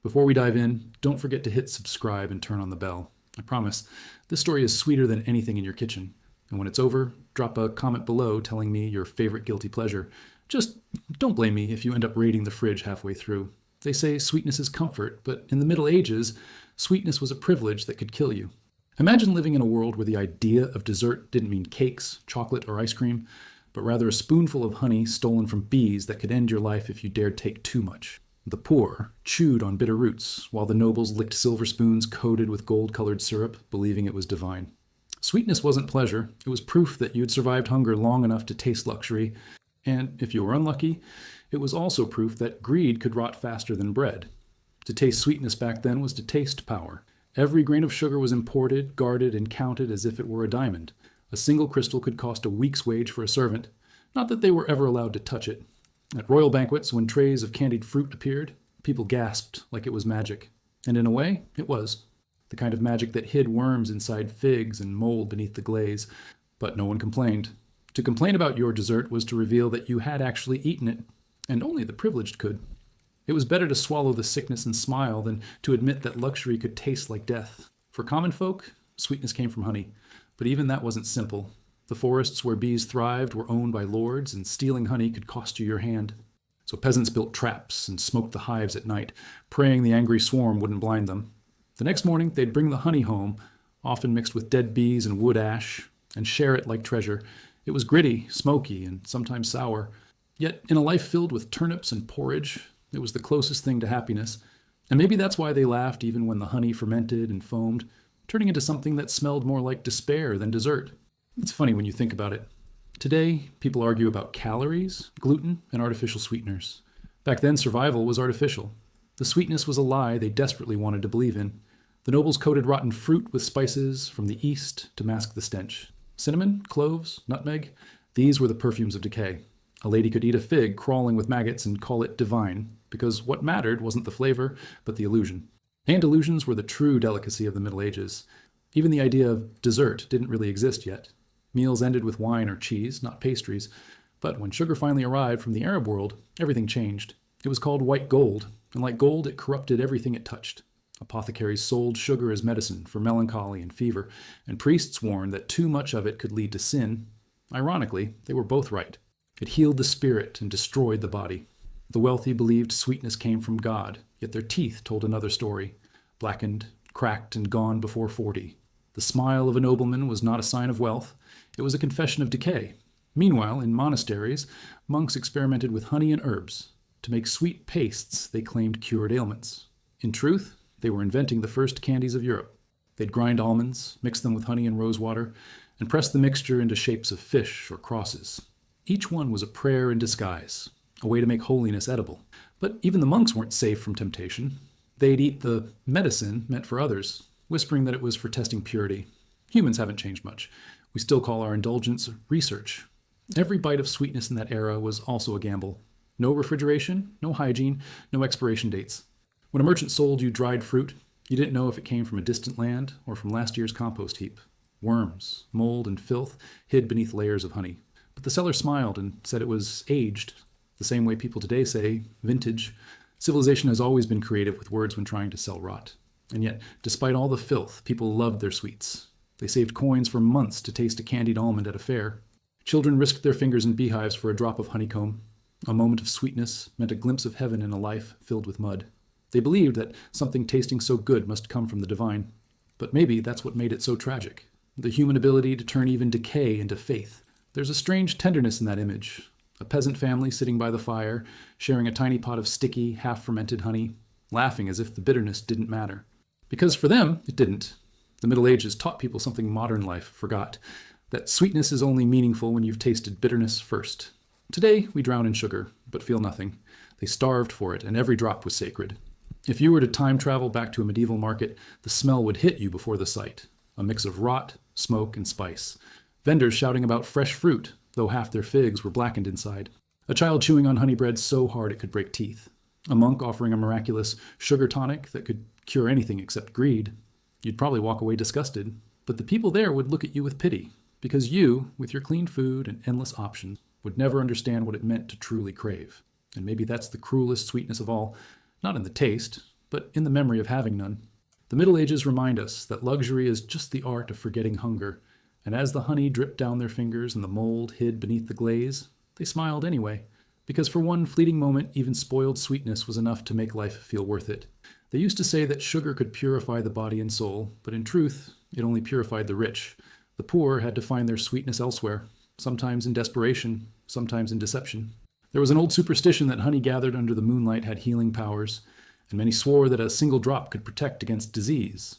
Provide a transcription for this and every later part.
Before we dive in, don't forget to hit subscribe and turn on the bell. I promise, this story is sweeter than anything in your kitchen. And when it's over, drop a comment below telling me your favorite guilty pleasure. Just don't blame me if you end up raiding the fridge halfway through. They say sweetness is comfort, but in the Middle Ages, sweetness was a privilege that could kill you. Imagine living in a world where the idea of dessert didn't mean cakes, chocolate, or ice cream, but rather a spoonful of honey stolen from bees that could end your life if you dared take too much. The poor chewed on bitter roots, while the nobles licked silver spoons coated with gold-colored syrup, believing it was divine. Sweetness wasn't pleasure, it was proof that you had survived hunger long enough to taste luxury, and if you were unlucky, it was also proof that greed could rot faster than bread. To taste sweetness back then was to taste power. Every grain of sugar was imported, guarded, and counted as if it were a diamond. A single crystal could cost a week's wage for a servant, not that they were ever allowed to touch it. At royal banquets, when trays of candied fruit appeared, people gasped like it was magic. And in a way, it was. The kind of magic that hid worms inside figs and mold beneath the glaze. But no one complained. To complain about your dessert was to reveal that you had actually eaten it, and only the privileged could. It was better to swallow the sickness and smile than to admit that luxury could taste like death. For common folk, sweetness came from honey. But even that wasn't simple. The forests where bees thrived were owned by lords, and stealing honey could cost you your hand. So peasants built traps and smoked the hives at night, praying the angry swarm wouldn't blind them. The next morning, they'd bring the honey home, often mixed with dead bees and wood ash, and share it like treasure. It was gritty, smoky, and sometimes sour. Yet, in a life filled with turnips and porridge, it was the closest thing to happiness. And maybe that's why they laughed even when the honey fermented and foamed, turning into something that smelled more like despair than dessert. It's funny when you think about it. Today, people argue about calories, gluten, and artificial sweeteners. Back then, survival was artificial. The sweetness was a lie they desperately wanted to believe in. The nobles coated rotten fruit with spices from the east to mask the stench. Cinnamon, cloves, nutmeg, these were the perfumes of decay. A lady could eat a fig crawling with maggots and call it divine, because what mattered wasn't the flavor, but the illusion. And illusions were the true delicacy of the Middle Ages. Even the idea of dessert didn't really exist yet. Meals ended with wine or cheese, not pastries. But when sugar finally arrived from the Arab world, everything changed. It was called white gold, and like gold, it corrupted everything it touched. Apothecaries sold sugar as medicine for melancholy and fever, and priests warned that too much of it could lead to sin. Ironically, they were both right. It healed the spirit and destroyed the body. The wealthy believed sweetness came from God, yet their teeth told another story. Blackened, cracked, and gone before 40. The smile of a nobleman was not a sign of wealth. It was a confession of decay. Meanwhile, in monasteries, monks experimented with honey and herbs. To make sweet pastes they claimed cured ailments. In truth, they were inventing the first candies of Europe. They'd grind almonds, mix them with honey and rosewater, and press the mixture into shapes of fish or crosses. Each one was a prayer in disguise, a way to make holiness edible. But even the monks weren't safe from temptation. They'd eat the medicine meant for others, whispering that it was for testing purity. Humans haven't changed much. We still call our indulgence research. Every bite of sweetness in that era was also a gamble. No refrigeration, no hygiene, no expiration dates. When a merchant sold you dried fruit, you didn't know if it came from a distant land or from last year's compost heap. Worms, mold, and filth hid beneath layers of honey. But the seller smiled and said it was aged, the same way people today say vintage. Civilization has always been creative with words when trying to sell rot. And yet, despite all the filth, people loved their sweets. They saved coins for months to taste a candied almond at a fair. Children risked their fingers in beehives for a drop of honeycomb. A moment of sweetness meant a glimpse of heaven in a life filled with mud. They believed that something tasting so good must come from the divine. But maybe that's what made it so tragic. The human ability to turn even decay into faith. There's a strange tenderness in that image. A peasant family sitting by the fire, sharing a tiny pot of sticky, half-fermented honey, laughing as if the bitterness didn't matter. Because for them, it didn't. The Middle Ages taught people something modern life forgot, that sweetness is only meaningful when you've tasted bitterness first. Today, we drown in sugar, but feel nothing. They starved for it, and every drop was sacred. If you were to time travel back to a medieval market, the smell would hit you before the sight. A mix of rot, smoke, and spice. Vendors shouting about fresh fruit, though half their figs were blackened inside. A child chewing on honey bread so hard it could break teeth. A monk offering a miraculous sugar tonic that could cure anything except greed. You'd probably walk away disgusted, but the people there would look at you with pity, because you, with your clean food and endless options, would never understand what it meant to truly crave. And maybe that's the cruelest sweetness of all, not in the taste, but in the memory of having none. The Middle Ages remind us that luxury is just the art of forgetting hunger, and as the honey dripped down their fingers and the mold hid beneath the glaze, they smiled anyway, because for one fleeting moment even spoiled sweetness was enough to make life feel worth it. They used to say that sugar could purify the body and soul, but in truth, it only purified the rich. The poor had to find their sweetness elsewhere, sometimes in desperation, sometimes in deception. There was an old superstition that honey gathered under the moonlight had healing powers, and many swore that a single drop could protect against disease.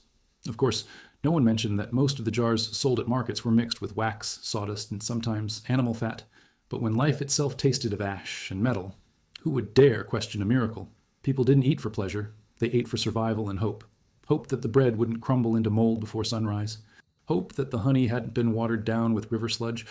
Of course, no one mentioned that most of the jars sold at markets were mixed with wax, sawdust, and sometimes animal fat. But when life itself tasted of ash and metal, who would dare question a miracle? People didn't eat for pleasure. They ate for survival and hope. Hope that the bread wouldn't crumble into mold before sunrise. Hope that the honey hadn't been watered down with river sludge.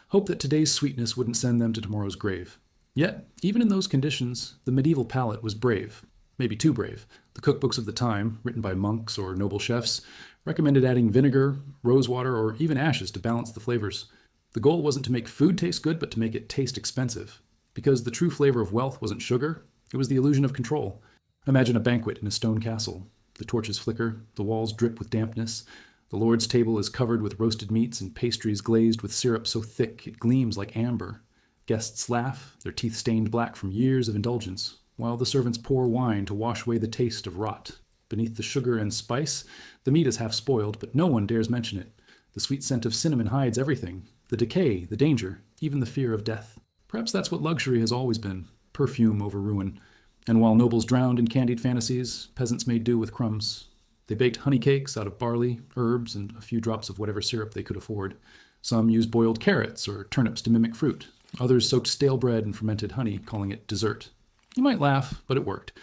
Hope that today's sweetness wouldn't send them to tomorrow's grave. Yet, even in those conditions, the medieval palate was brave. Maybe too brave. The cookbooks of the time, written by monks or noble chefs, recommended adding vinegar, rosewater, or even ashes to balance the flavors. The goal wasn't to make food taste good, but to make it taste expensive. Because the true flavor of wealth wasn't sugar, it was the illusion of control. Imagine a banquet in a stone castle. The torches flicker, the walls drip with dampness. The Lord's table is covered with roasted meats and pastries glazed with syrup so thick it gleams like amber. Guests laugh, their teeth stained black from years of indulgence, while the servants pour wine to wash away the taste of rot. Beneath the sugar and spice, the meat is half spoiled, but no one dares mention it. The sweet scent of cinnamon hides everything, the decay, the danger, even the fear of death. Perhaps that's what luxury has always been, perfume over ruin. And while nobles drowned in candied fantasies, peasants made do with crumbs. They baked honey cakes out of barley, herbs, and a few drops of whatever syrup they could afford. Some used boiled carrots or turnips to mimic fruit. Others soaked stale bread in fermented honey, calling it dessert. You might laugh, but it worked.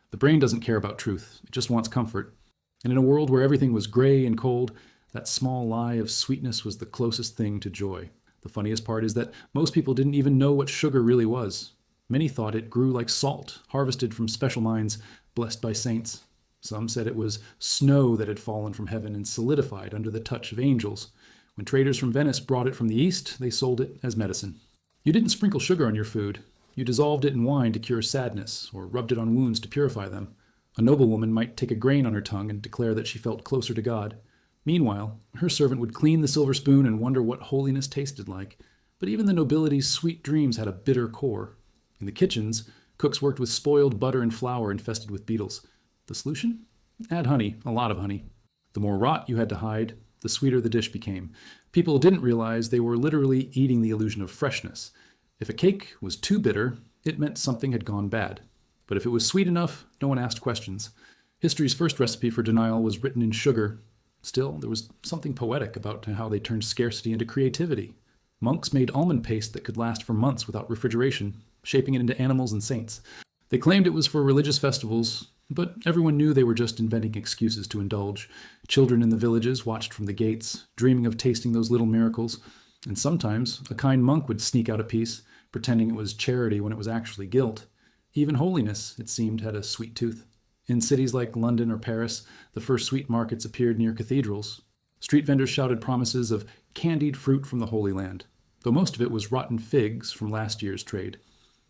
The brain doesn't care about truth. It just wants comfort. And in a world where everything was gray and cold, that small lie of sweetness was the closest thing to joy. The funniest part is that most people didn't even know what sugar really was. Many thought it grew like salt, harvested from special mines, blessed by saints. Some said it was snow that had fallen from heaven and solidified under the touch of angels. When traders from Venice brought it from the east, they sold it as medicine. You didn't sprinkle sugar on your food. You dissolved it in wine to cure sadness, or rubbed it on wounds to purify them. A noblewoman might take a grain on her tongue and declare that she felt closer to God. Meanwhile, her servant would clean the silver spoon and wonder what holiness tasted like. But even the nobility's sweet dreams had a bitter core. In the kitchens, cooks worked with spoiled butter and flour infested with beetles. The solution? Add honey, a lot of honey. The more rot you had to hide, the sweeter the dish became. People didn't realize they were literally eating the illusion of freshness. If a cake was too bitter, it meant something had gone bad. But if it was sweet enough, no one asked questions. History's first recipe for denial was written in sugar. Still, there was something poetic about how they turned scarcity into creativity. Monks made almond paste that could last for months without refrigeration, shaping it into animals and saints. They claimed it was for religious festivals, but everyone knew they were just inventing excuses to indulge. Children in the villages watched from the gates, dreaming of tasting those little miracles, and sometimes a kind monk would sneak out a piece, pretending it was charity when it was actually guilt. Even holiness, it seemed, had a sweet tooth. In cities like London or Paris, the first sweet markets appeared near cathedrals. Street vendors shouted promises of candied fruit from the Holy Land, though most of it was rotten figs from last year's trade.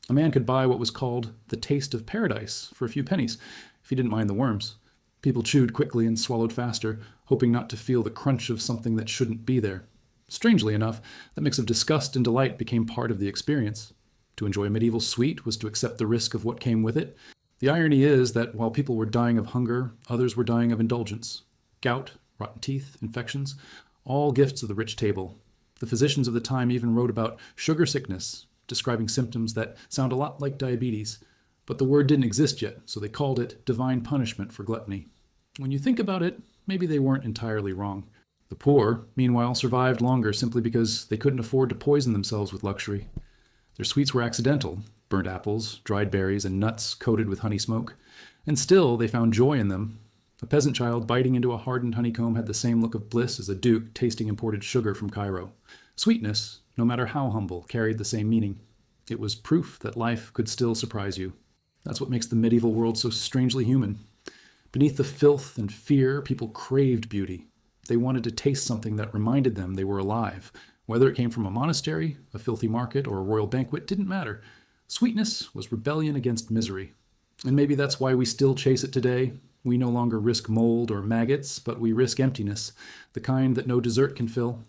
A man could buy what was called the taste of paradise for a few pennies, if he didn't mind the worms. People chewed quickly and swallowed faster, hoping not to feel the crunch of something that shouldn't be there. Strangely enough, that mix of disgust and delight became part of the experience. To enjoy a medieval sweet was to accept the risk of what came with it. The irony is that while people were dying of hunger, others were dying of indulgence. Gout, rotten teeth, infections, all gifts of the rich table. The physicians of the time even wrote about sugar sickness, describing symptoms that sound a lot like diabetes. But the word didn't exist yet, so they called it divine punishment for gluttony. When you think about it, maybe they weren't entirely wrong. The poor, meanwhile, survived longer simply because they couldn't afford to poison themselves with luxury. Their sweets were accidental, burnt apples, dried berries, and nuts coated with honey smoke. And still, they found joy in them. A peasant child biting into a hardened honeycomb had the same look of bliss as a duke tasting imported sugar from Cairo. Sweetness, no matter how humble, carried the same meaning. It was proof that life could still surprise you. That's what makes the medieval world so strangely human. Beneath the filth and fear, people craved beauty. They wanted to taste something that reminded them they were alive. Whether it came from a monastery, a filthy market, or a royal banquet didn't matter. Sweetness was rebellion against misery. And maybe that's why we still chase it today. We no longer risk mold or maggots, but we risk emptiness, the kind that no dessert can fill.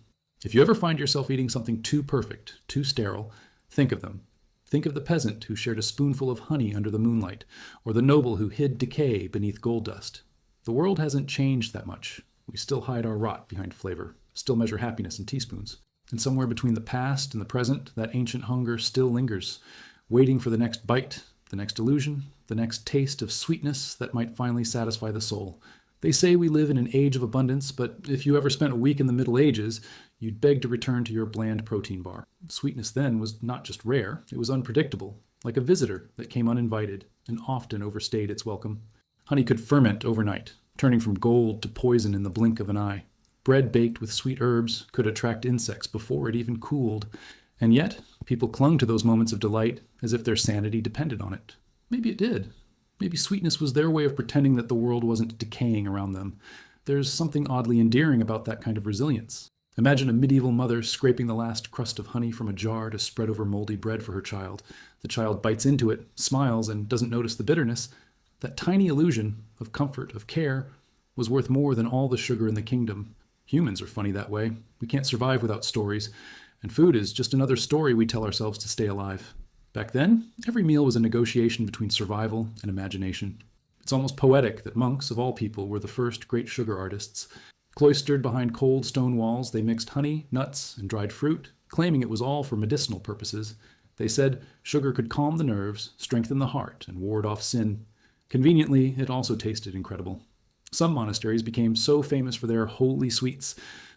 If you ever find yourself eating something too perfect, too sterile, think of them. Think of the peasant who shared a spoonful of honey under the moonlight, or the noble who hid decay beneath gold dust. The world hasn't changed that much. We still hide our rot behind flavor, still measure happiness in teaspoons. And somewhere between the past and the present, that ancient hunger still lingers, waiting for the next bite, the next illusion, the next taste of sweetness that might finally satisfy the soul. They say we live in an age of abundance, but if you ever spent a week in the Middle Ages, you'd beg to return to your bland protein bar. Sweetness then was not just rare, it was unpredictable, like a visitor that came uninvited and often overstayed its welcome. Honey could ferment overnight, turning from gold to poison in the blink of an eye. Bread baked with sweet herbs could attract insects before it even cooled. And yet, people clung to those moments of delight as if their sanity depended on it. Maybe it did. Maybe sweetness was their way of pretending that the world wasn't decaying around them. There's something oddly endearing about that kind of resilience. Imagine a medieval mother scraping the last crust of honey from a jar to spread over moldy bread for her child. The child bites into it, smiles, and doesn't notice the bitterness. That tiny illusion of comfort, of care, was worth more than all the sugar in the kingdom. Humans are funny that way. We can't survive without stories. And food is just another story we tell ourselves to stay alive. Back then, every meal was a negotiation between survival and imagination. It's almost poetic that monks, of all people, were the first great sugar artists. Cloistered behind cold stone walls, they mixed honey, nuts, and dried fruit, claiming it was all for medicinal purposes. They said sugar could calm the nerves, strengthen the heart, and ward off sin. Conveniently, it also tasted incredible. Some monasteries became so famous for their holy sweets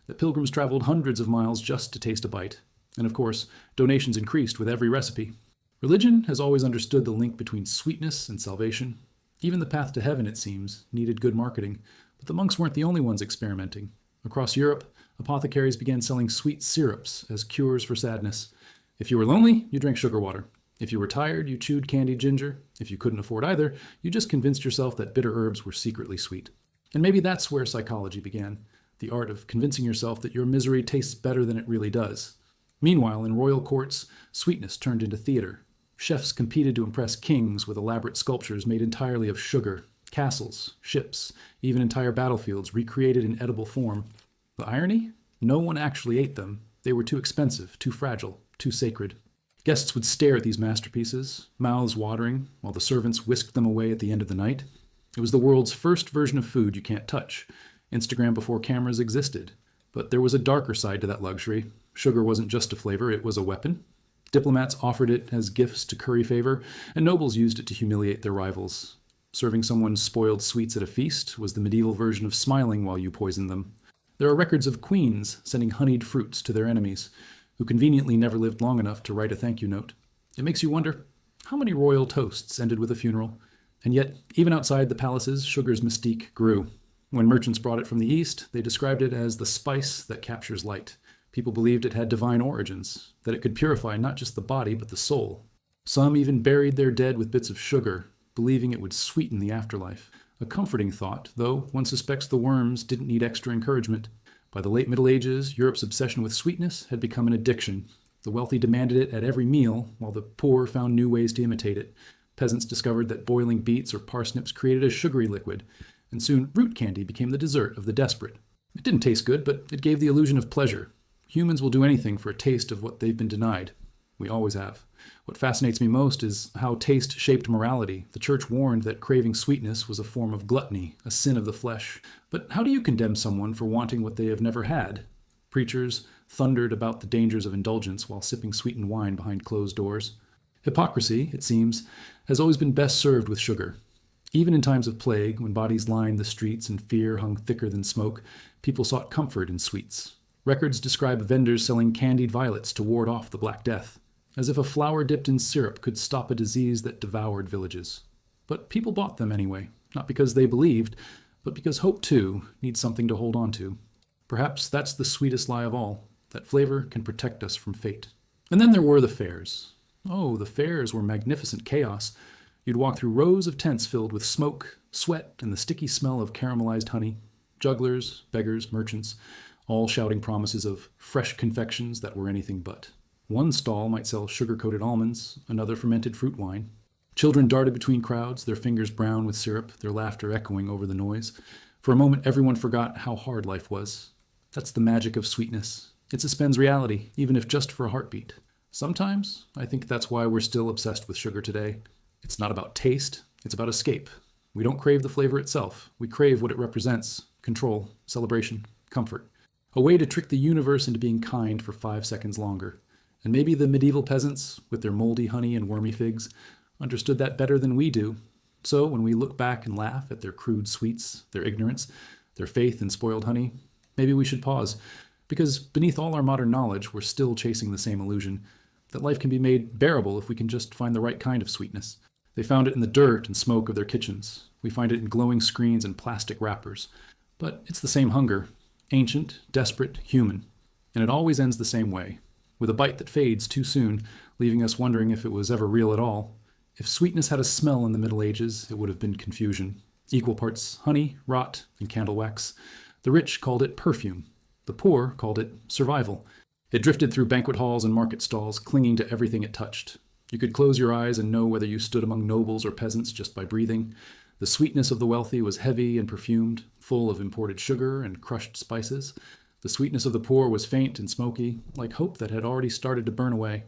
that pilgrims traveled hundreds of miles just to taste a bite. And of course, donations increased with every recipe. Religion has always understood the link between sweetness and salvation. Even the path to heaven, it seems, needed good marketing. But the monks weren't the only ones experimenting. Across Europe, apothecaries began selling sweet syrups as cures for sadness. If you were lonely, you drank sugar water. If you were tired, you chewed candied ginger. If you couldn't afford either, you just convinced yourself that bitter herbs were secretly sweet. And maybe that's where psychology began. The art of convincing yourself that your misery tastes better than it really does. Meanwhile, in royal courts, sweetness turned into theater. Chefs competed to impress kings with elaborate sculptures made entirely of sugar, castles, ships, even entire battlefields recreated in edible form. The irony? No one actually ate them. They were too expensive, too fragile, too sacred. Guests would stare at these masterpieces, mouths watering, while the servants whisked them away at the end of the night. It was the world's first version of food you can't touch. Instagram before cameras existed. But there was a darker side to that luxury. Sugar wasn't just a flavor, it was a weapon. Diplomats offered it as gifts to curry favor, and nobles used it to humiliate their rivals. Serving someone spoiled sweets at a feast was the medieval version of smiling while you poisoned them. There are records of queens sending honeyed fruits to their enemies, who conveniently never lived long enough to write a thank you note. It makes you wonder, how many royal toasts ended with a funeral? And yet, even outside the palaces, sugar's mystique grew. When merchants brought it from the east, they described it as the spice that captures light. People believed it had divine origins, that it could purify not just the body but the soul. Some even buried their dead with bits of sugar, believing it would sweeten the afterlife. A comforting thought, though one suspects the worms didn't need extra encouragement. By the late Middle Ages, Europe's obsession with sweetness had become an addiction. The wealthy demanded it at every meal, while the poor found new ways to imitate it. Peasants discovered that boiling beets or parsnips created a sugary liquid, and soon root candy became the dessert of the desperate. It didn't taste good, but it gave the illusion of pleasure. Humans will do anything for a taste of what they've been denied. We always have. What fascinates me most is how taste shaped morality. The church warned that craving sweetness was a form of gluttony, a sin of the flesh. But how do you condemn someone for wanting what they have never had? Preachers thundered about the dangers of indulgence while sipping sweetened wine behind closed doors. Hypocrisy, it seems, has always been best served with sugar. Even in times of plague, when bodies lined the streets and fear hung thicker than smoke, people sought comfort in sweets. Records describe vendors selling candied violets to ward off the Black Death, as if a flower dipped in syrup could stop a disease that devoured villages. But people bought them anyway, not because they believed, but because hope, too, needs something to hold on to. Perhaps that's the sweetest lie of all, that flavor can protect us from fate. And then there were the fairs. Oh, the fairs were magnificent chaos. You'd walk through rows of tents filled with smoke, sweat, and the sticky smell of caramelized honey. Jugglers, beggars, merchants, all shouting promises of fresh confections that were anything but. One stall might sell sugar-coated almonds, another fermented fruit wine. Children darted between crowds, their fingers brown with syrup, their laughter echoing over the noise. For a moment, everyone forgot how hard life was. That's the magic of sweetness. It suspends reality, even if just for a heartbeat. Sometimes, I think that's why we're still obsessed with sugar today. It's not about taste, it's about escape. We don't crave the flavor itself. We crave what it represents: control, celebration, comfort. A way to trick the universe into being kind for 5 seconds longer. And maybe the medieval peasants, with their moldy honey and wormy figs, understood that better than we do. So when we look back and laugh at their crude sweets, their ignorance, their faith in spoiled honey, maybe we should pause. Because beneath all our modern knowledge, we're still chasing the same illusion, that life can be made bearable if we can just find the right kind of sweetness. They found it in the dirt and smoke of their kitchens. We find it in glowing screens and plastic wrappers. But it's the same hunger, ancient, desperate, human. And it always ends the same way, with a bite that fades too soon, leaving us wondering if it was ever real at all. If sweetness had a smell in the Middle Ages, it would have been confusion. Equal parts honey, rot, and candle wax. The rich called it perfume. The poor called it survival. It drifted through banquet halls and market stalls, clinging to everything it touched. You could close your eyes and know whether you stood among nobles or peasants just by breathing. The sweetness of the wealthy was heavy and perfumed, full of imported sugar and crushed spices. The sweetness of the poor was faint and smoky, like hope that had already started to burn away.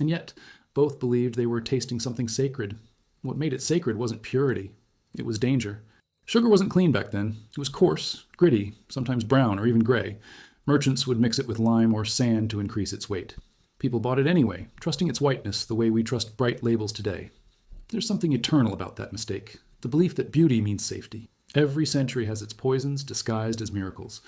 And yet, both believed they were tasting something sacred. What made it sacred wasn't purity. It was danger. Sugar wasn't clean back then. It was coarse, gritty, sometimes brown or even gray. Merchants would mix it with lime or sand to increase its weight. People bought it anyway, trusting its whiteness the way we trust bright labels today. There's something eternal about that mistake, the belief that beauty means safety. Every century has its poisons disguised as miracles.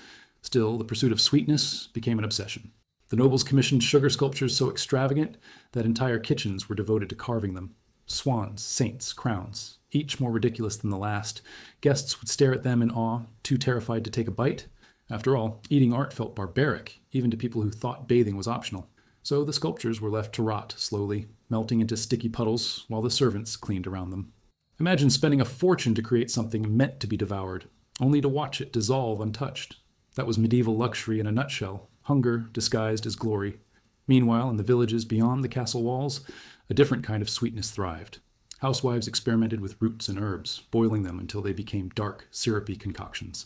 Still, the pursuit of sweetness became an obsession. The nobles commissioned sugar sculptures so extravagant that entire kitchens were devoted to carving them. Swans, saints, crowns, each more ridiculous than the last. Guests would stare at them in awe, too terrified to take a bite. After all, eating art felt barbaric, even to people who thought bathing was optional. So the sculptures were left to rot slowly, melting into sticky puddles while the servants cleaned around them. Imagine spending a fortune to create something meant to be devoured, only to watch it dissolve untouched. That was medieval luxury in a nutshell, hunger disguised as glory. Meanwhile, in the villages beyond the castle walls, a different kind of sweetness thrived. Housewives experimented with roots and herbs, boiling them until they became dark, syrupy concoctions.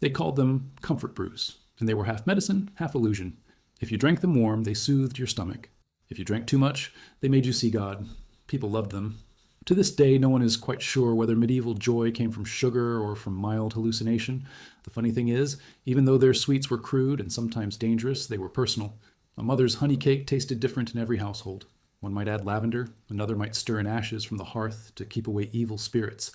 They called them comfort brews, and they were half medicine, half illusion. If you drank them warm, they soothed your stomach. If you drank too much, they made you see God. People loved them. To this day, no one is quite sure whether medieval joy came from sugar or from mild hallucination. The funny thing is, even though their sweets were crude and sometimes dangerous, they were personal. A mother's honey cake tasted different in every household. One might add lavender, another might stir in ashes from the hearth to keep away evil spirits.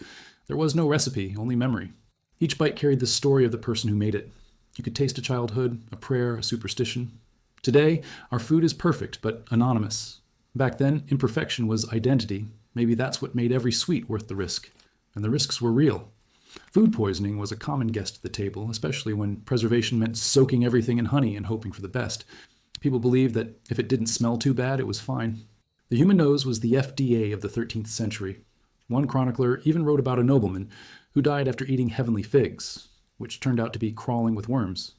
There was no recipe, only memory. Each bite carried the story of the person who made it. You could taste a childhood, a prayer, a superstition. Today, our food is perfect, but anonymous. Back then, imperfection was identity. Maybe that's what made every sweet worth the risk. And the risks were real. Food poisoning was a common guest at the table, especially when preservation meant soaking everything in honey and hoping for the best. People believed that if it didn't smell too bad, it was fine. The human nose was the FDA of the 13th century. One chronicler even wrote about a nobleman who died after eating heavenly figs, which turned out to be crawling with worms.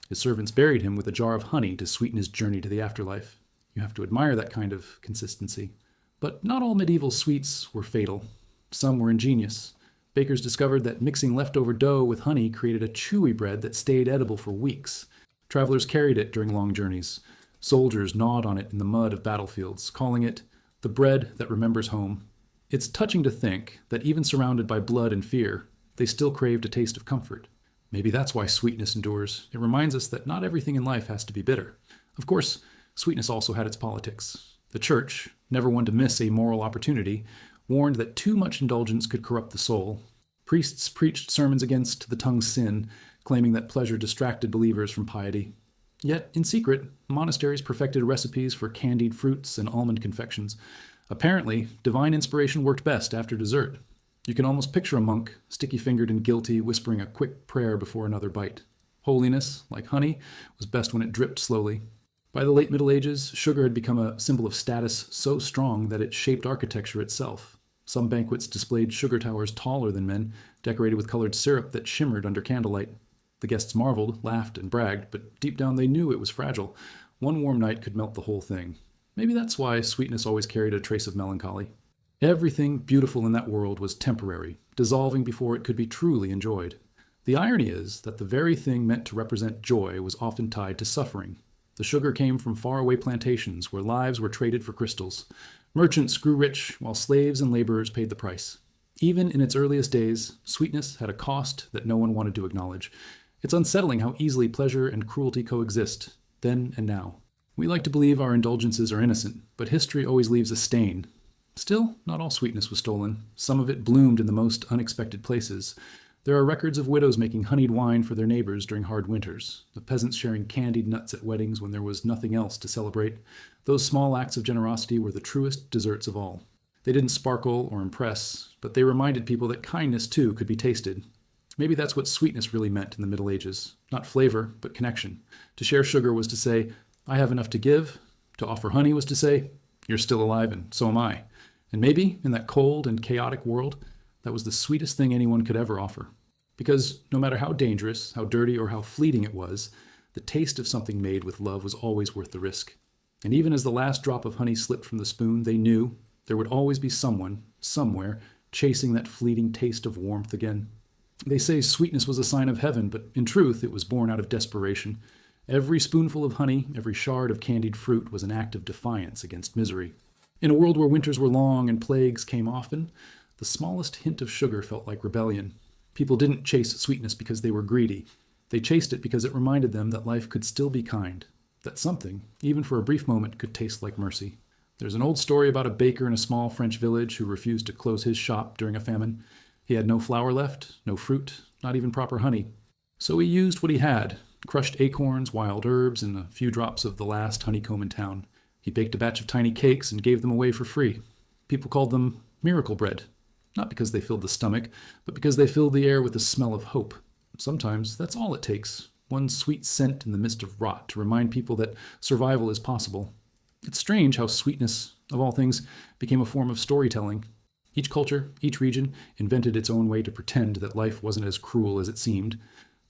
His servants buried him with a jar of honey to sweeten his journey to the afterlife. You have to admire that kind of consistency. But not all medieval sweets were fatal. Some were ingenious. Bakers discovered that mixing leftover dough with honey created a chewy bread that stayed edible for weeks. Travelers carried it during long journeys. Soldiers gnawed on it in the mud of battlefields, calling it the bread that remembers home. It's touching to think that even surrounded by blood and fear, they still craved a taste of comfort. Maybe that's why sweetness endures. It reminds us that not everything in life has to be bitter. Of course, sweetness also had its politics. The church, never one to miss a moral opportunity, warned that too much indulgence could corrupt the soul. Priests preached sermons against the tongue's sin, claiming that pleasure distracted believers from piety. Yet, in secret, monasteries perfected recipes for candied fruits and almond confections. Apparently, divine inspiration worked best after dessert. You can almost picture a monk, sticky-fingered and guilty, whispering a quick prayer before another bite. Holiness, like honey, was best when it dripped slowly. By the late Middle Ages, sugar had become a symbol of status so strong that it shaped architecture itself. Some banquets displayed sugar towers taller than men, decorated with colored syrup that shimmered under candlelight. The guests marveled, laughed, and bragged, but deep down they knew it was fragile. One warm night could melt the whole thing. Maybe that's why sweetness always carried a trace of melancholy. Everything beautiful in that world was temporary, dissolving before it could be truly enjoyed. The irony is that the very thing meant to represent joy was often tied to suffering. The sugar came from faraway plantations where lives were traded for crystals. Merchants grew rich while slaves and laborers paid the price. Even in its earliest days, sweetness had a cost that no one wanted to acknowledge. It's unsettling how easily pleasure and cruelty coexist, then and now. We like to believe our indulgences are innocent, but history always leaves a stain. Still, not all sweetness was stolen. Some of it bloomed in the most unexpected places. There are records of widows making honeyed wine for their neighbors during hard winters, of peasants sharing candied nuts at weddings when there was nothing else to celebrate. Those small acts of generosity were the truest desserts of all. They didn't sparkle or impress, but they reminded people that kindness, too, could be tasted. Maybe that's what sweetness really meant in the Middle Ages. Not flavor, but connection. To share sugar was to say, I have enough to give. To offer honey was to say, you're still alive and so am I. And maybe, in that cold and chaotic world, that was the sweetest thing anyone could ever offer. Because no matter how dangerous, how dirty, or how fleeting it was, the taste of something made with love was always worth the risk. And even as the last drop of honey slipped from the spoon, they knew there would always be someone, somewhere, chasing that fleeting taste of warmth again. They say sweetness was a sign of heaven, but in truth it was born out of desperation. Every spoonful of honey, every shard of candied fruit was an act of defiance against misery. In a world where winters were long and plagues came often, the smallest hint of sugar felt like rebellion. People didn't chase sweetness because they were greedy. They chased it because it reminded them that life could still be kind, that something, even for a brief moment, could taste like mercy. There's an old story about a baker in a small French village who refused to close his shop during a famine. He had no flour left, no fruit, not even proper honey. So he used what he had, crushed acorns, wild herbs, and a few drops of the last honeycomb in town. He baked a batch of tiny cakes and gave them away for free. People called them miracle bread, not because they filled the stomach, but because they filled the air with the smell of hope. Sometimes that's all it takes, one sweet scent in the midst of rot to remind people that survival is possible. It's strange how sweetness, of all things, became a form of storytelling. Each culture, each region, invented its own way to pretend that life wasn't as cruel as it seemed.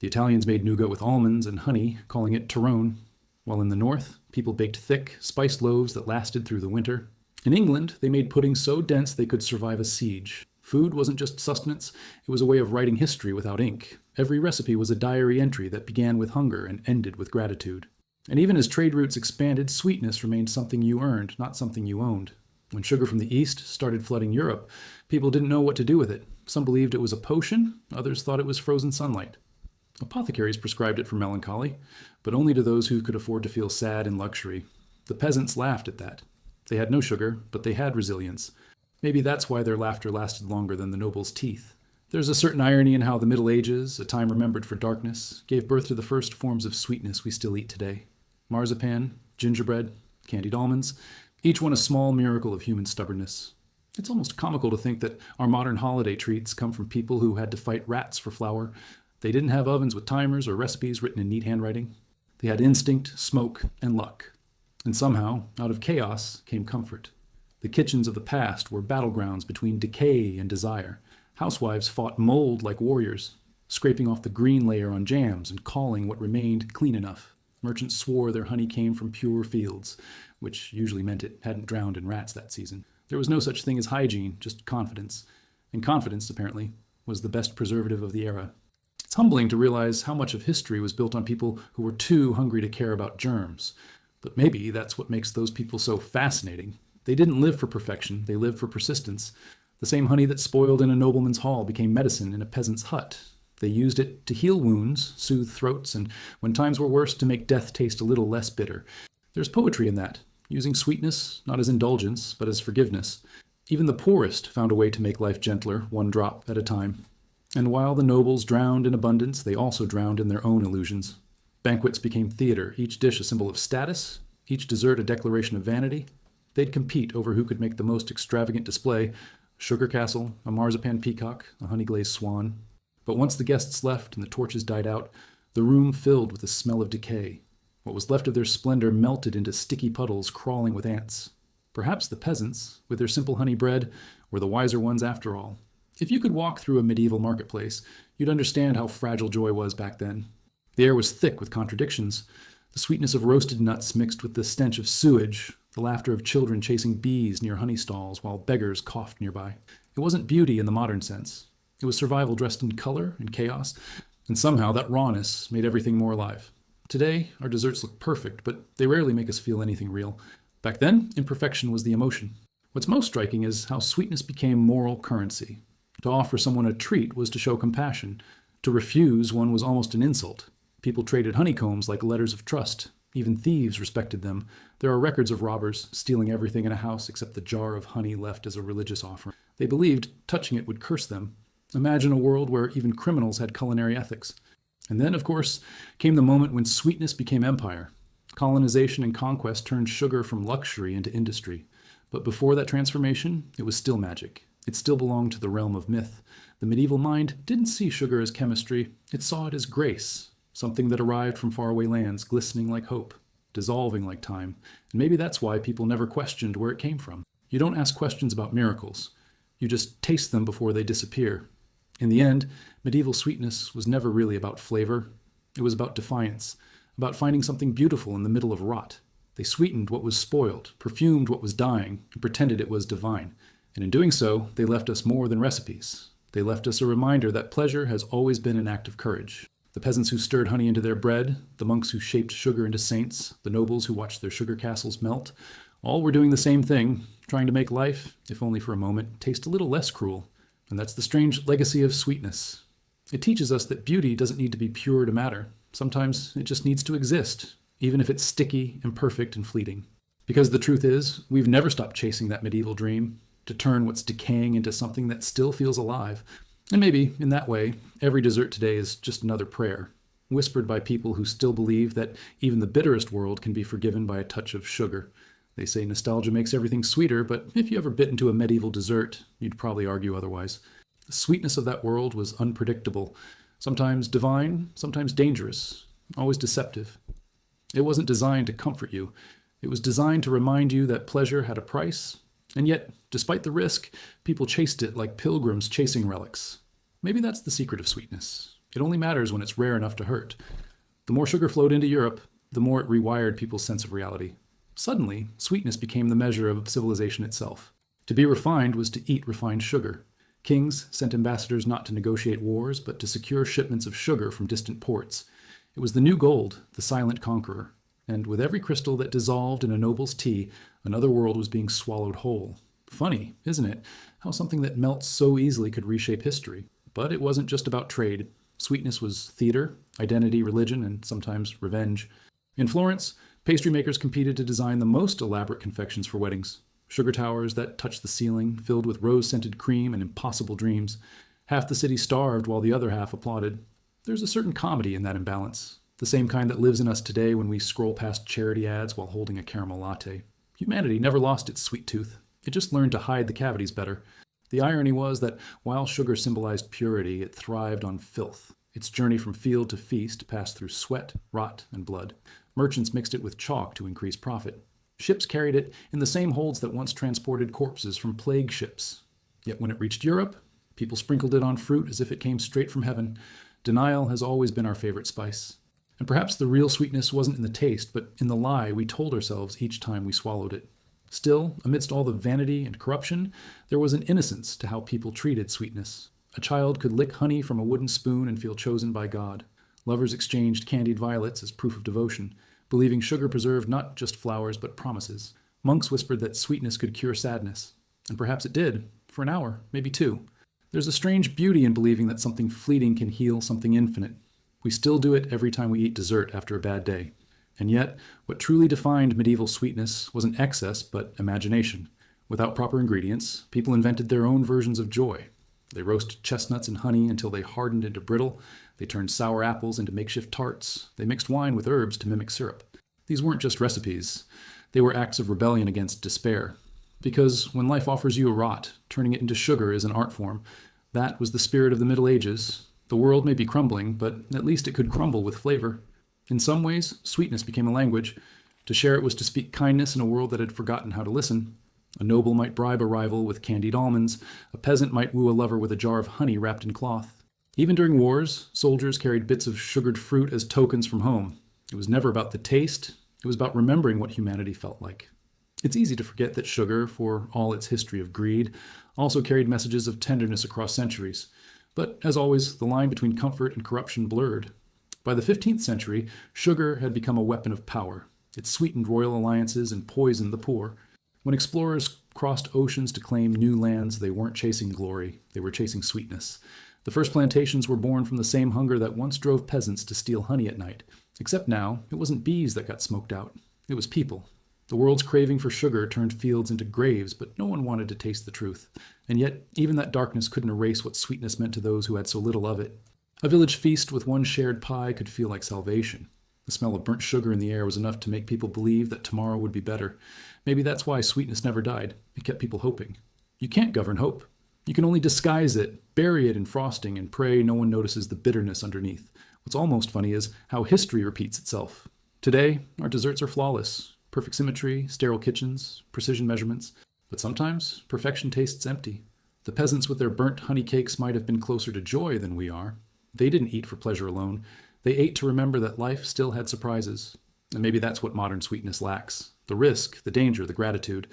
The Italians made nougat with almonds and honey, calling it Torrone, while in the north, people baked thick, spiced loaves that lasted through the winter. In England, they made puddings so dense they could survive a siege. Food wasn't just sustenance, it was a way of writing history without ink. Every recipe was a diary entry that began with hunger and ended with gratitude. And even as trade routes expanded, sweetness remained something you earned, not something you owned. When sugar from the east started flooding Europe, people didn't know what to do with it. Some believed it was a potion, others thought it was frozen sunlight. Apothecaries prescribed it for melancholy, but only to those who could afford to feel sad in luxury. The peasants laughed at that. They had no sugar, but they had resilience. Maybe that's why their laughter lasted longer than the nobles' teeth. There's a certain irony in how the Middle Ages, a time remembered for darkness, gave birth to the first forms of sweetness we still eat today. Marzipan, gingerbread, candied almonds, each one a small miracle of human stubbornness. It's almost comical to think that our modern holiday treats come from people who had to fight rats for flour. They didn't have ovens with timers or recipes written in neat handwriting. They had instinct, smoke, and luck. And somehow, out of chaos came comfort. The kitchens of the past were battlegrounds between decay and desire. Housewives fought mold like warriors, scraping off the green layer on jams and calling what remained clean enough. Merchants swore their honey came from pure fields, which usually meant it hadn't drowned in rats that season. There was no such thing as hygiene, just confidence. And confidence, apparently, was the best preservative of the era. It's humbling to realize how much of history was built on people who were too hungry to care about germs. But maybe that's what makes those people so fascinating. They didn't live for perfection, they lived for persistence. The same honey that spoiled in a nobleman's hall became medicine in a peasant's hut. They used it to heal wounds, soothe throats, and when times were worse, to make death taste a little less bitter. There's poetry in that, using sweetness not as indulgence, but as forgiveness. Even the poorest found a way to make life gentler, one drop at a time. And while the nobles drowned in abundance, they also drowned in their own illusions. Banquets became theater, each dish a symbol of status, each dessert a declaration of vanity. They'd compete over who could make the most extravagant display, a sugar castle, a marzipan peacock, a honey-glazed swan. But once the guests left and the torches died out, the room filled with the smell of decay. What was left of their splendor melted into sticky puddles crawling with ants. Perhaps the peasants, with their simple honey bread, were the wiser ones after all. If you could walk through a medieval marketplace, you'd understand how fragile joy was back then. The air was thick with contradictions. The sweetness of roasted nuts mixed with the stench of sewage, the laughter of children chasing bees near honey stalls while beggars coughed nearby. It wasn't beauty in the modern sense. It was survival dressed in color and chaos, and somehow that rawness made everything more alive. Today, our desserts look perfect, but they rarely make us feel anything real. Back then, imperfection was the emotion. What's most striking is how sweetness became moral currency. To offer someone a treat was to show compassion. To refuse one was almost an insult. People traded honeycombs like letters of trust. Even thieves respected them. There are records of robbers stealing everything in a house except the jar of honey left as a religious offering. They believed touching it would curse them. Imagine a world where even criminals had culinary ethics. And then, of course, came the moment when sweetness became empire. Colonization and conquest turned sugar from luxury into industry. But before that transformation, it was still magic. It still belonged to the realm of myth. The medieval mind didn't see sugar as chemistry. It saw it as grace, something that arrived from faraway lands, glistening like hope, dissolving like time. And maybe that's why people never questioned where it came from. You don't ask questions about miracles. You just taste them before they disappear. In the end, medieval sweetness was never really about flavor. It was about defiance, about finding something beautiful in the middle of rot. They sweetened what was spoiled, perfumed what was dying, and pretended it was divine. And in doing so, they left us more than recipes. They left us a reminder that pleasure has always been an act of courage. The peasants who stirred honey into their bread, the monks who shaped sugar into saints, the nobles who watched their sugar castles melt, all were doing the same thing, trying to make life, if only for a moment, taste a little less cruel. And that's the strange legacy of sweetness. It teaches us that beauty doesn't need to be pure to matter. Sometimes it just needs to exist, even if it's sticky, imperfect, and fleeting. Because the truth is, we've never stopped chasing that medieval dream, to turn what's decaying into something that still feels alive. And maybe, in that way, every dessert today is just another prayer, whispered by people who still believe that even the bitterest world can be forgiven by a touch of sugar. They say nostalgia makes everything sweeter, but if you ever bit into a medieval dessert, you'd probably argue otherwise. The sweetness of that world was unpredictable, sometimes divine, sometimes dangerous, always deceptive. It wasn't designed to comfort you. It was designed to remind you that pleasure had a price, and yet, despite the risk, people chased it like pilgrims chasing relics. Maybe that's the secret of sweetness. It only matters when it's rare enough to hurt. The more sugar flowed into Europe, the more it rewired people's sense of reality. Suddenly, sweetness became the measure of civilization itself. To be refined was to eat refined sugar. Kings sent ambassadors not to negotiate wars, but to secure shipments of sugar from distant ports. It was the new gold, the silent conqueror. And with every crystal that dissolved in a noble's tea, another world was being swallowed whole. Funny, isn't it, how something that melts so easily could reshape history? But it wasn't just about trade. Sweetness was theater, identity, religion, and sometimes revenge. In Florence, pastry makers competed to design the most elaborate confections for weddings. Sugar towers that touched the ceiling, filled with rose-scented cream and impossible dreams. Half the city starved while the other half applauded. There's a certain comedy in that imbalance. The same kind that lives in us today when we scroll past charity ads while holding a caramel latte. Humanity never lost its sweet tooth. It just learned to hide the cavities better. The irony was that while sugar symbolized purity, it thrived on filth. Its journey from field to feast passed through sweat, rot, and blood. Merchants mixed it with chalk to increase profit. Ships carried it in the same holds that once transported corpses from plague ships. Yet when it reached Europe, people sprinkled it on fruit as if it came straight from heaven. Denial has always been our favorite spice. And perhaps the real sweetness wasn't in the taste, but in the lie we told ourselves each time we swallowed it. Still, amidst all the vanity and corruption, there was an innocence to how people treated sweetness. A child could lick honey from a wooden spoon and feel chosen by God. Lovers exchanged candied violets as proof of devotion, believing sugar preserved not just flowers but promises. Monks whispered that sweetness could cure sadness. And perhaps it did, for an hour, maybe two. There's a strange beauty in believing that something fleeting can heal something infinite. We still do it every time we eat dessert after a bad day. And yet, what truly defined medieval sweetness wasn't excess, but imagination. Without proper ingredients, people invented their own versions of joy. They roasted chestnuts in honey until they hardened into brittle. They turned sour apples into makeshift tarts. They mixed wine with herbs to mimic syrup. These weren't just recipes. They were acts of rebellion against despair. Because when life offers you a rot, turning it into sugar is an art form. That was the spirit of the Middle Ages. The world may be crumbling, but at least it could crumble with flavor. In some ways, sweetness became a language. To share it was to speak kindness in a world that had forgotten how to listen. A noble might bribe a rival with candied almonds. A peasant might woo a lover with a jar of honey wrapped in cloth. Even during wars, soldiers carried bits of sugared fruit as tokens from home. It was never about the taste. It was about remembering what humanity felt like. It's easy to forget that sugar, for all its history of greed, also carried messages of tenderness across centuries. But as always, the line between comfort and corruption blurred. By the 15th century, sugar had become a weapon of power. It sweetened royal alliances and poisoned the poor. When explorers crossed oceans to claim new lands, they weren't chasing glory, they were chasing sweetness. The first plantations were born from the same hunger that once drove peasants to steal honey at night. Except now, it wasn't bees that got smoked out, it was people. The world's craving for sugar turned fields into graves, but no one wanted to taste the truth. And yet, even that darkness couldn't erase what sweetness meant to those who had so little of it. A village feast with one shared pie could feel like salvation. The smell of burnt sugar in the air was enough to make people believe that tomorrow would be better. Maybe that's why sweetness never died. It kept people hoping. You can't govern hope. You can only disguise it, bury it in frosting, and pray no one notices the bitterness underneath. What's almost funny is how history repeats itself. Today, our desserts are flawless. Perfect symmetry, sterile kitchens, precision measurements. But sometimes, perfection tastes empty. The peasants with their burnt honey cakes might have been closer to joy than we are. They didn't eat for pleasure alone. They ate to remember that life still had surprises. And maybe that's what modern sweetness lacks. The risk, the danger, the gratitude.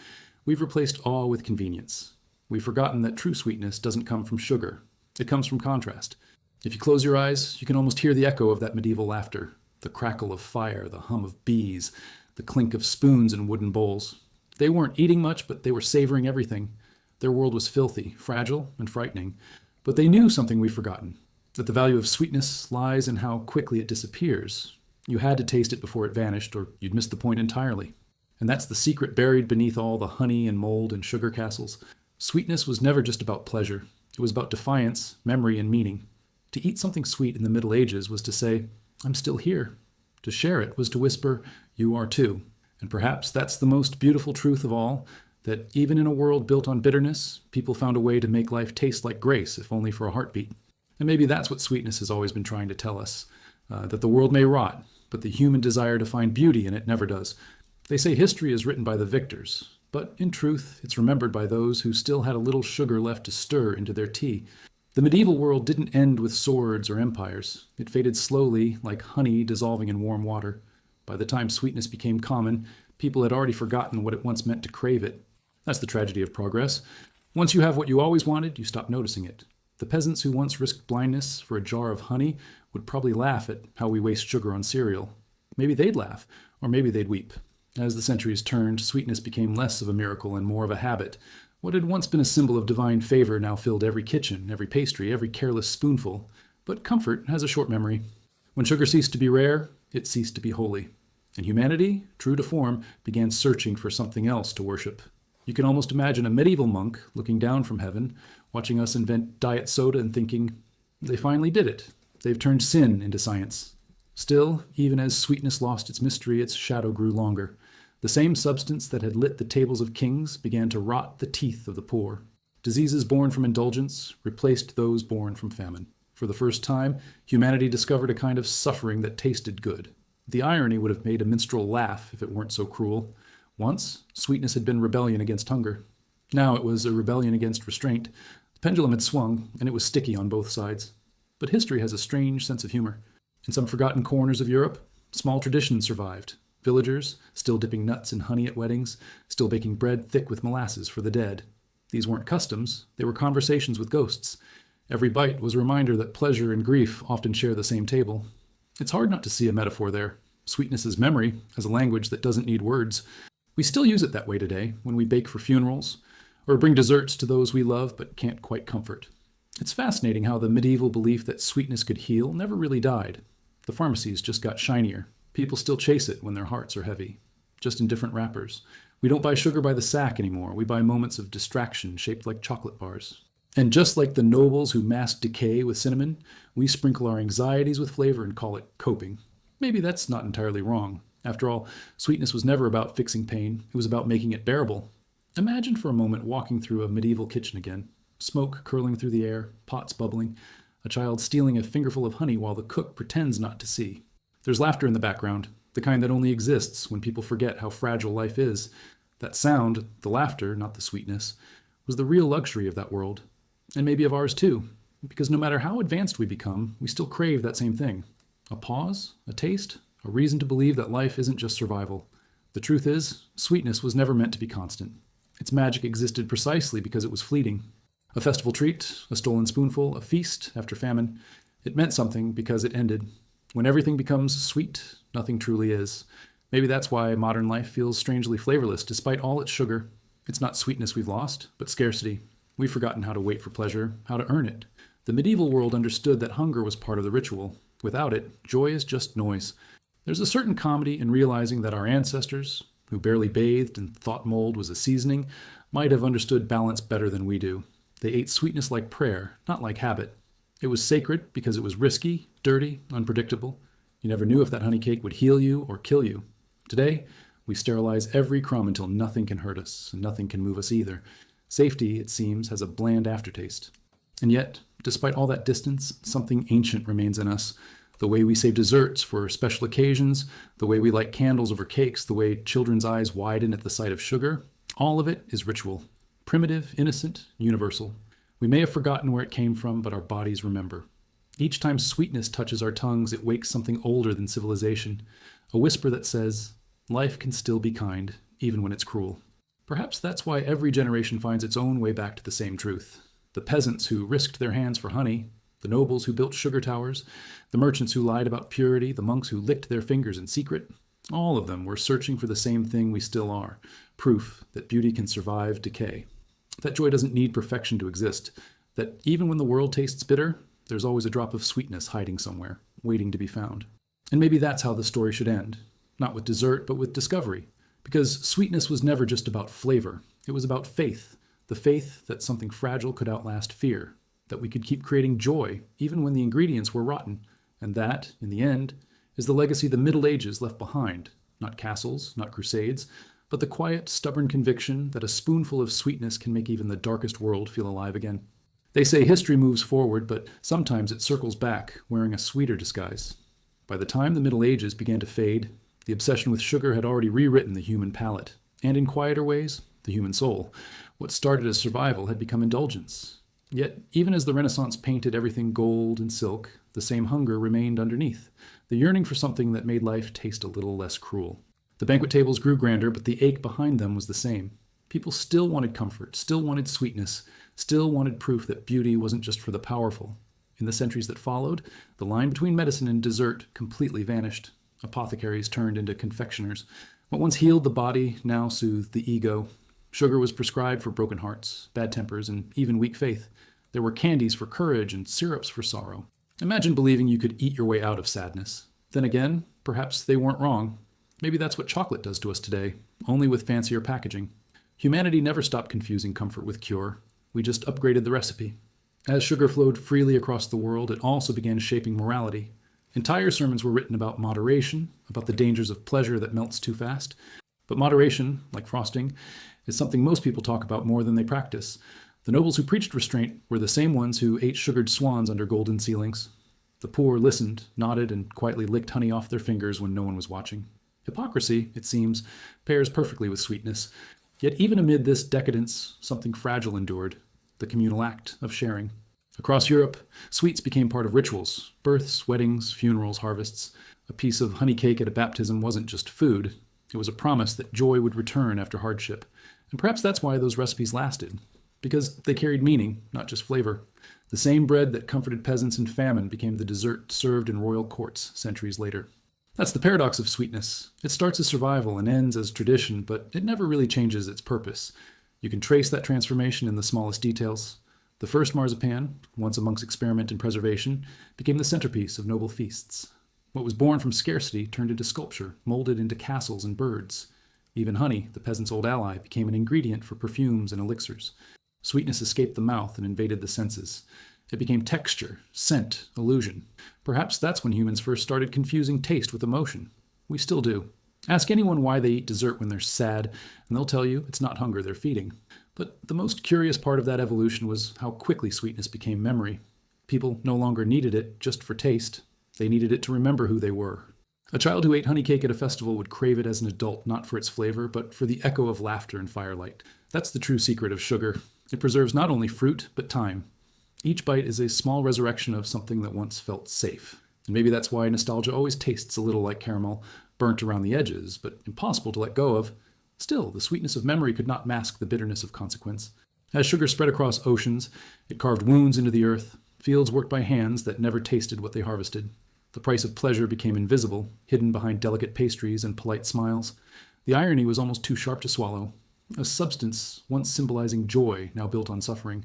We've replaced awe with convenience. We've forgotten that true sweetness doesn't come from sugar. It comes from contrast. If you close your eyes, you can almost hear the echo of that medieval laughter. The crackle of fire, the hum of bees, the clink of spoons in wooden bowls. They weren't eating much, but they were savoring everything. Their world was filthy, fragile, and frightening. But they knew something we've forgotten. That the value of sweetness lies in how quickly it disappears. You had to taste it before it vanished, or you'd miss the point entirely. And that's the secret buried beneath all the honey and mold and sugar castles. Sweetness was never just about pleasure. It was about defiance, memory, and meaning. To eat something sweet in the Middle Ages was to say, I'm still here. To share it was to whisper, you are too. And perhaps that's the most beautiful truth of all, that even in a world built on bitterness, people found a way to make life taste like grace, if only for a heartbeat. And maybe that's what sweetness has always been trying to tell us, that the world may rot, but the human desire to find beauty in it never does. They say history is written by the victors, but in truth, it's remembered by those who still had a little sugar left to stir into their tea. The medieval world didn't end with swords or empires. It faded slowly, like honey dissolving in warm water. By the time sweetness became common, people had already forgotten what it once meant to crave it. That's the tragedy of progress. Once you have what you always wanted, you stop noticing it. The peasants who once risked blindness for a jar of honey would probably laugh at how we waste sugar on cereal. Maybe they'd laugh, or maybe they'd weep. As the centuries turned, sweetness became less of a miracle and more of a habit. What had once been a symbol of divine favor now filled every kitchen, every pastry, every careless spoonful. But comfort has a short memory. When sugar ceased to be rare, it ceased to be holy. And humanity, true to form, began searching for something else to worship. You can almost imagine a medieval monk looking down from heaven, watching us invent diet soda and thinking, they finally did it. They've turned sin into science. Still, even as sweetness lost its mystery, its shadow grew longer. The same substance that had lit the tables of kings began to rot the teeth of the poor. Diseases born from indulgence replaced those born from famine. For the first time, humanity discovered a kind of suffering that tasted good. The irony would have made a minstrel laugh if it weren't so cruel. Once, sweetness had been rebellion against hunger. Now it was a rebellion against restraint. The pendulum had swung, and it was sticky on both sides. But history has a strange sense of humor. In some forgotten corners of Europe, small traditions survived. Villagers, still dipping nuts in honey at weddings, still baking bread thick with molasses for the dead. These weren't customs, they were conversations with ghosts. Every bite was a reminder that pleasure and grief often share the same table. It's hard not to see a metaphor there. Sweetness is memory, as a language that doesn't need words. We still use it that way today, when we bake for funerals, or bring desserts to those we love but can't quite comfort. It's fascinating how the medieval belief that sweetness could heal never really died. The pharmacies just got shinier. People still chase it when their hearts are heavy, just in different wrappers. We don't buy sugar by the sack anymore. We buy moments of distraction shaped like chocolate bars. And just like the nobles who masked decay with cinnamon, we sprinkle our anxieties with flavor and call it coping. Maybe that's not entirely wrong. After all, sweetness was never about fixing pain. It was about making it bearable. Imagine for a moment walking through a medieval kitchen again. Smoke curling through the air, pots bubbling, a child stealing a fingerful of honey while the cook pretends not to see. There's laughter in the background, the kind that only exists when people forget how fragile life is. That sound, the laughter, not the sweetness, was the real luxury of that world. And maybe of ours too, because no matter how advanced we become, we still crave that same thing. A pause, a taste, a reason to believe that life isn't just survival. The truth is, sweetness was never meant to be constant. Its magic existed precisely because it was fleeting. A festival treat, a stolen spoonful, a feast after famine. It meant something because it ended. When everything becomes sweet, nothing truly is. Maybe that's why modern life feels strangely flavorless despite all its sugar. It's not sweetness we've lost, but scarcity. We've forgotten how to wait for pleasure, how to earn it. The medieval world understood that hunger was part of the ritual. Without it, joy is just noise. There's a certain comedy in realizing that our ancestors, who barely bathed and thought mold was a seasoning, might have understood balance better than we do. They ate sweetness like prayer, not like habit. It was sacred because it was risky, dirty, unpredictable. You never knew if that honey cake would heal you or kill you. Today, we sterilize every crumb until nothing can hurt us, and nothing can move us either. Safety, it seems, has a bland aftertaste. And yet, despite all that distance, something ancient remains in us. The way we save desserts for special occasions, the way we light candles over cakes, the way children's eyes widen at the sight of sugar, all of it is ritual. Primitive, innocent, universal. We may have forgotten where it came from, but our bodies remember. Each time sweetness touches our tongues, it wakes something older than civilization. A whisper that says, life can still be kind, even when it's cruel. Perhaps that's why every generation finds its own way back to the same truth. The peasants who risked their hands for honey, the nobles who built sugar towers, the merchants who lied about purity, the monks who licked their fingers in secret, all of them were searching for the same thing we still are, proof that beauty can survive decay. That joy doesn't need perfection to exist, that even when the world tastes bitter, there's always a drop of sweetness hiding somewhere, waiting to be found. And maybe that's how the story should end, not with dessert, but with discovery. Because sweetness was never just about flavor. It was about faith. The faith that something fragile could outlast fear. That we could keep creating joy, even when the ingredients were rotten. And that, in the end, is the legacy the Middle Ages left behind. Not castles, not crusades, but the quiet, stubborn conviction that a spoonful of sweetness can make even the darkest world feel alive again. They say history moves forward, but sometimes it circles back, wearing a sweeter disguise. By the time the Middle Ages began to fade, the obsession with sugar had already rewritten the human palate, and in quieter ways, the human soul. What started as survival had become indulgence. Yet, even as the Renaissance painted everything gold and silk, the same hunger remained underneath, the yearning for something that made life taste a little less cruel. The banquet tables grew grander, but the ache behind them was the same. People still wanted comfort, still wanted sweetness, still wanted proof that beauty wasn't just for the powerful. In the centuries that followed, the line between medicine and dessert completely vanished. Apothecaries turned into confectioners. What once healed the body now soothed the ego. Sugar was prescribed for broken hearts, bad tempers, and even weak faith. There were candies for courage and syrups for sorrow. Imagine believing you could eat your way out of sadness. Then again, perhaps they weren't wrong. Maybe that's what chocolate does to us today, only with fancier packaging. Humanity never stopped confusing comfort with cure. We just upgraded the recipe. As sugar flowed freely across the world, it also began shaping morality. Entire sermons were written about moderation, about the dangers of pleasure that melts too fast. But moderation, like frosting, is something most people talk about more than they practice. The nobles who preached restraint were the same ones who ate sugared swans under golden ceilings. The poor listened, nodded, and quietly licked honey off their fingers when no one was watching. Hypocrisy, it seems, pairs perfectly with sweetness. Yet even amid this decadence, something fragile endured, the communal act of sharing. Across Europe, sweets became part of rituals, births, weddings, funerals, harvests. A piece of honey cake at a baptism wasn't just food. It was a promise that joy would return after hardship. And perhaps that's why those recipes lasted, because they carried meaning, not just flavor. The same bread that comforted peasants in famine became the dessert served in royal courts centuries later. That's the paradox of sweetness. It starts as survival and ends as tradition, but it never really changes its purpose. You can trace that transformation in the smallest details. The first marzipan, once a monk's experiment in preservation, became the centerpiece of noble feasts. What was born from scarcity turned into sculpture, molded into castles and birds. Even honey, the peasant's old ally, became an ingredient for perfumes and elixirs. Sweetness escaped the mouth and invaded the senses. It became texture, scent, illusion. Perhaps that's when humans first started confusing taste with emotion. We still do. Ask anyone why they eat dessert when they're sad, and they'll tell you it's not hunger they're feeding. But the most curious part of that evolution was how quickly sweetness became memory. People no longer needed it just for taste. They needed it to remember who they were. A child who ate honey cake at a festival would crave it as an adult, not for its flavor, but for the echo of laughter and firelight. That's the true secret of sugar. It preserves not only fruit, but time. Each bite is a small resurrection of something that once felt safe. And maybe that's why nostalgia always tastes a little like caramel, burnt around the edges, but impossible to let go of. Still, the sweetness of memory could not mask the bitterness of consequence. As sugar spread across oceans, it carved wounds into the earth, fields worked by hands that never tasted what they harvested. The price of pleasure became invisible, hidden behind delicate pastries and polite smiles. The irony was almost too sharp to swallow. A substance once symbolizing joy, now built on suffering.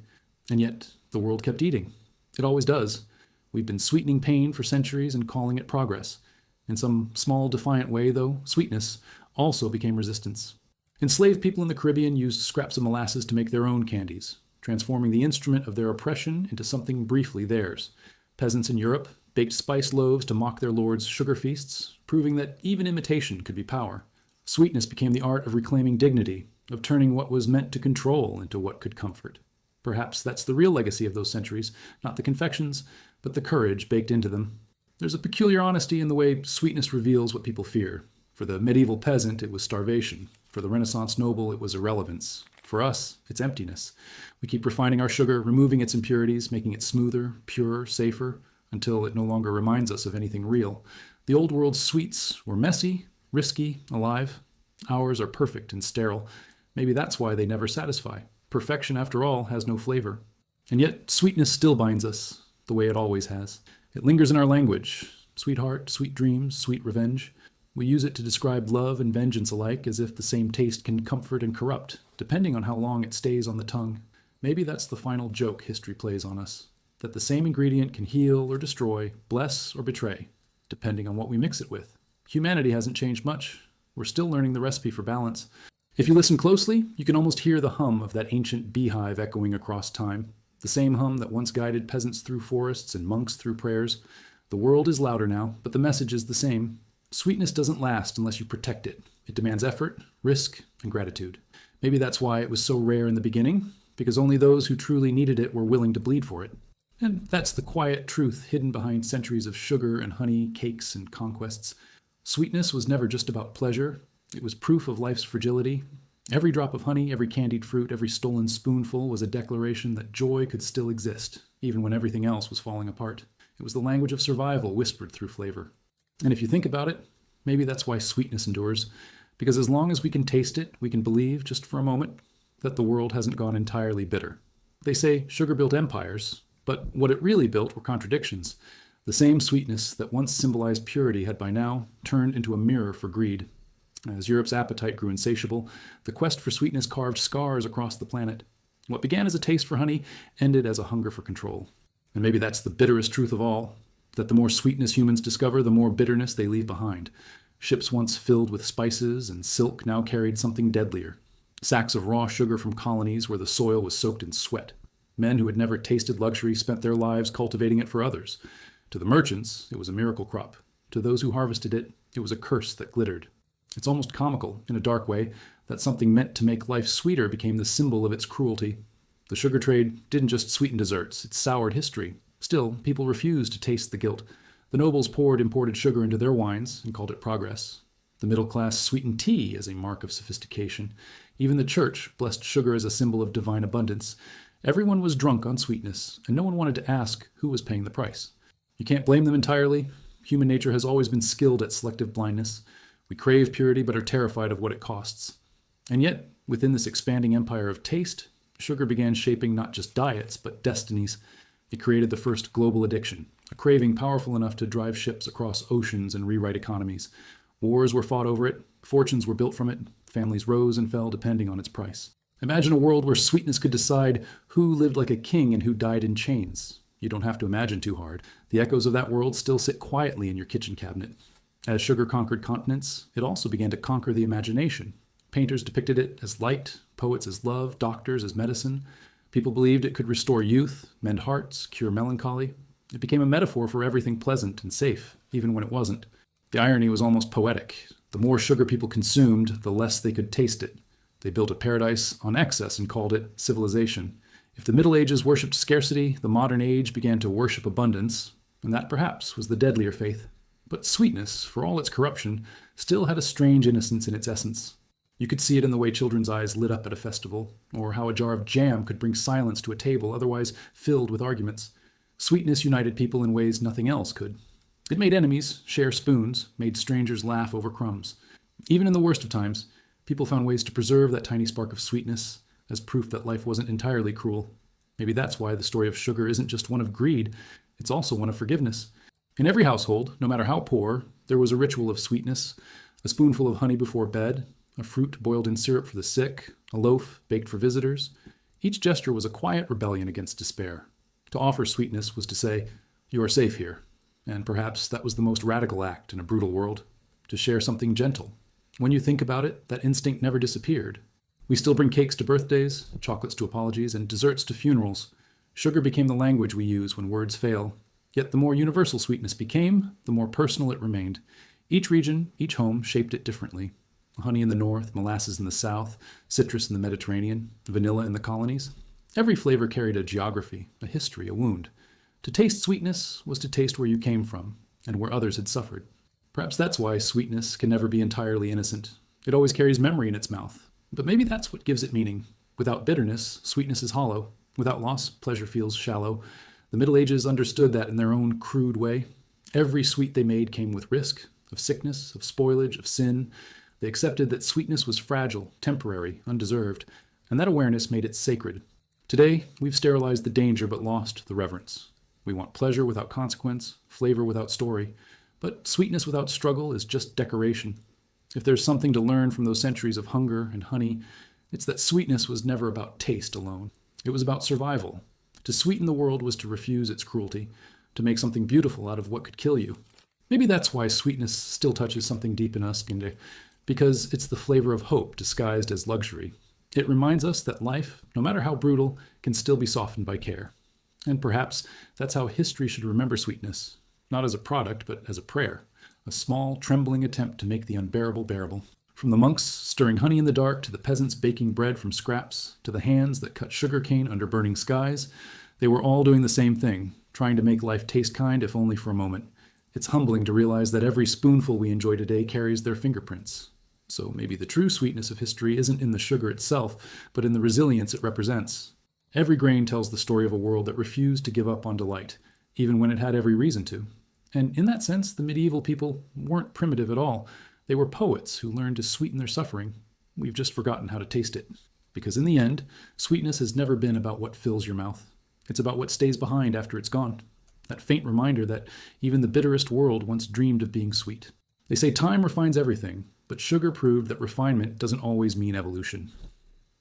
And yet, the world kept eating. It always does. We've been sweetening pain for centuries and calling it progress. In some small, defiant way, though, sweetness also became resistance. Enslaved people in the Caribbean used scraps of molasses to make their own candies, transforming the instrument of their oppression into something briefly theirs. Peasants in Europe baked spiced loaves to mock their lords' sugar feasts, proving that even imitation could be power. Sweetness became the art of reclaiming dignity, of turning what was meant to control into what could comfort. Perhaps that's the real legacy of those centuries, not the confections, but the courage baked into them. There's a peculiar honesty in the way sweetness reveals what people fear. For the medieval peasant, it was starvation. For the Renaissance noble, it was irrelevance. For us, it's emptiness. We keep refining our sugar, removing its impurities, making it smoother, purer, safer, until it no longer reminds us of anything real. The old world's sweets were messy, risky, alive. Ours are perfect and sterile. Maybe that's why they never satisfy. Perfection, after all, has no flavor. And yet, sweetness still binds us, the way it always has. It lingers in our language. Sweetheart, sweet dreams, sweet revenge. We use it to describe love and vengeance alike, as if the same taste can comfort and corrupt, depending on how long it stays on the tongue. Maybe that's the final joke history plays on us, that the same ingredient can heal or destroy, bless or betray, depending on what we mix it with. Humanity hasn't changed much. We're still learning the recipe for balance. If you listen closely, you can almost hear the hum of that ancient beehive echoing across time, the same hum that once guided peasants through forests and monks through prayers. The world is louder now, but the message is the same. Sweetness doesn't last unless you protect it. It demands effort, risk, and gratitude. Maybe that's why it was so rare in the beginning, because only those who truly needed it were willing to bleed for it. And that's the quiet truth hidden behind centuries of sugar and honey, cakes and conquests. Sweetness was never just about pleasure. It was proof of life's fragility. Every drop of honey, every candied fruit, every stolen spoonful was a declaration that joy could still exist, even when everything else was falling apart. It was the language of survival whispered through flavor. And if you think about it, maybe that's why sweetness endures, because as long as we can taste it, we can believe, just for a moment, that the world hasn't gone entirely bitter. They say sugar built empires, but what it really built were contradictions. The same sweetness that once symbolized purity had by now turned into a mirror for greed. As Europe's appetite grew insatiable, the quest for sweetness carved scars across the planet. What began as a taste for honey ended as a hunger for control. And maybe that's the bitterest truth of all, that the more sweetness humans discover, the more bitterness they leave behind. Ships once filled with spices and silk now carried something deadlier. Sacks of raw sugar from colonies where the soil was soaked in sweat. Men who had never tasted luxury spent their lives cultivating it for others. To the merchants, it was a miracle crop. To those who harvested it, it was a curse that glittered. It's almost comical, in a dark way, that something meant to make life sweeter became the symbol of its cruelty. The sugar trade didn't just sweeten desserts, it soured history. Still, people refused to taste the guilt. The nobles poured imported sugar into their wines and called it progress. The middle class sweetened tea as a mark of sophistication. Even the church blessed sugar as a symbol of divine abundance. Everyone was drunk on sweetness, and no one wanted to ask who was paying the price. You can't blame them entirely. Human nature has always been skilled at selective blindness. We crave purity but are terrified of what it costs. And yet, within this expanding empire of taste, sugar began shaping not just diets, but destinies. It created the first global addiction, a craving powerful enough to drive ships across oceans and rewrite economies. Wars were fought over it, fortunes were built from it, families rose and fell depending on its price. Imagine a world where sweetness could decide who lived like a king and who died in chains. You don't have to imagine too hard. The echoes of that world still sit quietly in your kitchen cabinet. As sugar conquered continents, it also began to conquer the imagination. Painters depicted it as light, poets as love, doctors as medicine. People believed it could restore youth, mend hearts, cure melancholy. It became a metaphor for everything pleasant and safe, even when it wasn't. The irony was almost poetic. The more sugar people consumed, the less they could taste it. They built a paradise on excess and called it civilization. If the Middle Ages worshipped scarcity, the modern age began to worship abundance, and that perhaps was the deadlier faith. But sweetness, for all its corruption, still had a strange innocence in its essence. You could see it in the way children's eyes lit up at a festival, or how a jar of jam could bring silence to a table otherwise filled with arguments. Sweetness united people in ways nothing else could. It made enemies share spoons, made strangers laugh over crumbs. Even in the worst of times, people found ways to preserve that tiny spark of sweetness as proof that life wasn't entirely cruel. Maybe that's why the story of sugar isn't just one of greed, it's also one of forgiveness. In every household, no matter how poor, there was a ritual of sweetness: a spoonful of honey before bed, a fruit boiled in syrup for the sick, a loaf baked for visitors. Each gesture was a quiet rebellion against despair. To offer sweetness was to say, "You are safe here." And perhaps that was the most radical act in a brutal world: to share something gentle. When you think about it, that instinct never disappeared. We still bring cakes to birthdays, chocolates to apologies, and desserts to funerals. Sugar became the language we use when words fail. Yet the more universal sweetness became, the more personal it remained. Each region, each home shaped it differently. Honey in the north, molasses in the south, citrus in the Mediterranean, vanilla in the colonies. Every flavor carried a geography, a history, a wound. To taste sweetness was to taste where you came from and where others had suffered. Perhaps that's why sweetness can never be entirely innocent. It always carries memory in its mouth. But maybe that's what gives it meaning. Without bitterness, sweetness is hollow. Without loss, pleasure feels shallow. The Middle Ages understood that in their own crude way. Every sweet they made came with risk, of sickness, of spoilage, of sin. They accepted that sweetness was fragile, temporary, undeserved, and that awareness made it sacred. Today, we've sterilized the danger but lost the reverence. We want pleasure without consequence, flavor without story. But sweetness without struggle is just decoration. If there's something to learn from those centuries of hunger and honey, it's that sweetness was never about taste alone. It was about survival. To sweeten the world was to refuse its cruelty, to make something beautiful out of what could kill you. Maybe that's why sweetness still touches something deep in us, Ginde, because it's the flavor of hope disguised as luxury. It reminds us that life, no matter how brutal, can still be softened by care. And perhaps that's how history should remember sweetness, not as a product, but as a prayer, a small, trembling attempt to make the unbearable bearable. From the monks stirring honey in the dark, to the peasants baking bread from scraps, to the hands that cut sugar cane under burning skies, they were all doing the same thing, trying to make life taste kind, if only for a moment. It's humbling to realize that every spoonful we enjoy today carries their fingerprints. So maybe the true sweetness of history isn't in the sugar itself, but in the resilience it represents. Every grain tells the story of a world that refused to give up on delight, even when it had every reason to. And in that sense, the medieval people weren't primitive at all. They were poets who learned to sweeten their suffering. We've just forgotten how to taste it. Because in the end, sweetness has never been about what fills your mouth. It's about what stays behind after it's gone. That faint reminder that even the bitterest world once dreamed of being sweet. They say time refines everything, but sugar proved that refinement doesn't always mean evolution.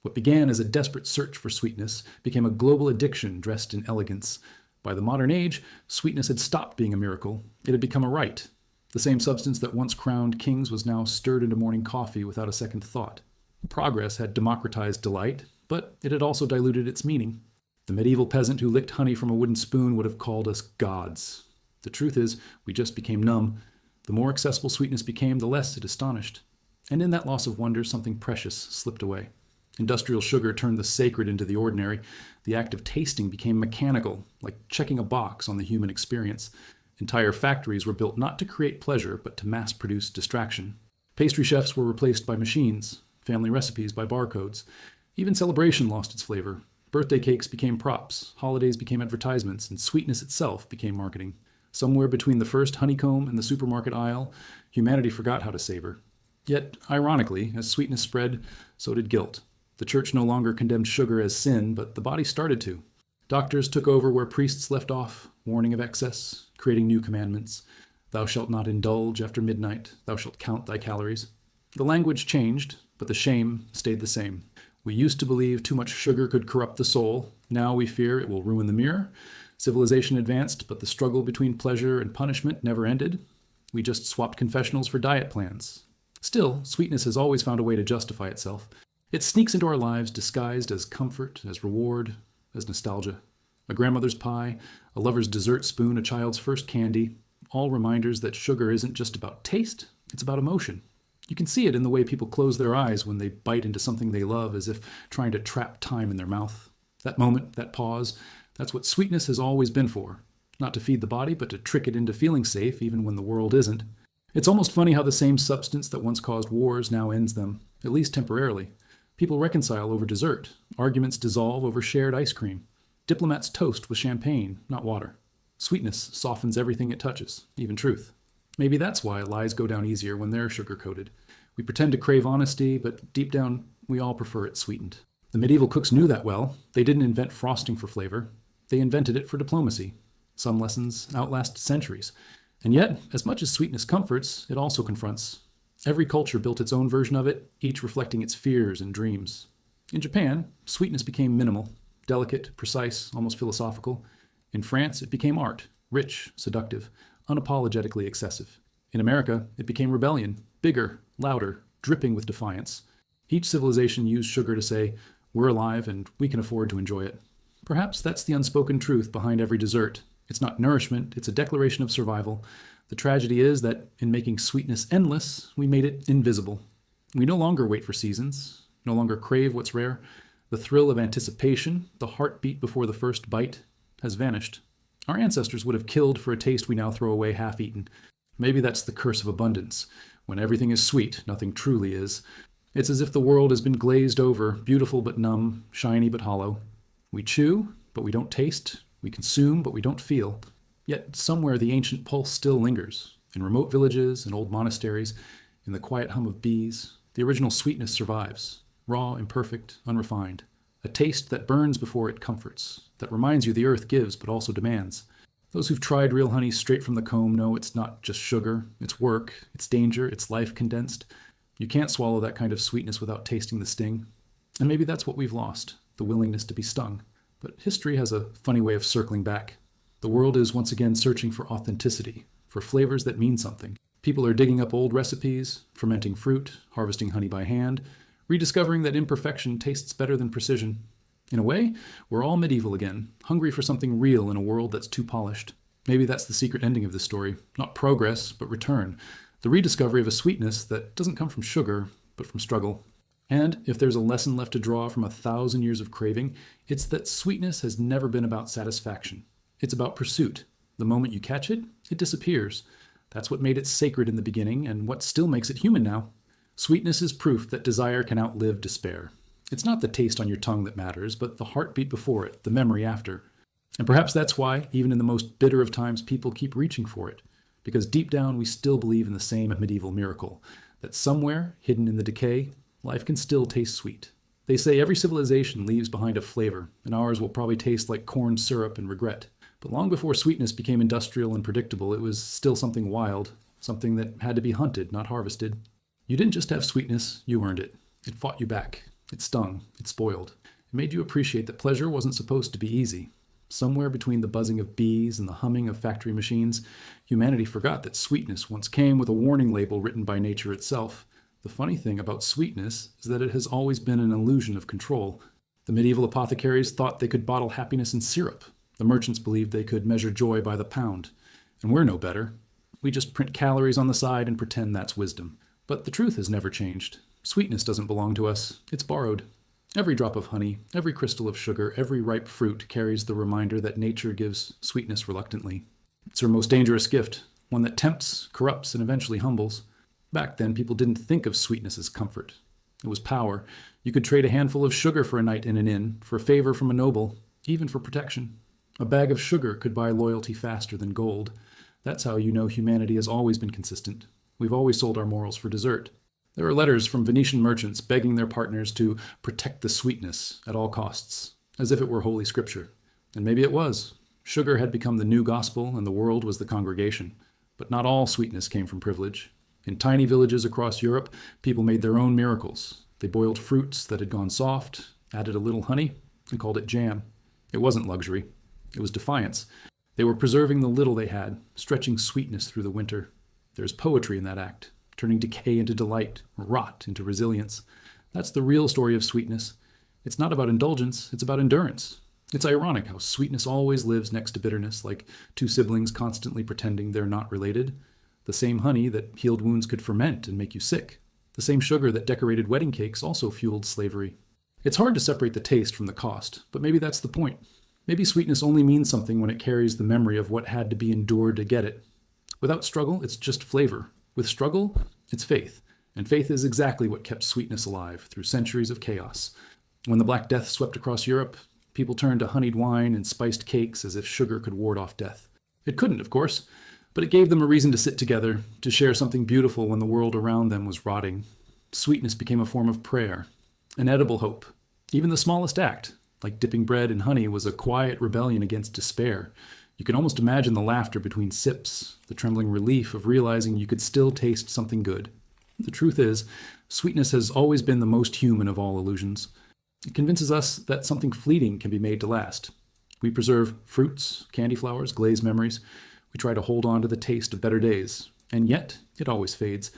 What began as a desperate search for sweetness became a global addiction dressed in elegance. By the modern age, sweetness had stopped being a miracle. It had become a rite. The same substance that once crowned kings was now stirred into morning coffee without a second thought. Progress had democratized delight, but it had also diluted its meaning. The medieval peasant who licked honey from a wooden spoon would have called us gods. The truth is, we just became numb. The more accessible sweetness became, the less it astonished. And in that loss of wonder, something precious slipped away. Industrial sugar turned the sacred into the ordinary. The act of tasting became mechanical, like checking a box on the human experience. Entire factories were built not to create pleasure, but to mass-produce distraction. Pastry chefs were replaced by machines, family recipes by barcodes. Even celebration lost its flavor. Birthday cakes became props, holidays became advertisements, and sweetness itself became marketing. Somewhere between the first honeycomb and the supermarket aisle, humanity forgot how to savor. Yet, ironically, as sweetness spread, so did guilt. The church no longer condemned sugar as sin, but the body started to. Doctors took over where priests left off, warning of excess, creating new commandments. Thou shalt not indulge after midnight, thou shalt count thy calories. The language changed, but the shame stayed the same. We used to believe too much sugar could corrupt the soul. Now we fear it will ruin the mirror. Civilization advanced, but the struggle between pleasure and punishment never ended. We just swapped confessionals for diet plans. Still, sweetness has always found a way to justify itself. It sneaks into our lives disguised as comfort, as reward, as nostalgia. A grandmother's pie, a lover's dessert spoon, a child's first candy, all reminders that sugar isn't just about taste, it's about emotion. You can see it in the way people close their eyes when they bite into something they love, as if trying to trap time in their mouth. That moment, that pause, that's what sweetness has always been for. Not to feed the body, but to trick it into feeling safe even when the world isn't. It's almost funny how the same substance that once caused wars now ends them, at least temporarily. People reconcile over dessert. Arguments dissolve over shared ice cream. Diplomats toast with champagne, not water. Sweetness softens everything it touches, even truth. Maybe that's why lies go down easier when they're sugar-coated. We pretend to crave honesty, but deep down, we all prefer it sweetened. The medieval cooks knew that well. They didn't invent frosting for flavor. They invented it for diplomacy. Some lessons outlast centuries. And yet, as much as sweetness comforts, it also confronts. Every culture built its own version of it, each reflecting its fears and dreams. In Japan, sweetness became minimal, delicate, precise, almost philosophical. In France, it became art, rich, seductive, unapologetically excessive. In America, it became rebellion, bigger, louder, dripping with defiance. Each civilization used sugar to say, we're alive and we can afford to enjoy it. Perhaps that's the unspoken truth behind every dessert. It's not nourishment, it's a declaration of survival. The tragedy is that in making sweetness endless, we made it invisible. We no longer wait for seasons, no longer crave what's rare. The thrill of anticipation, the heartbeat before the first bite, has vanished. Our ancestors would have killed for a taste we now throw away half-eaten. Maybe that's the curse of abundance. When everything is sweet, nothing truly is. It's as if the world has been glazed over, beautiful but numb, shiny but hollow. We chew, but we don't taste. We consume, but we don't feel. Yet somewhere the ancient pulse still lingers. In remote villages, in old monasteries, in the quiet hum of bees, the original sweetness survives. Raw, imperfect, unrefined. A taste that burns before it comforts, that reminds you the earth gives but also demands. Those who've tried real honey straight from the comb know it's not just sugar, it's work, it's danger, it's life condensed. You can't swallow that kind of sweetness without tasting the sting. And maybe that's what we've lost, the willingness to be stung. But history has a funny way of circling back. The world is once again searching for authenticity, for flavors that mean something. People are digging up old recipes, fermenting fruit, harvesting honey by hand, rediscovering that imperfection tastes better than precision. In a way, we're all medieval again, hungry for something real in a world that's too polished. Maybe that's the secret ending of this story. Not progress, but return. The rediscovery of a sweetness that doesn't come from sugar, but from struggle. And if there's a lesson left to draw from 1,000 years of craving, it's that sweetness has never been about satisfaction. It's about pursuit. The moment you catch it, it disappears. That's what made it sacred in the beginning, and what still makes it human now. Sweetness is proof that desire can outlive despair. It's not the taste on your tongue that matters, but the heartbeat before it, the memory after. And perhaps that's why, even in the most bitter of times, people keep reaching for it. Because deep down, we still believe in the same medieval miracle, that somewhere, hidden in the decay, life can still taste sweet. They say every civilization leaves behind a flavor, and ours will probably taste like corn syrup and regret. But long before sweetness became industrial and predictable, it was still something wild, something that had to be hunted, not harvested. You didn't just have sweetness, you earned it. It fought you back. It stung. It spoiled. It made you appreciate that pleasure wasn't supposed to be easy. Somewhere between the buzzing of bees and the humming of factory machines, humanity forgot that sweetness once came with a warning label written by nature itself. The funny thing about sweetness is that it has always been an illusion of control. The medieval apothecaries thought they could bottle happiness in syrup. The merchants believed they could measure joy by the pound. And we're no better. We just print calories on the side and pretend that's wisdom. But the truth has never changed. Sweetness doesn't belong to us. It's borrowed. Every drop of honey, every crystal of sugar, every ripe fruit carries the reminder that nature gives sweetness reluctantly. It's her most dangerous gift, one that tempts, corrupts, and eventually humbles. Back then, people didn't think of sweetness as comfort. It was power. You could trade a handful of sugar for a night in an inn, for a favor from a noble, even for protection. A bag of sugar could buy loyalty faster than gold. That's how you know humanity has always been consistent. We've always sold our morals for dessert. There are letters from Venetian merchants begging their partners to protect the sweetness at all costs, as if it were holy scripture. And maybe it was. Sugar had become the new gospel, and the world was the congregation. But not all sweetness came from privilege. In tiny villages across Europe, people made their own miracles. They boiled fruits that had gone soft, added a little honey, and called it jam. It wasn't luxury. It was defiance. They were preserving the little they had, stretching sweetness through the winter. There's poetry in that act, turning decay into delight, rot into resilience. That's the real story of sweetness. It's not about indulgence, it's about endurance. It's ironic how sweetness always lives next to bitterness, like two siblings constantly pretending they're not related. The same honey that healed wounds could ferment and make you sick. The same sugar that decorated wedding cakes also fueled slavery. It's hard to separate the taste from the cost, but maybe that's the point. Maybe sweetness only means something when it carries the memory of what had to be endured to get it. Without struggle, it's just flavor. With struggle, it's faith. And faith is exactly what kept sweetness alive through centuries of chaos. When the Black Death swept across Europe, people turned to honeyed wine and spiced cakes as if sugar could ward off death. It couldn't, of course, but it gave them a reason to sit together, to share something beautiful when the world around them was rotting. Sweetness became a form of prayer, an edible hope. Even the smallest act, like dipping bread in honey, was a quiet rebellion against despair. You can almost imagine the laughter between sips, the trembling relief of realizing you could still taste something good. The truth is, sweetness has always been the most human of all illusions. It convinces us that something fleeting can be made to last. We preserve fruits, candy flowers, glazed memories. We try to hold on to the taste of better days, and yet it always fades.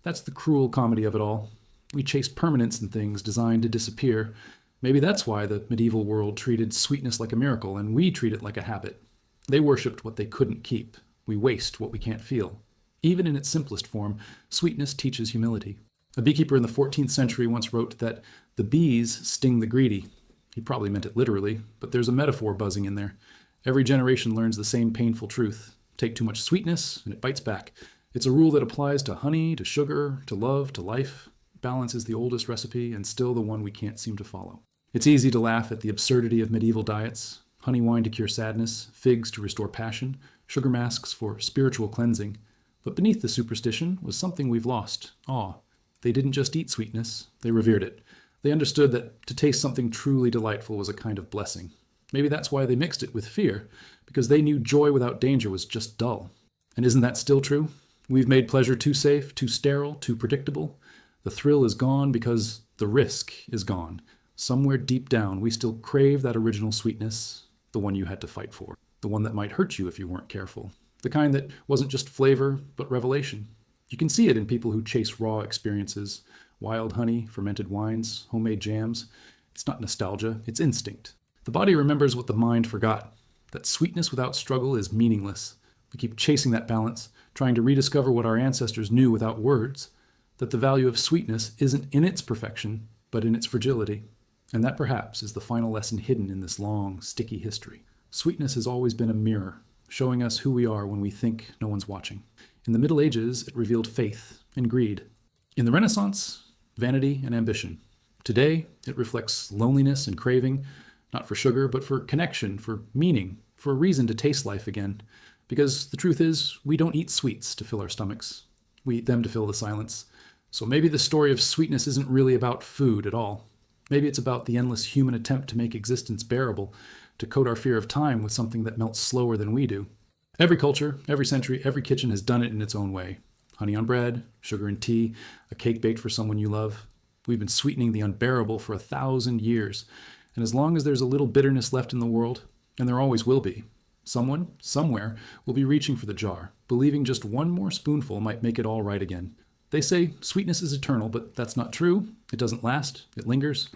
That's the cruel comedy of it all. We chase permanence in things designed to disappear. Maybe that's why the medieval world treated sweetness like a miracle, and we treat it like a habit. They worshipped what they couldn't keep. We waste what we can't feel. Even in its simplest form, sweetness teaches humility. A beekeeper in the 14th century once wrote that the bees sting the greedy. He probably meant it literally, but there's a metaphor buzzing in there. Every generation learns the same painful truth. Take too much sweetness, and it bites back. It's a rule that applies to honey, to sugar, to love, to life. Balance is the oldest recipe, and still the one we can't seem to follow. It's easy to laugh at the absurdity of medieval diets. Honey wine to cure sadness, figs to restore passion, sugar masks for spiritual cleansing. But beneath the superstition was something we've lost: awe. They didn't just eat sweetness, they revered it. They understood that to taste something truly delightful was a kind of blessing. Maybe that's why they mixed it with fear, because they knew joy without danger was just dull. And isn't that still true? We've made pleasure too safe, too sterile, too predictable. The thrill is gone because the risk is gone. Somewhere deep down, we still crave that original sweetness, the one you had to fight for, the one that might hurt you if you weren't careful. The kind that wasn't just flavor, but revelation. You can see it in people who chase raw experiences: wild honey, fermented wines, homemade jams. It's not nostalgia, it's instinct. The body remembers what the mind forgot. That sweetness without struggle is meaningless. We keep chasing that balance, trying to rediscover what our ancestors knew without words. That the value of sweetness isn't in its perfection, but in its fragility. And that perhaps is the final lesson hidden in this long, sticky history. Sweetness has always been a mirror, showing us who we are when we think no one's watching. In the Middle Ages, it revealed faith and greed. In the Renaissance, vanity and ambition. Today, it reflects loneliness and craving, not for sugar, but for connection, for meaning, for a reason to taste life again. Because the truth is, we don't eat sweets to fill our stomachs. We eat them to fill the silence. So maybe the story of sweetness isn't really about food at all. Maybe it's about the endless human attempt to make existence bearable, to coat our fear of time with something that melts slower than we do. Every culture, every century, every kitchen has done it in its own way. Honey on bread, sugar in tea, a cake baked for someone you love. We've been sweetening the unbearable for 1,000 years. And as long as there's a little bitterness left in the world, and there always will be, someone, somewhere, will be reaching for the jar, believing just one more spoonful might make it all right again. They say sweetness is eternal, but that's not true. It doesn't last. It lingers.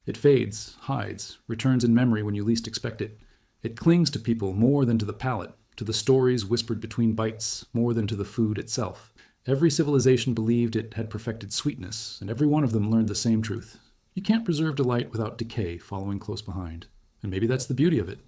It fades, hides, returns in memory when you least expect it. It clings to people more than to the palate, to the stories whispered between bites, more than to the food itself. Every civilization believed it had perfected sweetness, and every one of them learned the same truth. You can't preserve delight without decay following close behind. And maybe that's the beauty of it.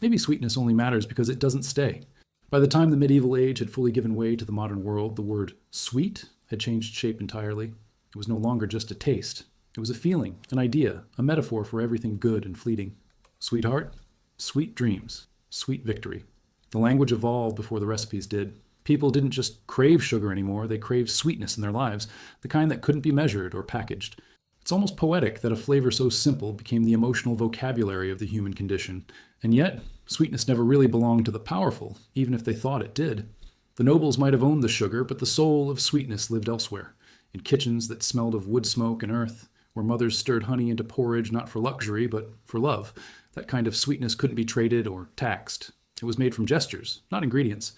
Maybe sweetness only matters because it doesn't stay. By the time the medieval age had fully given way to the modern world, the word sweet had changed shape entirely. It was no longer just a taste. It was a feeling, an idea, a metaphor for everything good and fleeting. Sweetheart, sweet dreams, sweet victory. The language evolved before the recipes did. People didn't just crave sugar anymore, they craved sweetness in their lives, the kind that couldn't be measured or packaged. It's almost poetic that a flavor so simple became the emotional vocabulary of the human condition. And yet, sweetness never really belonged to the powerful, even if they thought it did. The nobles might have owned the sugar, but the soul of sweetness lived elsewhere, in kitchens that smelled of wood smoke and earth, where mothers stirred honey into porridge not for luxury, but for love. That kind of sweetness couldn't be traded or taxed. It was made from gestures, not ingredients.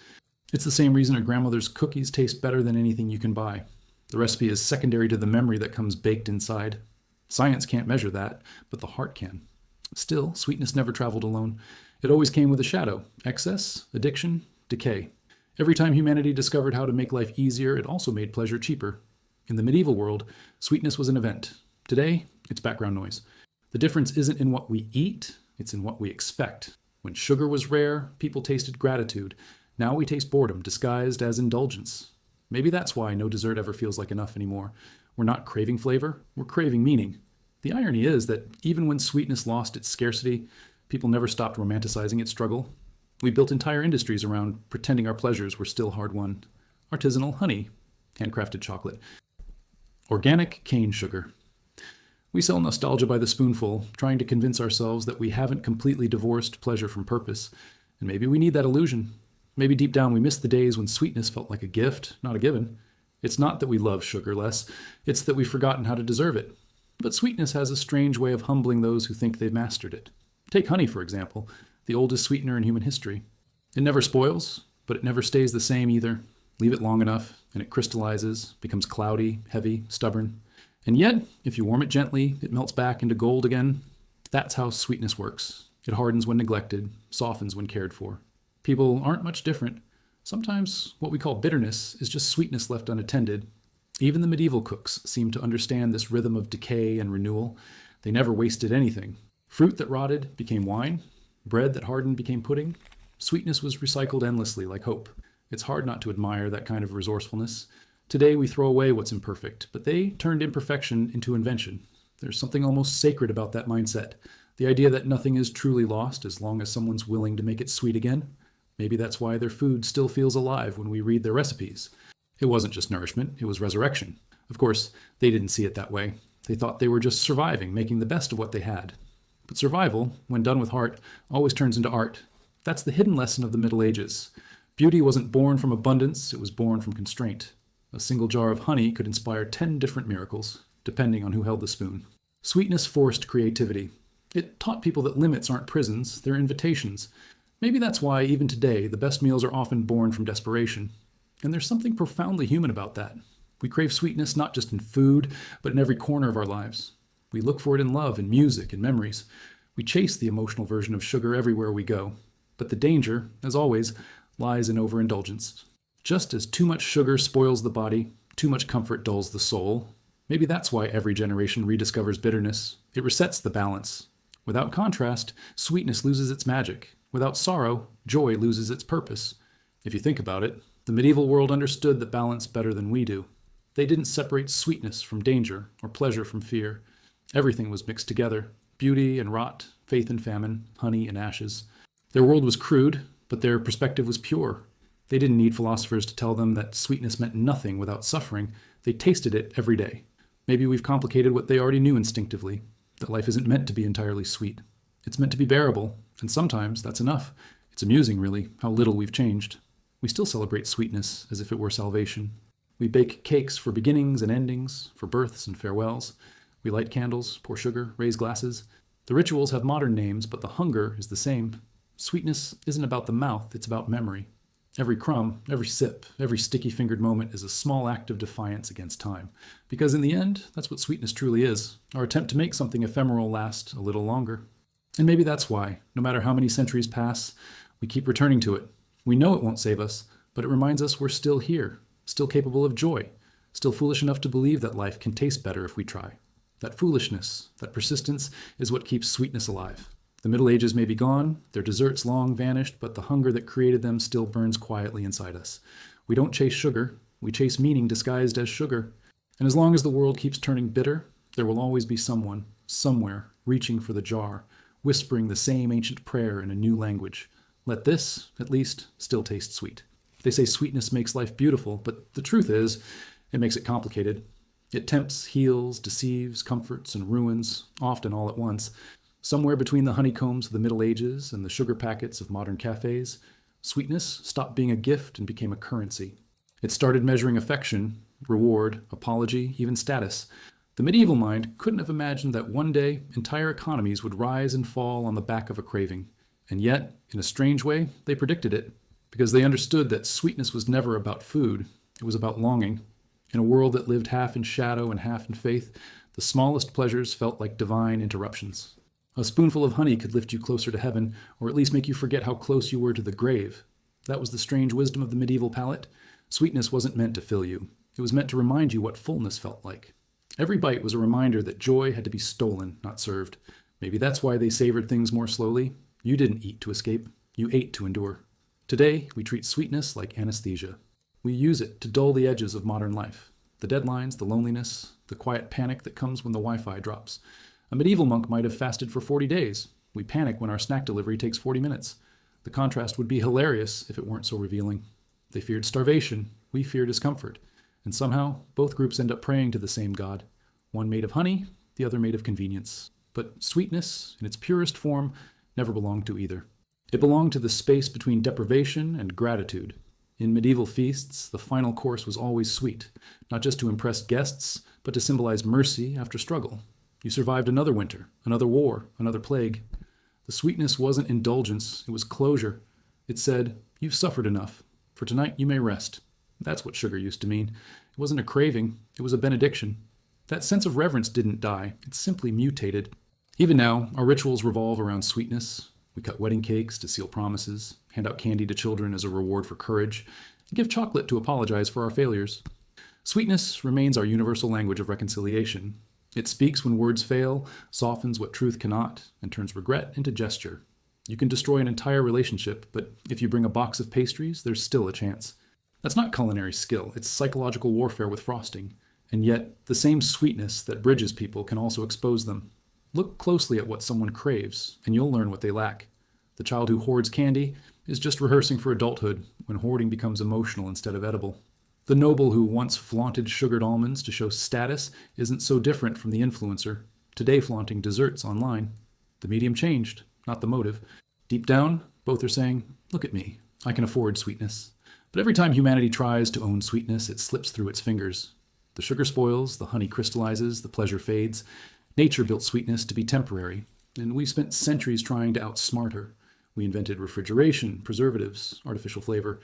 It's the same reason a grandmother's cookies taste better than anything you can buy. The recipe is secondary to the memory that comes baked inside. Science can't measure that, but the heart can. Still, sweetness never traveled alone. It always came with a shadow: excess, addiction, decay. Every time humanity discovered how to make life easier, it also made pleasure cheaper. In the medieval world, sweetness was an event. Today, it's background noise. The difference isn't in what we eat, it's in what we expect. When sugar was rare, people tasted gratitude. Now we taste boredom disguised as indulgence. Maybe that's why no dessert ever feels like enough anymore. We're not craving flavor, we're craving meaning. The irony is that even when sweetness lost its scarcity, people never stopped romanticizing its struggle. We built entire industries around pretending our pleasures were still hard-won. Artisanal honey, handcrafted chocolate, organic cane sugar. We sell nostalgia by the spoonful, trying to convince ourselves that we haven't completely divorced pleasure from purpose. And maybe we need that illusion. Maybe deep down we miss the days when sweetness felt like a gift, not a given. It's not that we love sugar less, it's that we've forgotten how to deserve it. But sweetness has a strange way of humbling those who think they've mastered it. Take honey, for example, the oldest sweetener in human history. It never spoils, but it never stays the same either. Leave it long enough, and it crystallizes, becomes cloudy, heavy, stubborn. And yet, if you warm it gently, it melts back into gold again. That's how sweetness works. It hardens when neglected, softens when cared for. People aren't much different. Sometimes what we call bitterness is just sweetness left unattended. Even the medieval cooks seemed to understand this rhythm of decay and renewal. They never wasted anything. Fruit that rotted became wine. Bread that hardened became pudding. Sweetness was recycled endlessly like hope. It's hard not to admire that kind of resourcefulness. Today we throw away what's imperfect, but they turned imperfection into invention. There's something almost sacred about that mindset. The idea that nothing is truly lost as long as someone's willing to make it sweet again. Maybe that's why their food still feels alive when we read their recipes. It wasn't just nourishment, it was resurrection. Of course, they didn't see it that way. They thought they were just surviving, making the best of what they had. But survival, when done with heart, always turns into art. That's the hidden lesson of the Middle Ages. Beauty wasn't born from abundance, it was born from constraint. A single jar of honey could inspire 10 different miracles, depending on who held the spoon. Sweetness forced creativity. It taught people that limits aren't prisons, they're invitations. Maybe that's why, even today, the best meals are often born from desperation. And there's something profoundly human about that. We crave sweetness not just in food, but in every corner of our lives. We look for it in love, in music, in memories. We chase the emotional version of sugar everywhere we go. But the danger, as always, lies in overindulgence. Just as too much sugar spoils the body, too much comfort dulls the soul. Maybe that's why every generation rediscovers bitterness. It resets the balance. Without contrast, sweetness loses its magic. Without sorrow, joy loses its purpose. If you think about it, the medieval world understood the balance better than we do. They didn't separate sweetness from danger or pleasure from fear. Everything was mixed together. Beauty and rot, faith and famine, honey and ashes. Their world was crude, but their perspective was pure. They didn't need philosophers to tell them that sweetness meant nothing without suffering. They tasted it every day. Maybe we've complicated what they already knew instinctively, that life isn't meant to be entirely sweet. It's meant to be bearable, and sometimes that's enough. It's amusing, really, how little we've changed. We still celebrate sweetness as if it were salvation. We bake cakes for beginnings and endings, for births and farewells. We light candles, pour sugar, raise glasses. The rituals have modern names, but the hunger is the same. Sweetness isn't about the mouth, it's about memory. Every crumb, every sip, every sticky-fingered moment is a small act of defiance against time. Because in the end, that's what sweetness truly is, our attempt to make something ephemeral last a little longer. And maybe that's why, no matter how many centuries pass, we keep returning to it. We know it won't save us, but it reminds us we're still here, still capable of joy, still foolish enough to believe that life can taste better if we try. That foolishness, that persistence, is what keeps sweetness alive. The Middle Ages may be gone, their desserts long vanished, but the hunger that created them still burns quietly inside us. We don't chase sugar, we chase meaning disguised as sugar. And as long as the world keeps turning bitter, there will always be someone, somewhere, reaching for the jar, whispering the same ancient prayer in a new language. Let this, at least, still taste sweet. They say sweetness makes life beautiful, but the truth is, it makes it complicated. It tempts, heals, deceives, comforts, and ruins, often all at once. Somewhere between the honeycombs of the Middle Ages and the sugar packets of modern cafes, sweetness stopped being a gift and became a currency. It started measuring affection, reward, apology, even status. The medieval mind couldn't have imagined that one day entire economies would rise and fall on the back of a craving. And yet, in a strange way, they predicted it, because they understood that sweetness was never about food, it was about longing. In a world that lived half in shadow and half in faith, the smallest pleasures felt like divine interruptions. A spoonful of honey could lift you closer to heaven, or at least make you forget how close you were to the grave. That was the strange wisdom of the medieval palate. Sweetness wasn't meant to fill you. It was meant to remind you what fullness felt like. Every bite was a reminder that joy had to be stolen, not served. Maybe that's why they savored things more slowly. You didn't eat to escape. You ate to endure. Today, we treat sweetness like anesthesia. We use it to dull the edges of modern life. The deadlines, the loneliness, the quiet panic that comes when the Wi-Fi drops. A medieval monk might have fasted for 40 days. We panic when our snack delivery takes 40 minutes. The contrast would be hilarious if it weren't so revealing. They feared starvation, we feared discomfort, and somehow both groups end up praying to the same God, one made of honey, the other made of convenience. But sweetness, in its purest form, never belonged to either. It belonged to the space between deprivation and gratitude. In medieval feasts, the final course was always sweet, not just to impress guests, but to symbolize mercy after struggle. You survived another winter, another war, another plague. The sweetness wasn't indulgence, it was closure. It said, "You've suffered enough. For tonight you may rest." That's what sugar used to mean. It wasn't a craving, it was a benediction. That sense of reverence didn't die, it simply mutated. Even now, our rituals revolve around sweetness. We cut wedding cakes to seal promises, hand out candy to children as a reward for courage, and give chocolate to apologize for our failures. Sweetness remains our universal language of reconciliation. It speaks when words fail, softens what truth cannot, and turns regret into gesture. You can destroy an entire relationship, but if you bring a box of pastries, there's still a chance. That's not culinary skill, it's psychological warfare with frosting. And yet, the same sweetness that bridges people can also expose them. Look closely at what someone craves, and you'll learn what they lack. The child who hoards candy is just rehearsing for adulthood when hoarding becomes emotional instead of edible. The noble who once flaunted sugared almonds to show status isn't so different from the influencer, today flaunting desserts online. The medium changed, not the motive. Deep down, both are saying, "Look at me, I can afford sweetness." But every time humanity tries to own sweetness, it slips through its fingers. The sugar spoils, the honey crystallizes, the pleasure fades. Nature built sweetness to be temporary, and we've spent centuries trying to outsmart her. We invented refrigeration, preservatives, artificial flavor.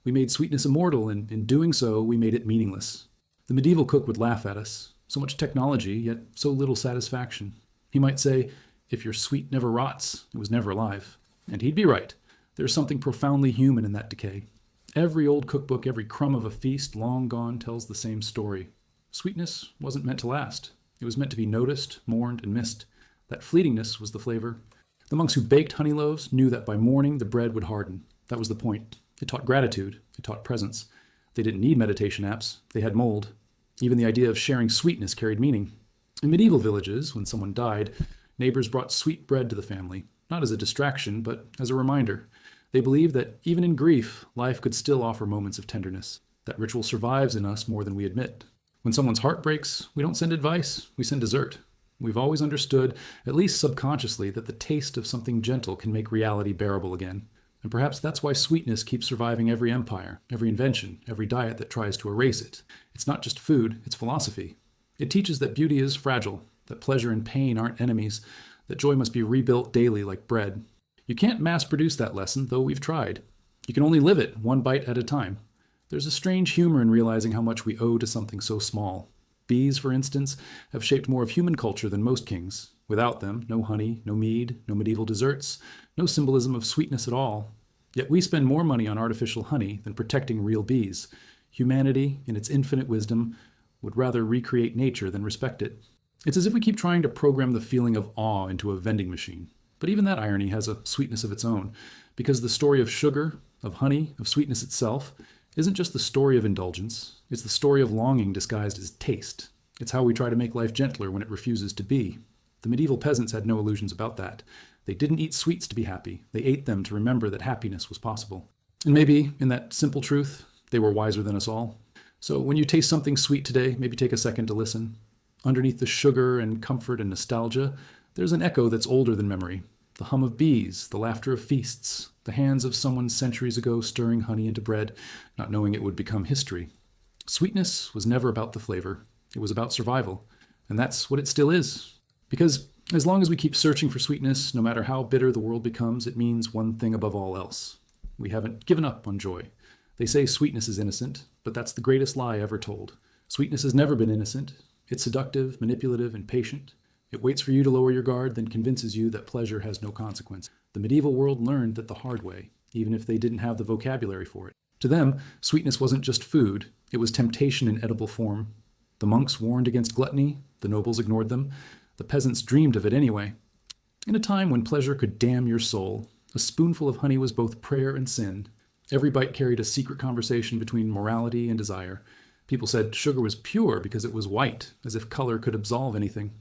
We made sweetness immortal, and in doing so, we made it meaningless. The medieval cook would laugh at us. So much technology, yet so little satisfaction. He might say, "If your sweet never rots, it was never alive." And he'd be right. There's something profoundly human in that decay. Every old cookbook, every crumb of a feast long gone tells the same story. Sweetness wasn't meant to last. It was meant to be noticed, mourned, and missed. That fleetingness was the flavor. The monks who baked honey loaves knew that by morning the bread would harden. That was the point. It taught gratitude. It taught presence. They didn't need meditation apps. They had mold. Even the idea of sharing sweetness carried meaning. In medieval villages, when someone died, neighbors brought sweet bread to the family, not as a distraction, but as a reminder. They believed that even in grief, life could still offer moments of tenderness. That ritual survives in us more than we admit. When someone's heart breaks, we don't send advice, we send dessert. We've always understood, at least subconsciously, that the taste of something gentle can make reality bearable again. And perhaps that's why sweetness keeps surviving every empire, every invention, every diet that tries to erase it. It's not just food, it's philosophy. It teaches that beauty is fragile, that pleasure and pain aren't enemies, that joy must be rebuilt daily like bread. You can't mass produce that lesson, though we've tried. You can only live it, one bite at a time. There's a strange humor in realizing how much we owe to something so small. Bees, for instance, have shaped more of human culture than most kings. Without them, no honey, no mead, no medieval desserts, no symbolism of sweetness at all. Yet we spend more money on artificial honey than protecting real bees. Humanity, in its infinite wisdom, would rather recreate nature than respect it. It's as if we keep trying to program the feeling of awe into a vending machine. But even that irony has a sweetness of its own, because the story of sugar, of honey, of sweetness itself, isn't just the story of indulgence, it's the story of longing disguised as taste. It's how we try to make life gentler when it refuses to be. The medieval peasants had no illusions about that. They didn't eat sweets to be happy, they ate them to remember that happiness was possible. And maybe, in that simple truth, they were wiser than us all. So when you taste something sweet today, maybe take a second to listen. Underneath the sugar and comfort and nostalgia, there's an echo that's older than memory. The hum of bees, the laughter of feasts, the hands of someone centuries ago stirring honey into bread, not knowing it would become history. Sweetness was never about the flavor. It was about survival. And that's what it still is. Because as long as we keep searching for sweetness, no matter how bitter the world becomes, it means one thing above all else. We haven't given up on joy. They say sweetness is innocent, but that's the greatest lie ever told. Sweetness has never been innocent. It's seductive, manipulative, and patient. It waits for you to lower your guard, then convinces you that pleasure has no consequence. The medieval world learned that the hard way, even if they didn't have the vocabulary for it. To them, sweetness wasn't just food, it was temptation in edible form. The monks warned against gluttony, the nobles ignored them, the peasants dreamed of it anyway. In a time when pleasure could damn your soul, a spoonful of honey was both prayer and sin. Every bite carried a secret conversation between morality and desire. People said sugar was pure because it was white, as if color could absolve anything.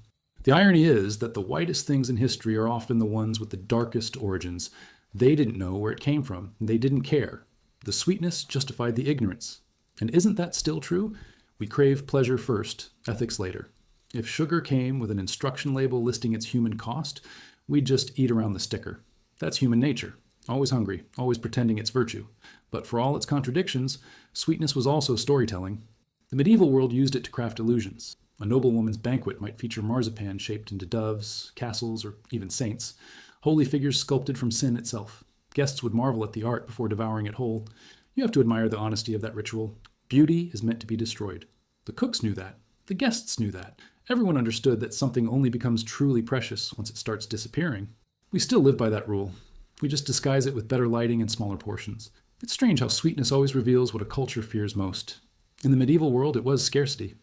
The irony is that the whitest things in history are often the ones with the darkest origins. They didn't know where it came from. They didn't care. The sweetness justified the ignorance. And isn't that still true? We crave pleasure first, ethics later. If sugar came with an instruction label listing its human cost, we'd just eat around the sticker. That's human nature. Always hungry, always pretending it's virtue. But for all its contradictions, sweetness was also storytelling. The medieval world used it to craft illusions. A noblewoman's banquet might feature marzipan shaped into doves, castles, or even saints. Holy figures sculpted from sin itself. Guests would marvel at the art before devouring it whole. You have to admire the honesty of that ritual. Beauty is meant to be destroyed. The cooks knew that. The guests knew that. Everyone understood that something only becomes truly precious once it starts disappearing. We still live by that rule. We just disguise it with better lighting and smaller portions. It's strange how sweetness always reveals what a culture fears most. In the medieval world, it was scarcity.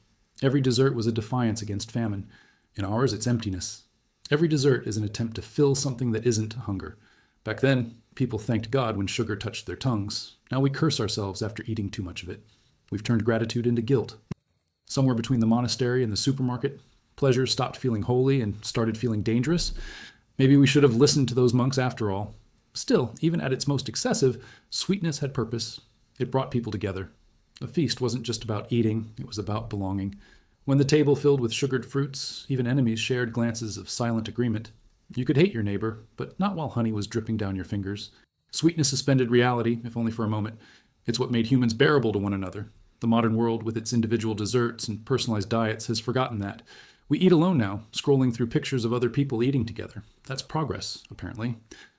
Every dessert was a defiance against famine. In ours, it's emptiness. Every dessert is an attempt to fill something that isn't hunger. Back then, people thanked God when sugar touched their tongues. Now we curse ourselves after eating too much of it. We've turned gratitude into guilt. Somewhere between the monastery and the supermarket, pleasure stopped feeling holy and started feeling dangerous. Maybe we should have listened to those monks after all. Still, even at its most excessive, sweetness had purpose. It brought people together. A feast wasn't just about eating, it was about belonging. When the table filled with sugared fruits, even enemies shared glances of silent agreement. You could hate your neighbor, but not while honey was dripping down your fingers. Sweetness suspended reality, if only for a moment. It's what made humans bearable to one another. The modern world, with its individual desserts and personalized diets, has forgotten that. We eat alone now, scrolling through pictures of other people eating together. That's progress, apparently.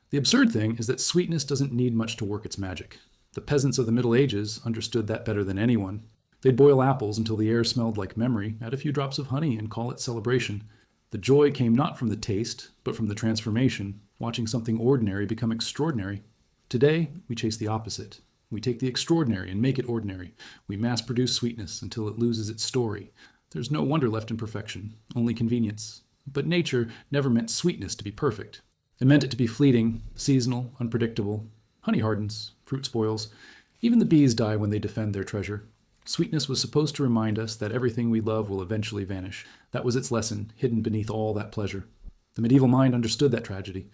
The absurd thing is that sweetness doesn't need much to work its magic. The peasants of the Middle Ages understood that better than anyone. They'd boil apples until the air smelled like memory, add a few drops of honey, and call it celebration. The joy came not from the taste, but from the transformation, watching something ordinary become extraordinary. Today, we chase the opposite. We take the extraordinary and make it ordinary. We mass-produce sweetness until it loses its story. There's no wonder left in perfection, only convenience. But nature never meant sweetness to be perfect. It meant it to be fleeting, seasonal, unpredictable. Honey hardens, fruit spoils. Even the bees die when they defend their treasure. Sweetness was supposed to remind us that everything we love will eventually vanish. That was its lesson, hidden beneath all that pleasure. The medieval mind understood that tragedy.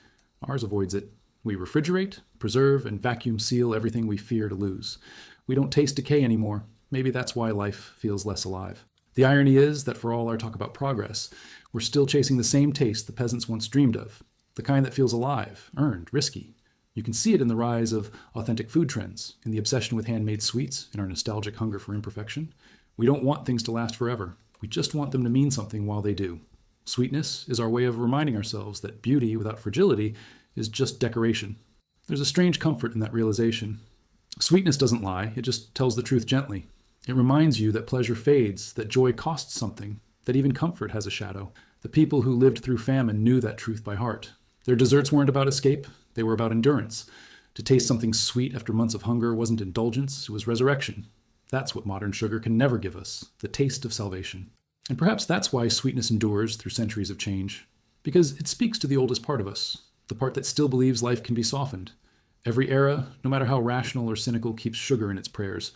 Ours avoids it. We refrigerate, preserve, and vacuum seal everything we fear to lose. We don't taste decay anymore. Maybe that's why life feels less alive. The irony is that for all our talk about progress, we're still chasing the same taste the peasants once dreamed of, the kind that feels alive, earned, risky. You can see it in the rise of authentic food trends, in the obsession with handmade sweets, in our nostalgic hunger for imperfection. We don't want things to last forever. We just want them to mean something while they do. Sweetness is our way of reminding ourselves that beauty without fragility is just decoration. There's a strange comfort in that realization. Sweetness doesn't lie, it just tells the truth gently. It reminds you that pleasure fades, that joy costs something, that even comfort has a shadow. The people who lived through famine knew that truth by heart. Their desserts weren't about escape, they were about endurance. To taste something sweet after months of hunger wasn't indulgence, it was resurrection. That's what modern sugar can never give us, the taste of salvation. And perhaps that's why sweetness endures through centuries of change. Because it speaks to the oldest part of us, the part that still believes life can be softened. Every era, no matter how rational or cynical, keeps sugar in its prayers.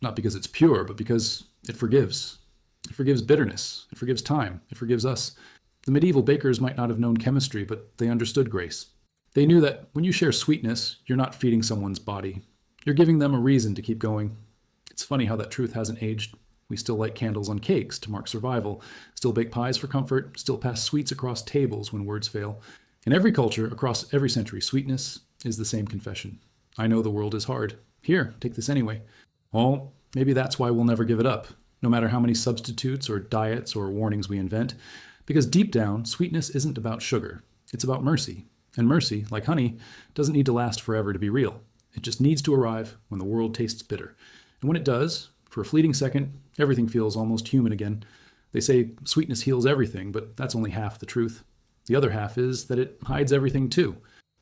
Not because it's pure, but because it forgives. It forgives bitterness. It forgives time. It forgives us. The medieval bakers might not have known chemistry, but they understood grace. They knew that when you share sweetness, you're not feeding someone's body. You're giving them a reason to keep going. It's funny how that truth hasn't aged. We still light candles on cakes to mark survival, still bake pies for comfort, still pass sweets across tables when words fail. In every culture, across every century, sweetness is the same confession. I know the world is hard. Here, take this anyway. Well, maybe that's why we'll never give it up, no matter how many substitutes or diets or warnings we invent. Because deep down, sweetness isn't about sugar. It's about mercy. And mercy, like honey, doesn't need to last forever to be real. It just needs to arrive when the world tastes bitter. And when it does, for a fleeting second, everything feels almost human again. They say sweetness heals everything, but that's only half the truth. The other half is that it hides everything too.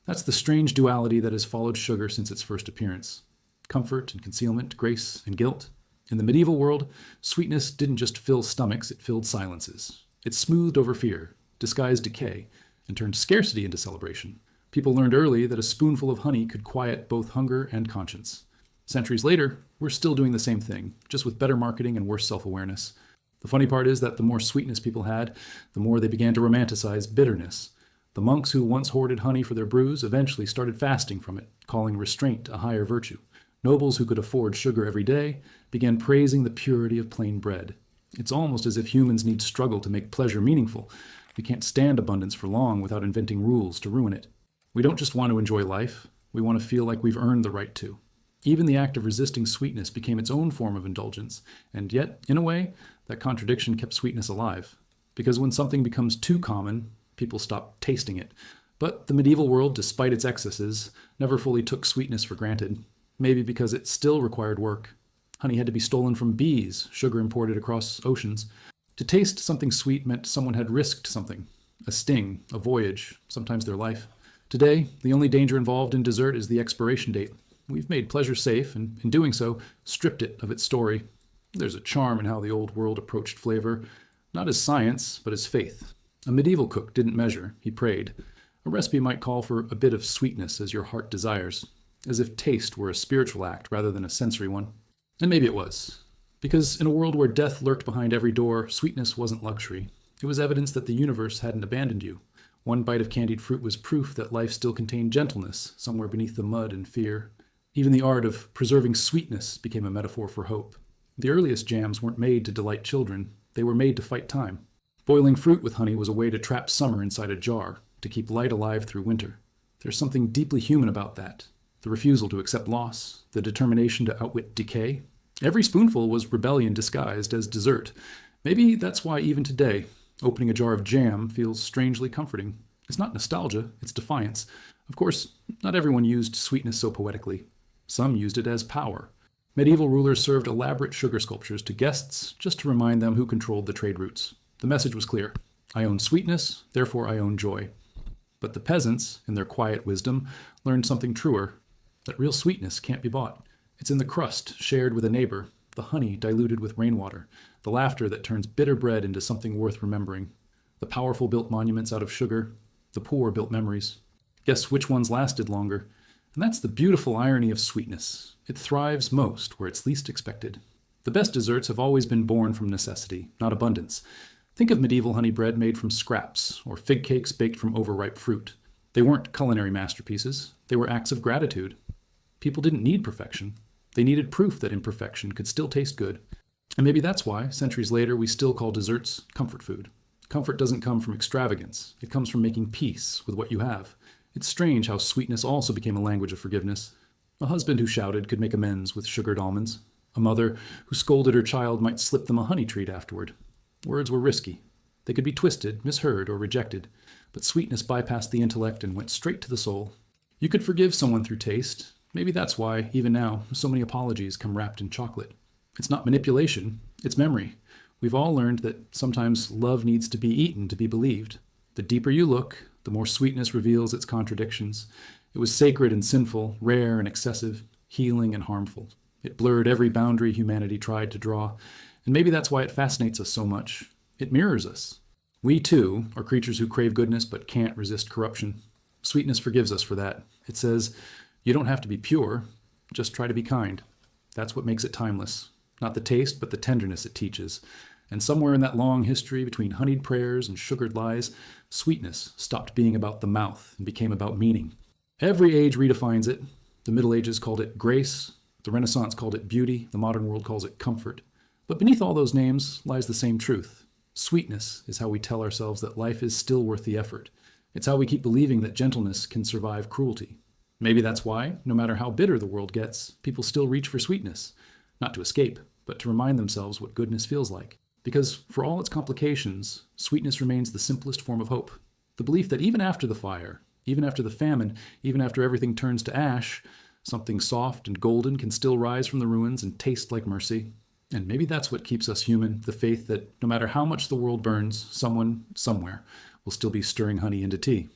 That's the strange duality that has followed sugar since its first appearance. Comfort and concealment, grace and guilt. In the medieval world, sweetness didn't just fill stomachs, it filled silences. It smoothed over fear, disguised decay, and turned scarcity into celebration. People learned early that a spoonful of honey could quiet both hunger and conscience. Centuries later, we're still doing the same thing, just with better marketing and worse self-awareness. The funny part is that the more sweetness people had, the more they began to romanticize bitterness. The monks who once hoarded honey for their brews eventually started fasting from it, calling restraint a higher virtue. Nobles who could afford sugar every day began praising the purity of plain bread. It's almost as if humans need struggle to make pleasure meaningful. We can't stand abundance for long without inventing rules to ruin it. We don't just want to enjoy life, we want to feel like we've earned the right to. Even the act of resisting sweetness became its own form of indulgence, and yet, in a way, that contradiction kept sweetness alive. Because when something becomes too common, people stop tasting it. But the medieval world, despite its excesses, never fully took sweetness for granted. Maybe because it still required work. Honey had to be stolen from bees, sugar imported across oceans. To taste something sweet meant someone had risked something. A sting, a voyage, sometimes their life. Today, the only danger involved in dessert is the expiration date. We've made pleasure safe, and in doing so, stripped it of its story. There's a charm in how the old world approached flavor, not as science, but as faith. A medieval cook didn't measure, he prayed. A recipe might call for a bit of sweetness as your heart desires, as if taste were a spiritual act rather than a sensory one. And maybe it was. Because in a world where death lurked behind every door, sweetness wasn't luxury. It was evidence that the universe hadn't abandoned you. One bite of candied fruit was proof that life still contained gentleness, somewhere beneath the mud and fear. Even the art of preserving sweetness became a metaphor for hope. The earliest jams weren't made to delight children, they were made to fight time. Boiling fruit with honey was a way to trap summer inside a jar, to keep light alive through winter. There's something deeply human about that. The refusal to accept loss, the determination to outwit decay. Every spoonful was rebellion disguised as dessert. Maybe that's why even today, opening a jar of jam feels strangely comforting. It's not nostalgia, it's defiance. Of course, not everyone used sweetness so poetically. Some used it as power. Medieval rulers served elaborate sugar sculptures to guests just to remind them who controlled the trade routes. The message was clear. I own sweetness, therefore I own joy. But the peasants, in their quiet wisdom, learned something truer, that real sweetness can't be bought. It's in the crust shared with a neighbor, the honey diluted with rainwater, the laughter that turns bitter bread into something worth remembering. The powerful built monuments out of sugar, the poor built memories. Guess which ones lasted longer? And that's the beautiful irony of sweetness. It thrives most where it's least expected. The best desserts have always been born from necessity, not abundance. Think of medieval honey bread made from scraps, or fig cakes baked from overripe fruit. They weren't culinary masterpieces, they were acts of gratitude. People didn't need perfection. They needed proof that imperfection could still taste good. And maybe that's why, centuries later, we still call desserts comfort food. Comfort doesn't come from extravagance. It comes from making peace with what you have. It's strange how sweetness also became a language of forgiveness. A husband who shouted could make amends with sugared almonds. A mother who scolded her child might slip them a honey treat afterward. Words were risky. They could be twisted, misheard, or rejected. But sweetness bypassed the intellect and went straight to the soul. You could forgive someone through taste. Maybe that's why, even now, so many apologies come wrapped in chocolate. It's not manipulation, it's memory. We've all learned that sometimes love needs to be eaten to be believed. The deeper you look, the more sweetness reveals its contradictions. It was sacred and sinful, rare and excessive, healing and harmful. It blurred every boundary humanity tried to draw, and maybe that's why it fascinates us so much. It mirrors us. We, too, are creatures who crave goodness but can't resist corruption. Sweetness forgives us for that. It says, you don't have to be pure, just try to be kind. That's what makes it timeless. Not the taste, but the tenderness it teaches. And somewhere in that long history between honeyed prayers and sugared lies, sweetness stopped being about the mouth and became about meaning. Every age redefines it. The Middle Ages called it grace, the Renaissance called it beauty, the modern world calls it comfort. But beneath all those names lies the same truth. Sweetness is how we tell ourselves that life is still worth the effort. It's how we keep believing that gentleness can survive cruelty. Maybe that's why, no matter how bitter the world gets, people still reach for sweetness. Not to escape, but to remind themselves what goodness feels like. Because for all its complications, sweetness remains the simplest form of hope. The belief that even after the fire, even after the famine, even after everything turns to ash, something soft and golden can still rise from the ruins and taste like mercy. And maybe that's what keeps us human, the faith that no matter how much the world burns, someone, somewhere, will still be stirring honey into tea.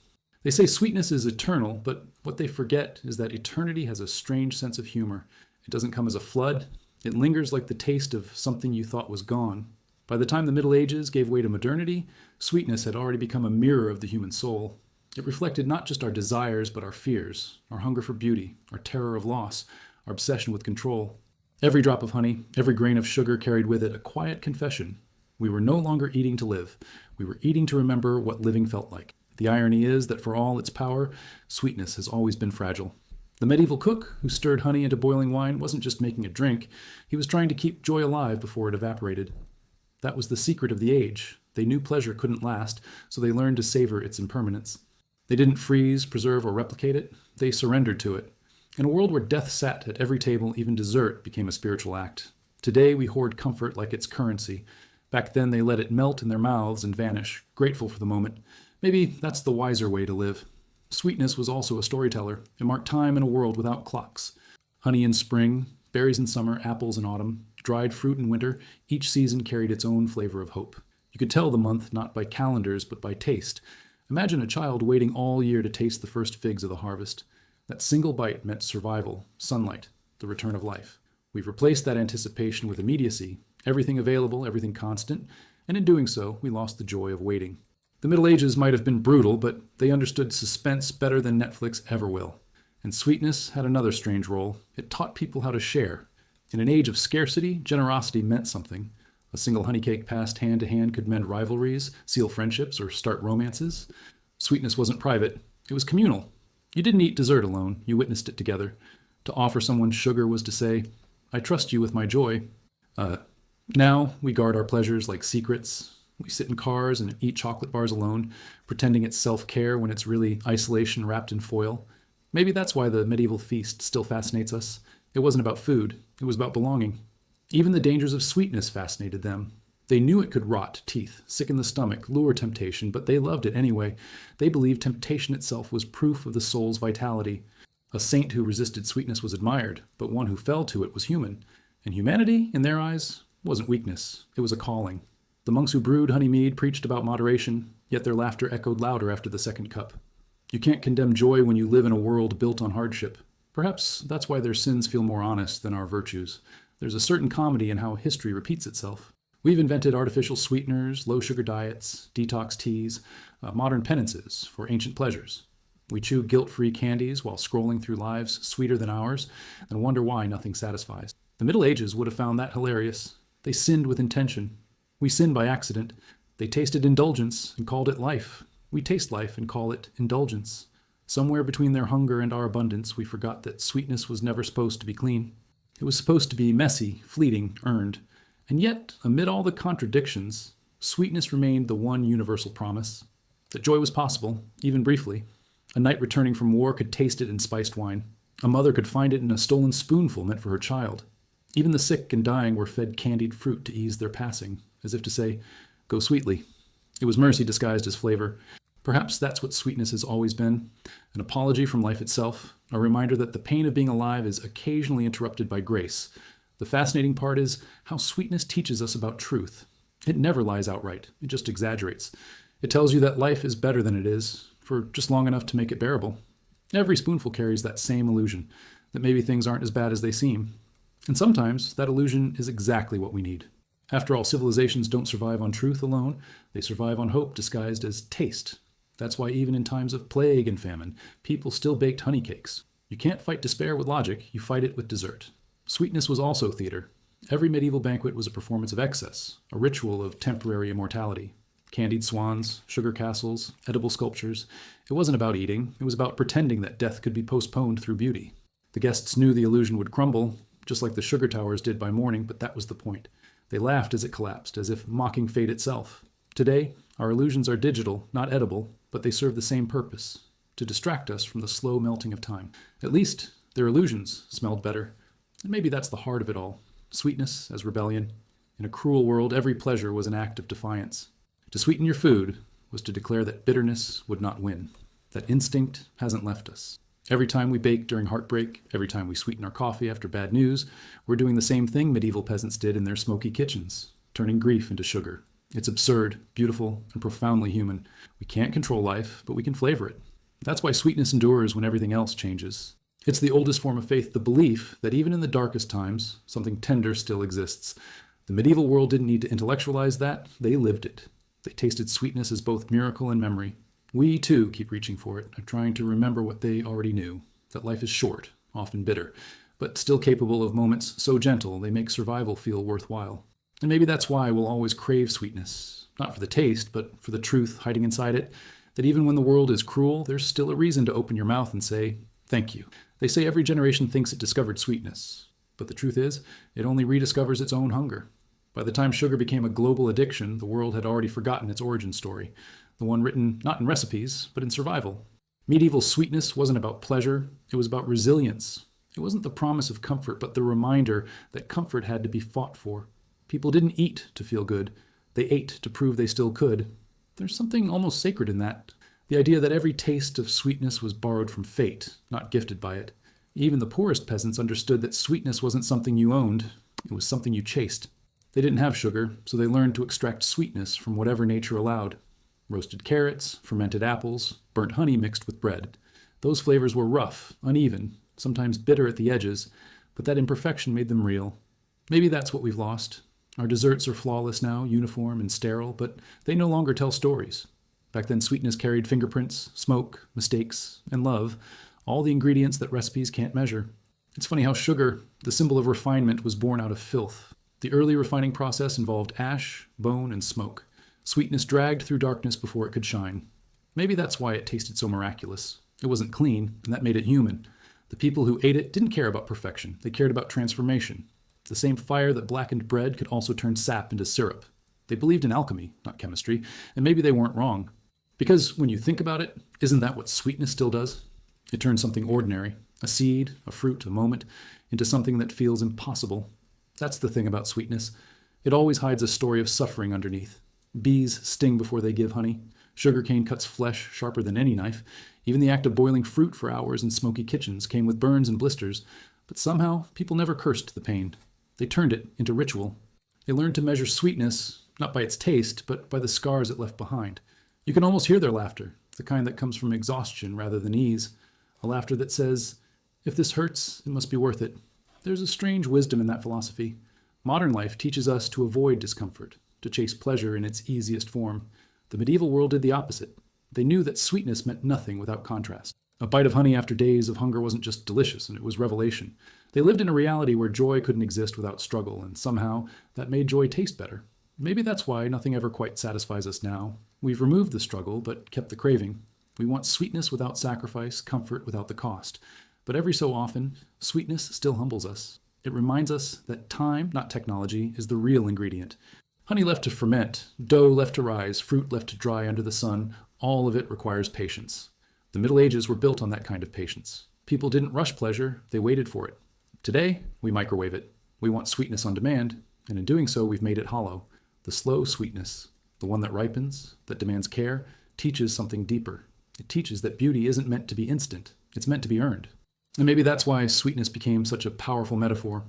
They say sweetness is eternal, but what they forget is that eternity has a strange sense of humor. It doesn't come as a flood. It lingers like the taste of something you thought was gone. By the time the Middle Ages gave way to modernity, sweetness had already become a mirror of the human soul. It reflected not just our desires, but our fears, our hunger for beauty, our terror of loss, our obsession with control. Every drop of honey, every grain of sugar carried with it a quiet confession. We were no longer eating to live. We were eating to remember what living felt like. The irony is that for all its power, sweetness has always been fragile. The medieval cook who stirred honey into boiling wine wasn't just making a drink, he was trying to keep joy alive before it evaporated. That was the secret of the age. They knew pleasure couldn't last, so they learned to savor its impermanence. They didn't freeze, preserve, or replicate it. They surrendered to it. In a world where death sat at every table, even dessert became a spiritual act. Today we hoard comfort like its currency. Back then they let it melt in their mouths and vanish, grateful for the moment. Maybe that's the wiser way to live. Sweetness was also a storyteller. It marked time in a world without clocks. Honey in spring, berries in summer, apples in autumn, dried fruit in winter, each season carried its own flavor of hope. You could tell the month not by calendars, but by taste. Imagine a child waiting all year to taste the first figs of the harvest. That single bite meant survival, sunlight, the return of life. We've replaced that anticipation with immediacy, everything available, everything constant, and in doing so, we lost the joy of waiting. The Middle Ages might have been brutal, but they understood suspense better than Netflix ever will. And sweetness had another strange role. It taught people how to share. In an age of scarcity, generosity meant something. A single honey cake passed hand to hand could mend rivalries, seal friendships, or start romances. Sweetness wasn't private. It was communal. You didn't eat dessert alone. You witnessed it together. To offer someone sugar was to say, I trust you with my joy. Now we guard our pleasures like secrets. We sit in cars and eat chocolate bars alone, pretending it's self-care when it's really isolation wrapped in foil. Maybe that's why the medieval feast still fascinates us. It wasn't about food. It was about belonging. Even the dangers of sweetness fascinated them. They knew it could rot teeth, sicken the stomach, lure temptation, but they loved it anyway. They believed temptation itself was proof of the soul's vitality. A saint who resisted sweetness was admired, but one who fell to it was human. And humanity, in their eyes, wasn't weakness. It was a calling. The monks who brewed honey mead preached about moderation, yet their laughter echoed louder after the second cup. You can't condemn joy when you live in a world built on hardship. Perhaps that's why their sins feel more honest than our virtues. There's a certain comedy in how history repeats itself. We've invented artificial sweeteners, low-sugar diets, detox teas, modern penances for ancient pleasures. We chew guilt-free candies while scrolling through lives sweeter than ours and wonder why nothing satisfies. The Middle Ages would have found that hilarious. They sinned with intention. We sin by accident. They tasted indulgence and called it life. We taste life and call it indulgence. Somewhere between their hunger and our abundance, we forgot that sweetness was never supposed to be clean. It was supposed to be messy, fleeting, earned. And yet, amid all the contradictions, sweetness remained the one universal promise. That joy was possible, even briefly. A knight returning from war could taste it in spiced wine. A mother could find it in a stolen spoonful meant for her child. Even the sick and dying were fed candied fruit to ease their passing, as if to say, go sweetly. It was mercy disguised as flavor. Perhaps that's what sweetness has always been, an apology from life itself, a reminder that the pain of being alive is occasionally interrupted by grace. The fascinating part is how sweetness teaches us about truth. It never lies outright, it just exaggerates. It tells you that life is better than it is, for just long enough to make it bearable. Every spoonful carries that same illusion, that maybe things aren't as bad as they seem. And sometimes that illusion is exactly what we need. After all, civilizations don't survive on truth alone, they survive on hope disguised as taste. That's why even in times of plague and famine, people still baked honey cakes. You can't fight despair with logic, you fight it with dessert. Sweetness was also theater. Every medieval banquet was a performance of excess, a ritual of temporary immortality. Candied swans, sugar castles, edible sculptures. It wasn't about eating, it was about pretending that death could be postponed through beauty. The guests knew the illusion would crumble, just like the sugar towers did by morning, but that was the point. They laughed as it collapsed, as if mocking fate itself. Today, our illusions are digital, not edible, but they serve the same purpose, to distract us from the slow melting of time. At least, their illusions smelled better. And maybe that's the heart of it all. Sweetness as rebellion. In a cruel world, every pleasure was an act of defiance. To sweeten your food was to declare that bitterness would not win. That instinct hasn't left us. Every time we bake during heartbreak, every time we sweeten our coffee after bad news, we're doing the same thing medieval peasants did in their smoky kitchens, turning grief into sugar. It's absurd, beautiful, and profoundly human. We can't control life, but we can flavor it. That's why sweetness endures when everything else changes. It's the oldest form of faith, the belief that even in the darkest times, something tender still exists. The medieval world didn't need to intellectualize that, they lived it. They tasted sweetness as both miracle and memory. We, too, keep reaching for it and trying to remember what they already knew, that life is short, often bitter, but still capable of moments so gentle they make survival feel worthwhile. And maybe that's why we'll always crave sweetness, not for the taste, but for the truth hiding inside it, That even when the world is cruel, there's still a reason to open your mouth and say, thank you. They say every generation thinks it discovered sweetness, but the truth is, it only rediscovers its own hunger. By the time sugar became a global addiction, the world had already forgotten its origin story, the one written not in recipes, but in survival. Medieval sweetness wasn't about pleasure, it was about resilience. It wasn't the promise of comfort, but the reminder that comfort had to be fought for. People didn't eat to feel good, they ate to prove they still could. There's something almost sacred in that. The idea that every taste of sweetness was borrowed from fate, not gifted by it. Even the poorest peasants understood that sweetness wasn't something you owned, it was something you chased. They didn't have sugar, so they learned to extract sweetness from whatever nature allowed. Roasted carrots, fermented apples, burnt honey mixed with bread. Those flavors were rough, uneven, sometimes bitter at the edges, but that imperfection made them real. Maybe that's what we've lost. Our desserts are flawless now, uniform and sterile, but they no longer tell stories. Back then, sweetness carried fingerprints, smoke, mistakes, and love, all the ingredients that recipes can't measure. It's funny how sugar, the symbol of refinement, was born out of filth. The early refining process involved ash, bone, and smoke. Sweetness dragged through darkness before it could shine. Maybe that's why it tasted so miraculous. It wasn't clean, and that made it human. The people who ate it didn't care about perfection. They cared about transformation. The same fire that blackened bread could also turn sap into syrup. They believed in alchemy, not chemistry, and maybe they weren't wrong. Because when you think about it, isn't that what sweetness still does? It turns something ordinary, a seed, a fruit, a moment, into something that feels impossible. That's the thing about sweetness. It always hides a story of suffering underneath. Bees sting before they give honey. Sugarcane cuts flesh sharper than any knife. Even the act of boiling fruit for hours in smoky kitchens came with burns and blisters. But somehow, people never cursed the pain. They turned it into ritual. They learned to measure sweetness, not by its taste, but by the scars it left behind. You can almost hear their laughter, the kind that comes from exhaustion rather than ease. A laughter that says, if this hurts, it must be worth it. There's a strange wisdom in that philosophy. Modern life teaches us to avoid discomfort, to chase pleasure in its easiest form. The medieval world did the opposite. They knew that sweetness meant nothing without contrast. A bite of honey after days of hunger wasn't just delicious, and it was revelation. They lived in a reality where joy couldn't exist without struggle, and somehow that made joy taste better. Maybe that's why nothing ever quite satisfies us now. We've removed the struggle, but kept the craving. We want sweetness without sacrifice, comfort without the cost. But every so often, sweetness still humbles us. It reminds us that time, not technology, is the real ingredient. Honey left to ferment, dough left to rise, fruit left to dry under the sun, all of it requires patience. The Middle Ages were built on that kind of patience. People didn't rush pleasure, they waited for it. Today, we microwave it. We want sweetness on demand, and in doing so, we've made it hollow. The slow sweetness, the one that ripens, that demands care, teaches something deeper. It teaches that beauty isn't meant to be instant, it's meant to be earned. And maybe that's why sweetness became such a powerful metaphor.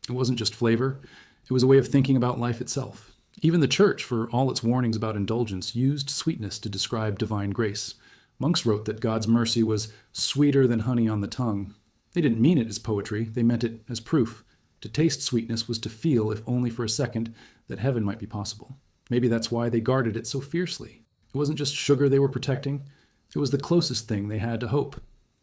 It wasn't just flavor, it was a way of thinking about life itself. Even the church, for all its warnings about indulgence, used sweetness to describe divine grace. Monks wrote that God's mercy was sweeter than honey on the tongue. They didn't mean it as poetry, they meant it as proof. To taste sweetness was to feel, if only for a second, that heaven might be possible. Maybe that's why they guarded it so fiercely. It wasn't just sugar they were protecting, it was the closest thing they had to hope.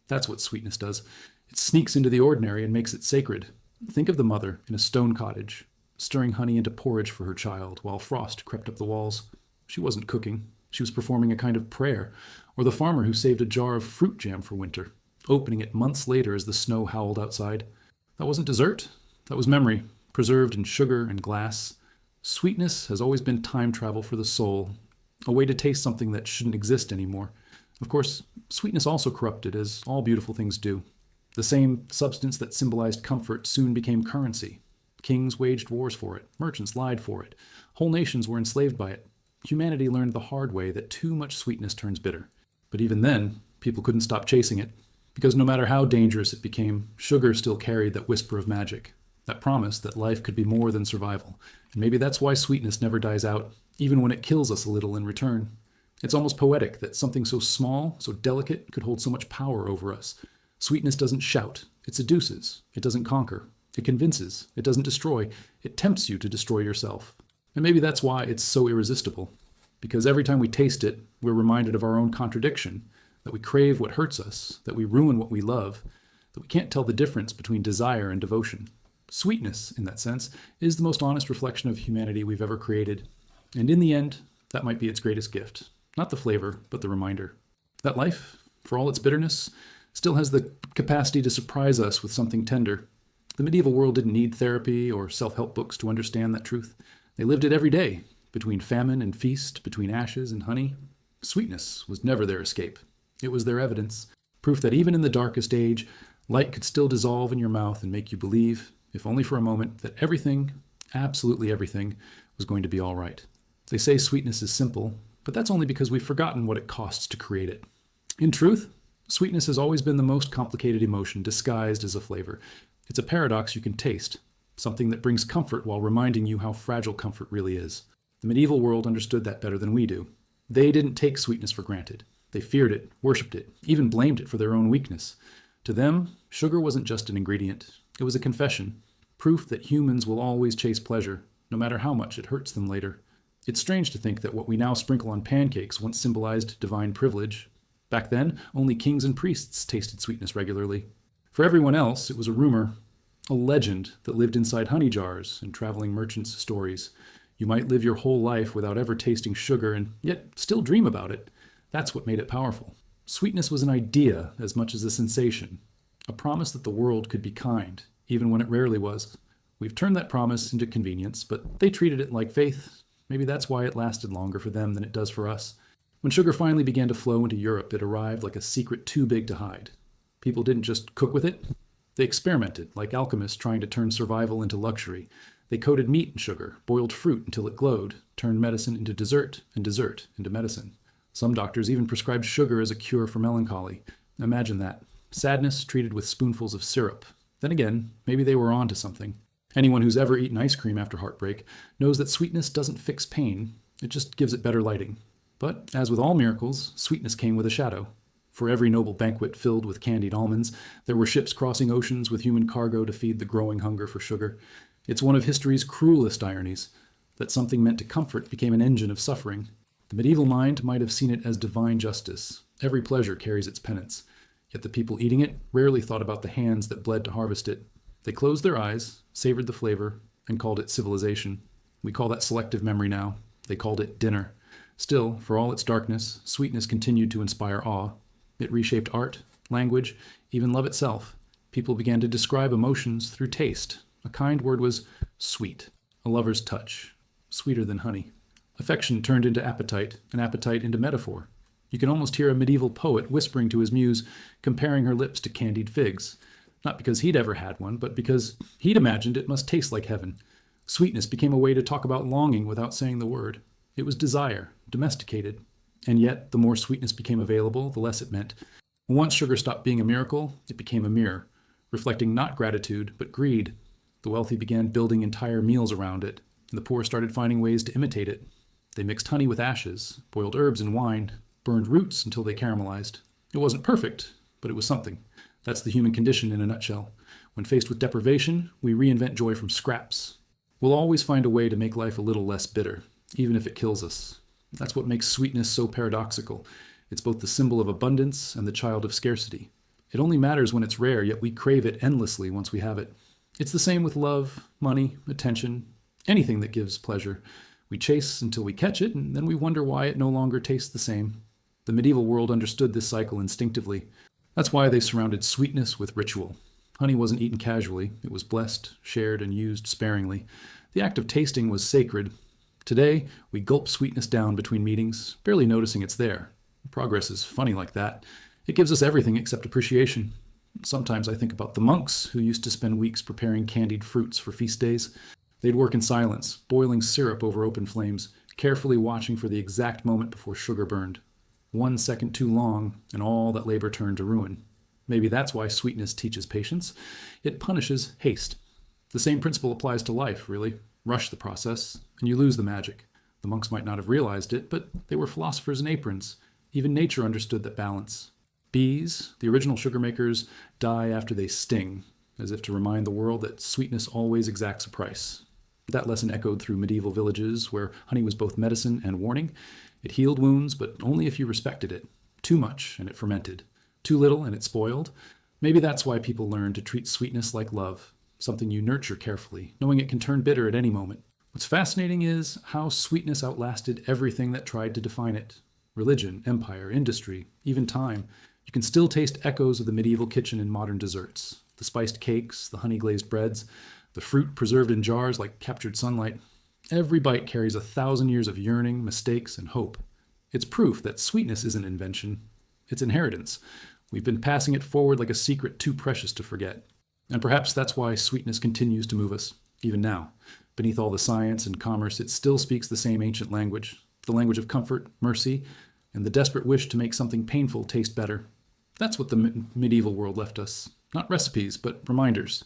That's what sweetness does. It sneaks into the ordinary and makes it sacred. Think of the mother in a stone cottage, stirring honey into porridge for her child while frost crept up the walls. She wasn't cooking, she was performing a kind of prayer. Or the farmer who saved a jar of fruit jam for winter, opening it months later as the snow howled outside. That wasn't dessert, that was memory, preserved in sugar and glass. Sweetness has always been time travel for the soul, a way to taste something that shouldn't exist anymore. Of course, sweetness also corrupted, as all beautiful things do. The same substance that symbolized comfort soon became currency. Kings waged wars for it, merchants lied for it, whole nations were enslaved by it. Humanity learned the hard way that too much sweetness turns bitter. But even then, people couldn't stop chasing it, because no matter how dangerous it became, sugar still carried that whisper of magic, that promise that life could be more than survival. And maybe that's why sweetness never dies out, even when it kills us a little in return. It's almost poetic that something so small, so delicate, could hold so much power over us. Sweetness doesn't shout, it seduces, it doesn't conquer, it convinces, it doesn't destroy, it tempts you to destroy yourself. And maybe that's why it's so irresistible. Because every time we taste it, we're reminded of our own contradiction, that we crave what hurts us, that we ruin what we love, that we can't tell the difference between desire and devotion. Sweetness, in that sense, is the most honest reflection of humanity we've ever created. And in the end, that might be its greatest gift. Not the flavor, but the reminder. That life, for all its bitterness, still has the capacity to surprise us with something tender. The medieval world didn't need therapy or self-help books to understand that truth. They lived it every day, between famine and feast, between ashes and honey. Sweetness was never their escape. It was their evidence, proof that even in the darkest age, light could still dissolve in your mouth and make you believe, if only for a moment, that everything, absolutely everything, was going to be all right. They say sweetness is simple, but that's only because we've forgotten what it costs to create it. In truth, sweetness has always been the most complicated emotion disguised as a flavor. It's a paradox you can taste, something that brings comfort while reminding you how fragile comfort really is. The medieval world understood that better than we do. They didn't take sweetness for granted. They feared it, worshipped it, even blamed it for their own weakness. To them, sugar wasn't just an ingredient. It was a confession, proof that humans will always chase pleasure, no matter how much it hurts them later. It's strange to think that what we now sprinkle on pancakes once symbolized divine privilege. Back then, only kings and priests tasted sweetness regularly. For everyone else, it was a rumor, a legend that lived inside honey jars and traveling merchants' stories. You might live your whole life without ever tasting sugar and yet still dream about it. That's what made it powerful. Sweetness was an idea as much as a sensation, a promise that the world could be kind, even when it rarely was. We've turned that promise into convenience, but they treated it like faith. Maybe that's why it lasted longer for them than it does for us. When sugar finally began to flow into Europe, it arrived like a secret too big to hide. People didn't just cook with it. They experimented, like alchemists trying to turn survival into luxury. They coated meat in sugar, boiled fruit until it glowed, turned medicine into dessert, and dessert into medicine. Some doctors even prescribed sugar as a cure for melancholy. Imagine that. Sadness treated with spoonfuls of syrup. Then again, maybe they were on to something. Anyone who's ever eaten ice cream after heartbreak knows that sweetness doesn't fix pain. It just gives it better lighting. But, as with all miracles, sweetness came with a shadow. For every noble banquet filled with candied almonds, there were ships crossing oceans with human cargo to feed the growing hunger for sugar. It's one of history's cruelest ironies, that something meant to comfort became an engine of suffering. The medieval mind might have seen it as divine justice. Every pleasure carries its penance. Yet the people eating it rarely thought about the hands that bled to harvest it. They closed their eyes, savored the flavor, and called it civilization. We call that selective memory now. They called it dinner. Still, for all its darkness, sweetness continued to inspire awe. It reshaped art, language, even love itself. People began to describe emotions through taste. A kind word was sweet, a lover's touch, sweeter than honey. Affection turned into appetite, and appetite into metaphor. You can almost hear a medieval poet whispering to his muse, comparing her lips to candied figs. Not because he'd ever had one, but because he'd imagined it must taste like heaven. Sweetness became a way to talk about longing without saying the word. It was desire, domesticated. And yet, the more sweetness became available, the less it meant. Once sugar stopped being a miracle, it became a mirror, reflecting not gratitude, but greed. The wealthy began building entire meals around it, and the poor started finding ways to imitate it. They mixed honey with ashes, boiled herbs in wine, burned roots until they caramelized. It wasn't perfect, but it was something. That's the human condition in a nutshell. When faced with deprivation, we reinvent joy from scraps. We'll always find a way to make life a little less bitter, even if it kills us. That's what makes sweetness so paradoxical. It's both the symbol of abundance and the child of scarcity. It only matters when it's rare, yet we crave it endlessly once we have it. It's the same with love, money, attention, anything that gives pleasure. We chase until we catch it, and then we wonder why it no longer tastes the same. The medieval world understood this cycle instinctively. That's why they surrounded sweetness with ritual. Honey wasn't eaten casually. It was blessed, shared, and used sparingly. The act of tasting was sacred. Today, we gulp sweetness down between meetings, barely noticing it's there. Progress is funny like that. It gives us everything except appreciation. Sometimes I think about the monks who used to spend weeks preparing candied fruits for feast days. They'd work in silence, boiling syrup over open flames, carefully watching for the exact moment before sugar burned. 1 second too long, and all that labor turned to ruin. Maybe that's why sweetness teaches patience. It punishes haste. The same principle applies to life, really. Rush the process, and you lose the magic. The monks might not have realized it, but they were philosophers in aprons. Even nature understood that balance. Bees, the original sugar makers, die after they sting, as if to remind the world that sweetness always exacts a price. That lesson echoed through medieval villages where honey was both medicine and warning. It healed wounds, but only if you respected it. Too much, and it fermented. Too little, and it spoiled. Maybe that's why people learn to treat sweetness like love, something you nurture carefully, knowing it can turn bitter at any moment. What's fascinating is how sweetness outlasted everything that tried to define it. religion, empire, industry, even time. You can still taste echoes of the medieval kitchen in modern desserts. The spiced cakes, the honey-glazed breads, the fruit preserved in jars like captured sunlight. Every bite carries 1,000 years of yearning, mistakes, and hope. It's proof that sweetness isn't invention. It's inheritance. We've been passing it forward like a secret too precious to forget. And perhaps that's why sweetness continues to move us, even now. Beneath all the science and commerce, it still speaks the same ancient language, the language of comfort, mercy, and the desperate wish to make something painful taste better. That's what the medieval world left us. Not recipes, but reminders.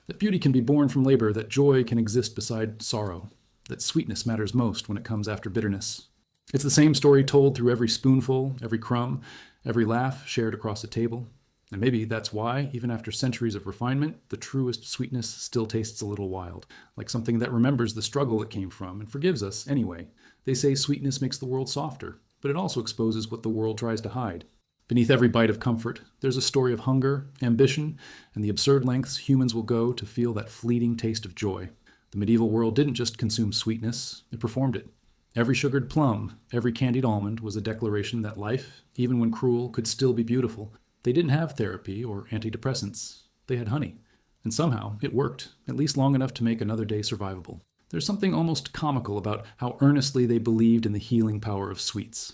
That beauty can be born from labor, that joy can exist beside sorrow, that sweetness matters most when it comes after bitterness. It's the same story told through every spoonful, every crumb, every laugh shared across a table. And maybe that's why, even after centuries of refinement, the truest sweetness still tastes a little wild, like something that remembers the struggle it came from and forgives us anyway. They say sweetness makes the world softer, but it also exposes what the world tries to hide. Beneath every bite of comfort, there's a story of hunger, ambition, and the absurd lengths humans will go to feel that fleeting taste of joy. The medieval world didn't just consume sweetness, it performed it. Every sugared plum, every candied almond was a declaration that life, even when cruel, could still be beautiful. They didn't have therapy or antidepressants. They had honey. And somehow it worked, at least long enough to make another day survivable. There's something almost comical about how earnestly they believed in the healing power of sweets.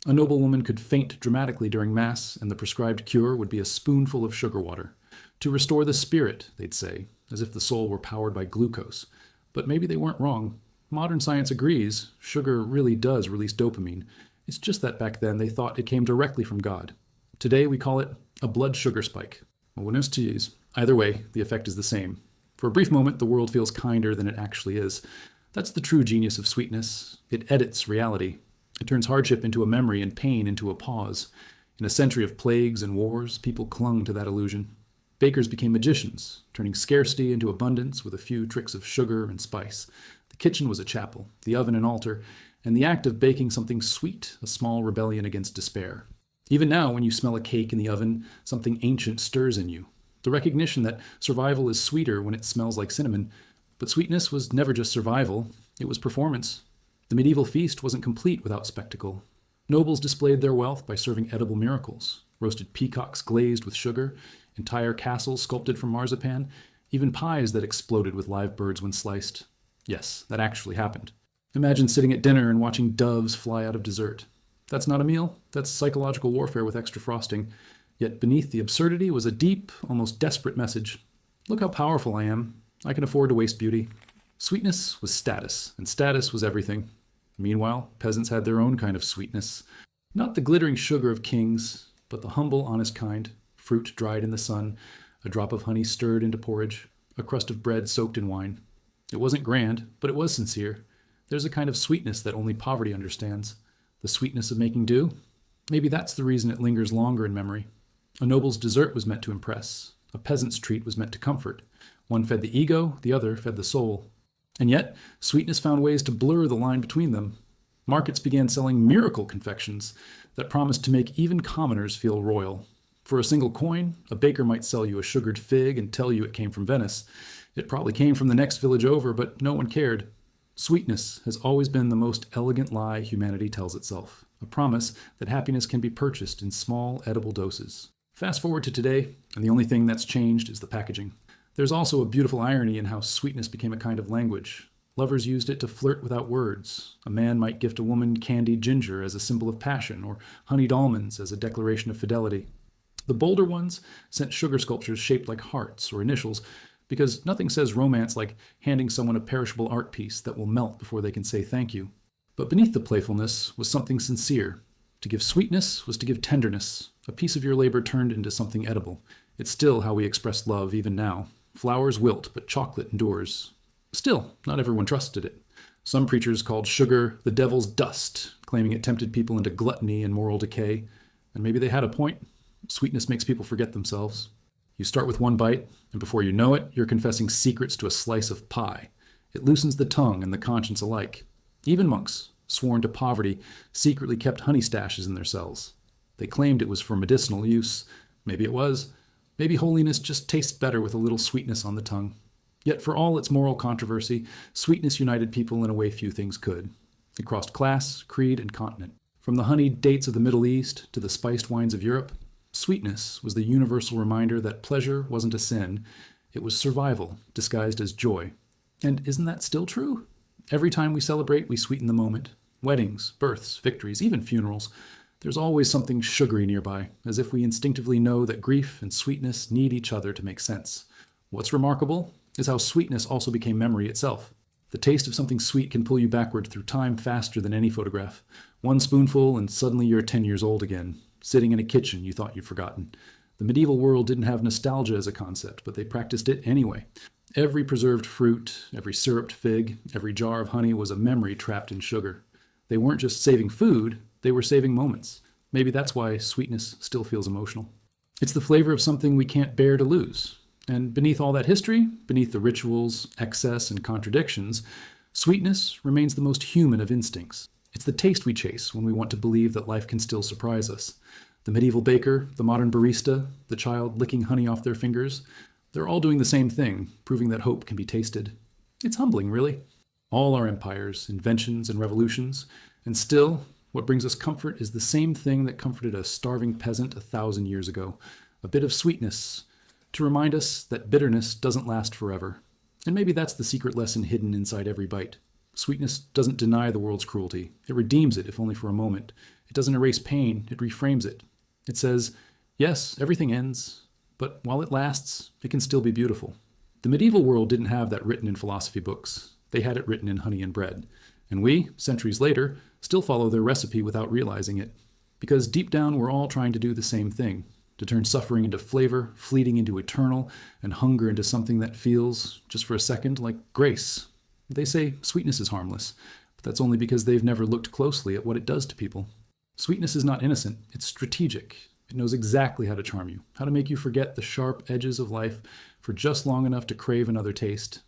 A noblewoman could faint dramatically during Mass, and the prescribed cure would be a spoonful of sugar water. To restore the spirit, they'd say, as if the soul were powered by glucose. But maybe they weren't wrong. Modern science agrees, sugar really does release dopamine. It's just that back then they thought it came directly from God. Today we call it a blood sugar spike. Buenos dias. Either way, the effect is the same. For a brief moment, the world feels kinder than it actually is. That's the true genius of sweetness. It edits reality. It turns hardship into a memory and pain into a pause. In a century of plagues and wars, people clung to that illusion. Bakers became magicians, turning scarcity into abundance with a few tricks of sugar and spice. The kitchen was a chapel, the oven an altar, and the act of baking something sweet, a small rebellion against despair. Even now, when you smell a cake in the oven, something ancient stirs in you. The recognition that survival is sweeter when it smells like cinnamon. But sweetness was never just survival, it was performance. The medieval feast wasn't complete without spectacle. Nobles displayed their wealth by serving edible miracles, roasted peacocks glazed with sugar, entire castles sculpted from marzipan, even pies that exploded with live birds when sliced. Yes, that actually happened. Imagine sitting at dinner and watching doves fly out of dessert. That's not a meal, that's psychological warfare with extra frosting. Yet beneath the absurdity was a deep, almost desperate message. Look how powerful I am. I can afford to waste beauty. Sweetness was status, and status was everything. Meanwhile, peasants had their own kind of sweetness. Not the glittering sugar of kings, but the humble, honest kind. Fruit dried in the sun, a drop of honey stirred into porridge, a crust of bread soaked in wine. It wasn't grand, but it was sincere. There's a kind of sweetness that only poverty understands. The sweetness of making do? Maybe that's the reason it lingers longer in memory. A noble's dessert was meant to impress. A peasant's treat was meant to comfort. One fed the ego, the other fed the soul. And yet, sweetness found ways to blur the line between them. Markets began selling miracle confections that promised to make even commoners feel royal. For a single coin, a baker might sell you a sugared fig and tell you it came from Venice. It probably came from the next village over, but no one cared. Sweetness has always been the most elegant lie humanity tells itself, a promise that happiness can be purchased in small, edible doses. Fast forward to today, and the only thing that's changed is the packaging. There's also a beautiful irony in how sweetness became a kind of language. Lovers used it to flirt without words. A man might gift a woman candied ginger as a symbol of passion, or honeyed almonds as a declaration of fidelity. The bolder ones sent sugar sculptures shaped like hearts or initials, because nothing says romance like handing someone a perishable art piece that will melt before they can say thank you. But beneath the playfulness was something sincere. To give sweetness was to give tenderness, a piece of your labor turned into something edible. It's still how we express love even now. Flowers wilt, but chocolate endures. Still, not everyone trusted it. Some preachers called sugar the devil's dust, claiming it tempted people into gluttony and moral decay. And maybe they had a point. Sweetness makes people forget themselves. You start with one bite, and before you know it, you're confessing secrets to a slice of pie. It loosens the tongue and the conscience alike. Even monks, sworn to poverty, secretly kept honey stashes in their cells. They claimed it was for medicinal use. Maybe it was. Maybe holiness just tastes better with a little sweetness on the tongue. Yet for all its moral controversy, sweetness united people in a way few things could. It crossed class, creed, and continent. From the honeyed dates of the Middle East to the spiced wines of Europe, sweetness was the universal reminder that pleasure wasn't a sin, it was survival disguised as joy. And isn't that still true? Every time we celebrate, we sweeten the moment. Weddings, births, victories, even funerals. There's always something sugary nearby, as if we instinctively know that grief and sweetness need each other to make sense. What's remarkable is how sweetness also became memory itself. The taste of something sweet can pull you backward through time faster than any photograph. One spoonful and suddenly you're 10 years old again, sitting in a kitchen you thought you'd forgotten. The medieval world didn't have nostalgia as a concept, but they practiced it anyway. Every preserved fruit, every syruped fig, every jar of honey was a memory trapped in sugar. They weren't just saving food, they were saving moments. Maybe that's why sweetness still feels emotional. It's the flavor of something we can't bear to lose. And beneath all that history, beneath the rituals, excess, and contradictions, sweetness remains the most human of instincts. It's the taste we chase when we want to believe that life can still surprise us. The medieval baker, the modern barista, the child licking honey off their fingers, they're all doing the same thing, proving that hope can be tasted. It's humbling, really. All our empires, inventions, and revolutions, and still, what brings us comfort is the same thing that comforted a starving peasant 1,000 years ago, a bit of sweetness, to remind us that bitterness doesn't last forever. And maybe that's the secret lesson hidden inside every bite. Sweetness doesn't deny the world's cruelty. It redeems it, if only for a moment. It doesn't erase pain, it reframes it. It says, yes, everything ends, but while it lasts, it can still be beautiful. The medieval world didn't have that written in philosophy books. They had it written in honey and bread. And we, centuries later, still follow their recipe without realizing it. Because deep down, we're all trying to do the same thing, to turn suffering into flavor, fleeting into eternal, and hunger into something that feels, just for a second, like grace. They say sweetness is harmless, but that's only because they've never looked closely at what it does to people. Sweetness is not innocent, it's strategic. It knows exactly how to charm you, how to make you forget the sharp edges of life for just long enough to crave another taste.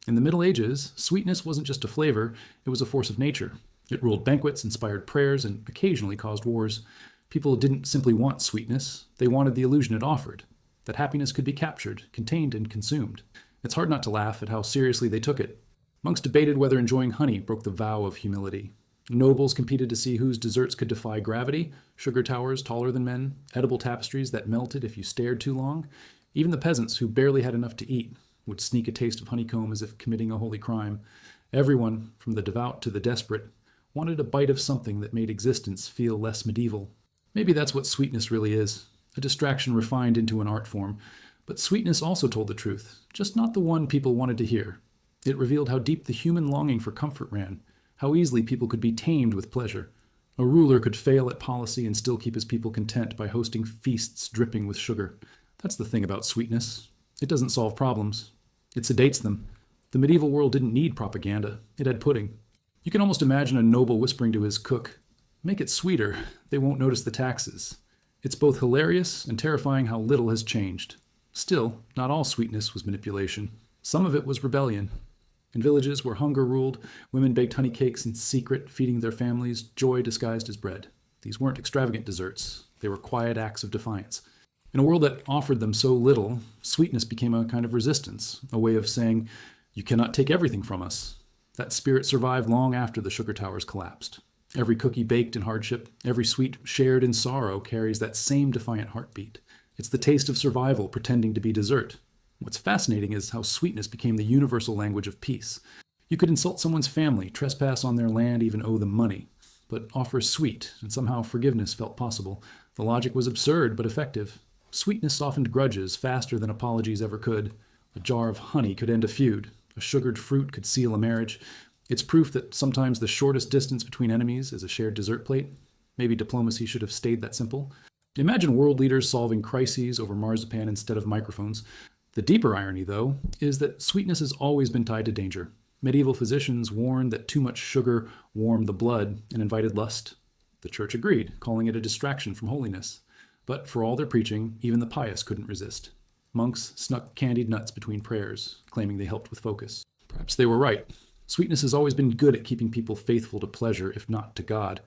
In the Middle Ages, sweetness wasn't just a flavor, it was a force of nature. It ruled banquets, inspired prayers, and occasionally caused wars. People didn't simply want sweetness, they wanted the illusion it offered, that happiness could be captured, contained, and consumed. It's hard not to laugh at how seriously they took it. Monks debated whether enjoying honey broke the vow of humility. Nobles competed to see whose desserts could defy gravity, sugar towers taller than men, edible tapestries that melted if you stared too long. Even the peasants, who barely had enough to eat, would sneak a taste of honeycomb as if committing a holy crime. Everyone, from the devout to the desperate, wanted a bite of something that made existence feel less medieval. Maybe that's what sweetness really is, a distraction refined into an art form. But sweetness also told the truth, just not the one people wanted to hear. It revealed how deep the human longing for comfort ran, how easily people could be tamed with pleasure. A ruler could fail at policy and still keep his people content by hosting feasts dripping with sugar. That's the thing about sweetness. It doesn't solve problems. It sedates them. The medieval world didn't need propaganda. It had pudding. You can almost imagine a noble whispering to his cook, "Make it sweeter. They won't notice the taxes." It's both hilarious and terrifying how little has changed. Still, not all sweetness was manipulation. Some of it was rebellion. In villages where hunger ruled, women baked honey cakes in secret, feeding their families joy disguised as bread. These weren't extravagant desserts. They were quiet acts of defiance. In a world that offered them so little, sweetness became a kind of resistance, a way of saying, "You cannot take everything from us." That spirit survived long after the sugar towers collapsed. Every cookie baked in hardship, every sweet shared in sorrow carries that same defiant heartbeat. It's the taste of survival pretending to be dessert. What's fascinating is how sweetness became the universal language of peace. You could insult someone's family, trespass on their land, even owe them money, but offer sweet, and somehow forgiveness felt possible. The logic was absurd, but effective. Sweetness softened grudges faster than apologies ever could. A jar of honey could end a feud. A sugared fruit could seal a marriage. It's proof that sometimes the shortest distance between enemies is a shared dessert plate. Maybe diplomacy should have stayed that simple. Imagine world leaders solving crises over marzipan instead of microphones. The deeper irony, though, is that sweetness has always been tied to danger. Medieval physicians warned that too much sugar warmed the blood and invited lust. The church agreed, calling it a distraction from holiness. But for all their preaching, even the pious couldn't resist. Monks snuck candied nuts between prayers, claiming they helped with focus. Perhaps they were right. Sweetness has always been good at keeping people faithful to pleasure, if not to God.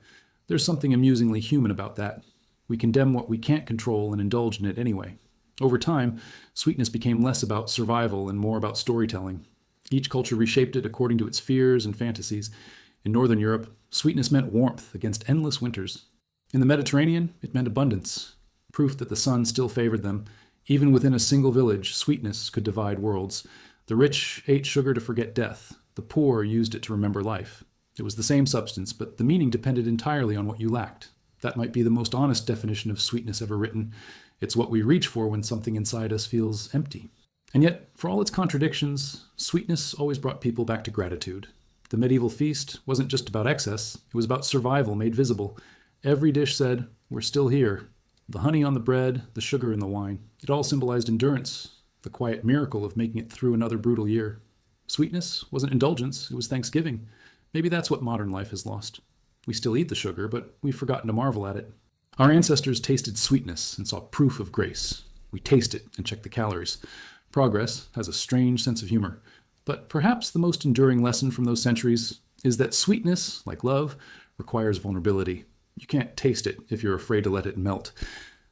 There's something amusingly human about that. We condemn what we can't control and indulge in it anyway. Over time, sweetness became less about survival and more about storytelling. Each culture reshaped it according to its fears and fantasies. In Northern Europe, sweetness meant warmth against endless winters. In the Mediterranean, it meant abundance, proof that the sun still favored them. Even within a single village, sweetness could divide worlds. The rich ate sugar to forget death. The poor used it to remember life. It was the same substance, but the meaning depended entirely on what you lacked. That might be the most honest definition of sweetness ever written. It's what we reach for when something inside us feels empty. And yet, for all its contradictions, sweetness always brought people back to gratitude. The medieval feast wasn't just about excess, it was about survival made visible. Every dish said, "We're still here." The honey on the bread, the sugar in the wine, it all symbolized endurance, the quiet miracle of making it through another brutal year. Sweetness wasn't indulgence, it was thanksgiving. Maybe that's what modern life has lost. We still eat the sugar, but we've forgotten to marvel at it. Our ancestors tasted sweetness and saw proof of grace. We taste it and check the calories. Progress has a strange sense of humor. But perhaps the most enduring lesson from those centuries is that sweetness, like love, requires vulnerability. You can't taste it if you're afraid to let it melt.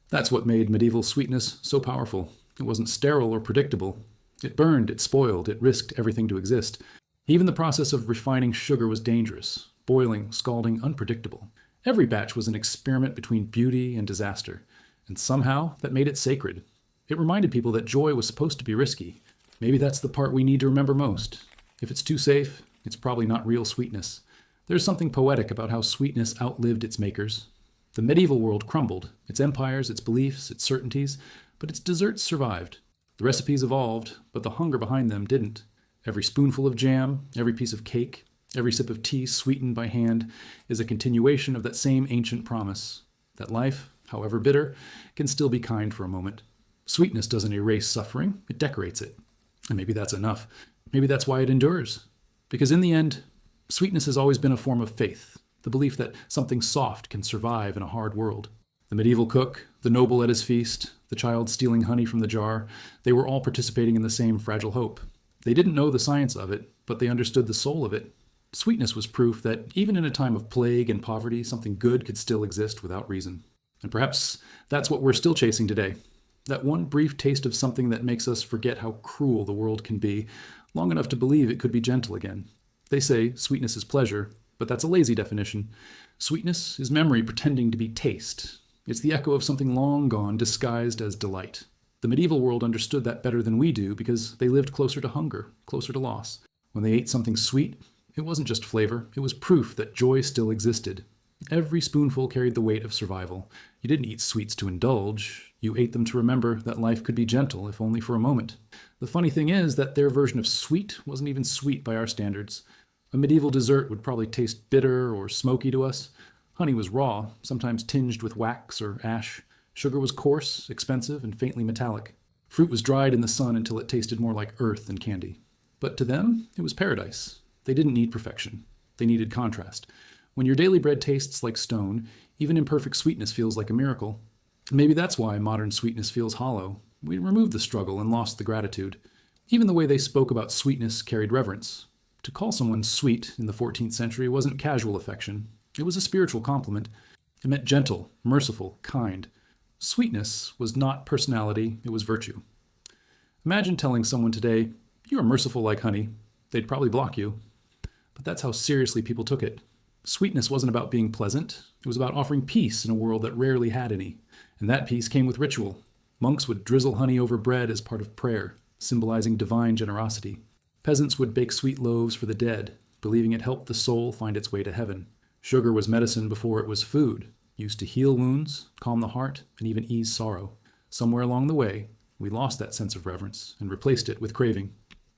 That's what made medieval sweetness so powerful. It wasn't sterile or predictable. It burned, it spoiled, it risked everything to exist. Even the process of refining sugar was dangerous, boiling, scalding, unpredictable. Every batch was an experiment between beauty and disaster, and somehow that made it sacred. It reminded people that joy was supposed to be risky. Maybe that's the part we need to remember most. If it's too safe, it's probably not real sweetness. There's something poetic about how sweetness outlived its makers. The medieval world crumbled, its empires, its beliefs, its certainties, but its desserts survived. The recipes evolved, but the hunger behind them didn't. Every spoonful of jam, every piece of cake, every sip of tea sweetened by hand is a continuation of that same ancient promise, that life, however bitter, can still be kind for a moment. Sweetness doesn't erase suffering, it decorates it. And maybe that's enough. Maybe that's why it endures. Because in the end, sweetness has always been a form of faith, the belief that something soft can survive in a hard world. The medieval cook, the noble at his feast, the child stealing honey from the jar, they were all participating in the same fragile hope. They didn't know the science of it, but they understood the soul of it. Sweetness was proof that even in a time of plague and poverty, something good could still exist without reason. And perhaps that's what we're still chasing today. That one brief taste of something that makes us forget how cruel the world can be, long enough to believe it could be gentle again. They say sweetness is pleasure, but that's a lazy definition. Sweetness is memory pretending to be taste. It's the echo of something long gone disguised as delight. The medieval world understood that better than we do because they lived closer to hunger, closer to loss. When they ate something sweet, it wasn't just flavor, it was proof that joy still existed. Every spoonful carried the weight of survival. You didn't eat sweets to indulge. You ate them to remember that life could be gentle, if only for a moment. The funny thing is that their version of sweet wasn't even sweet by our standards. A medieval dessert would probably taste bitter or smoky to us. Honey was raw, sometimes tinged with wax or ash. Sugar was coarse, expensive, and faintly metallic. Fruit was dried in the sun until it tasted more like earth than candy. But to them, it was paradise. They didn't need perfection. They needed contrast. When your daily bread tastes like stone, even imperfect sweetness feels like a miracle. Maybe that's why modern sweetness feels hollow. We removed the struggle and lost the gratitude. Even the way they spoke about sweetness carried reverence. To call someone sweet in the 14th century wasn't casual affection. It was a spiritual compliment. It meant gentle, merciful, kind. Sweetness was not personality, it was virtue. Imagine telling someone today, "You are merciful like honey." They'd probably block you. But that's how seriously people took it. Sweetness wasn't about being pleasant. It was about offering peace in a world that rarely had any. And that peace came with ritual. Monks would drizzle honey over bread as part of prayer, symbolizing divine generosity. Peasants would bake sweet loaves for the dead, believing it helped the soul find its way to heaven. Sugar was medicine before it was food, used to heal wounds, calm the heart, and even ease sorrow. Somewhere along the way, we lost that sense of reverence and replaced it with craving.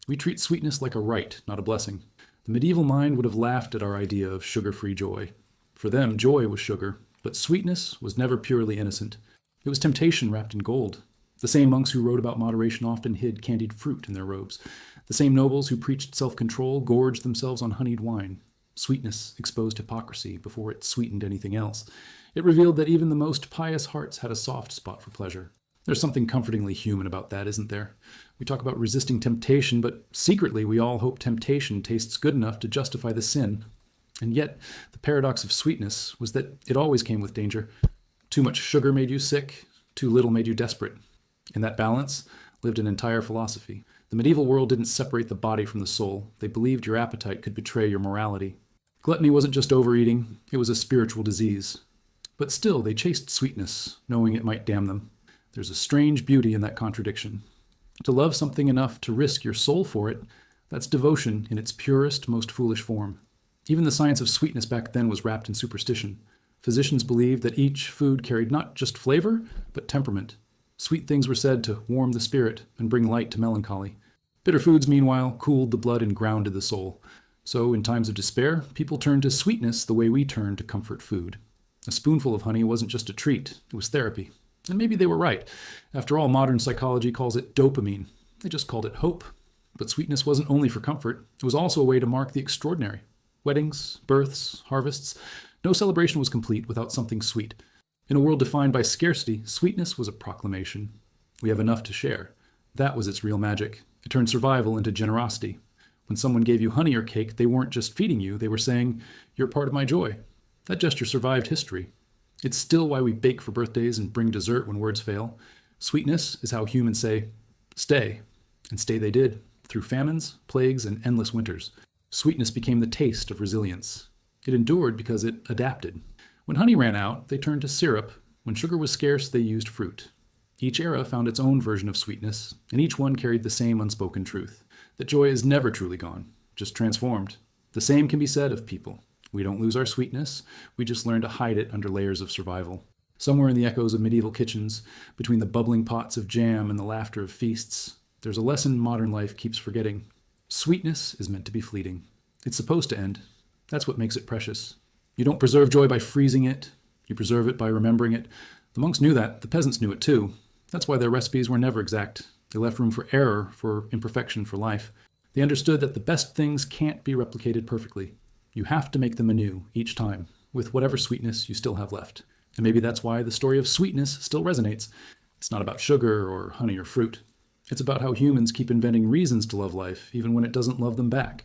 We treat sweetness like a right, not a blessing. The medieval mind would have laughed at our idea of sugar-free joy. For them, joy was sugar, but sweetness was never purely innocent. It was temptation wrapped in gold. The same monks who wrote about moderation often hid candied fruit in their robes. The same nobles who preached self-control gorged themselves on honeyed wine. Sweetness exposed hypocrisy before it sweetened anything else. It revealed that even the most pious hearts had a soft spot for pleasure. There's something comfortingly human about that, isn't there? We talk about resisting temptation, but secretly we all hope temptation tastes good enough to justify the sin. And yet, the paradox of sweetness was that it always came with danger. Too much sugar made you sick, too little made you desperate. In that balance lived an entire philosophy. The medieval world didn't separate the body from the soul. They believed your appetite could betray your morality. Gluttony wasn't just overeating, it was a spiritual disease. But still, they chased sweetness, knowing it might damn them. There's a strange beauty in that contradiction. To love something enough to risk your soul for it, that's devotion in its purest, most foolish form. Even the science of sweetness back then was wrapped in superstition. Physicians believed that each food carried not just flavor, but temperament. Sweet things were said to warm the spirit and bring light to melancholy. Bitter foods, meanwhile, cooled the blood and grounded the soul. So, in times of despair, people turned to sweetness the way we turn to comfort food. A spoonful of honey wasn't just a treat, it was therapy. And maybe they were right. After all, modern psychology calls it dopamine. They just called it hope. But sweetness wasn't only for comfort, it was also a way to mark the extraordinary. Weddings, births, harvests, no celebration was complete without something sweet. In a world defined by scarcity, sweetness was a proclamation. We have enough to share. That was its real magic. It turned survival into generosity. When someone gave you honey or cake, they weren't just feeding you, they were saying, "You're part of my joy." That gesture survived history. It's still why we bake for birthdays and bring dessert when words fail. Sweetness is how humans say, "Stay." And stay they did, through famines, plagues, and endless winters. Sweetness became the taste of resilience. It endured because it adapted. When honey ran out, they turned to syrup. When sugar was scarce, they used fruit. Each era found its own version of sweetness, and each one carried the same unspoken truth, that joy is never truly gone, just transformed. The same can be said of people. We don't lose our sweetness, we just learn to hide it under layers of survival. Somewhere in the echoes of medieval kitchens, between the bubbling pots of jam and the laughter of feasts, there's a lesson modern life keeps forgetting. Sweetness is meant to be fleeting. It's supposed to end. That's what makes it precious. You don't preserve joy by freezing it, you preserve it by remembering it. The monks knew that, the peasants knew it too. That's why their recipes were never exact. They left room for error, for imperfection, for life. They understood that the best things can't be replicated perfectly. You have to make them anew each time, with whatever sweetness you still have left. And maybe that's why the story of sweetness still resonates. It's not about sugar or honey or fruit. It's about how humans keep inventing reasons to love life, even when it doesn't love them back.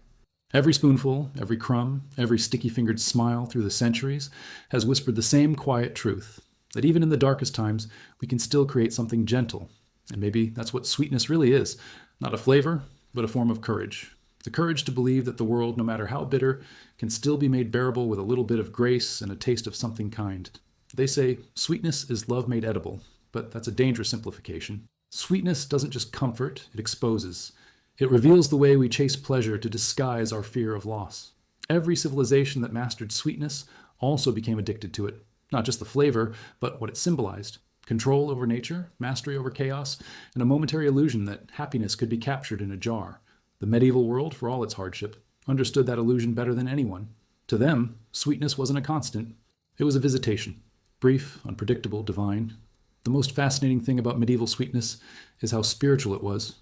Every spoonful, every crumb, every sticky-fingered smile through the centuries has whispered the same quiet truth, that even in the darkest times, we can still create something gentle. And maybe that's what sweetness really is. Not a flavor, but a form of courage. The courage to believe that the world, no matter how bitter, can still be made bearable with a little bit of grace and a taste of something kind. They say sweetness is love made edible, but that's a dangerous simplification. Sweetness doesn't just comfort, it exposes. It reveals the way we chase pleasure to disguise our fear of loss. Every civilization that mastered sweetness also became addicted to it. Not just the flavor, but what it symbolized. Control over nature, mastery over chaos, and a momentary illusion that happiness could be captured in a jar. The medieval world, for all its hardship, understood that illusion better than anyone. To them, sweetness wasn't a constant. It was a visitation. Brief, unpredictable, divine. The most fascinating thing about medieval sweetness is how spiritual it was.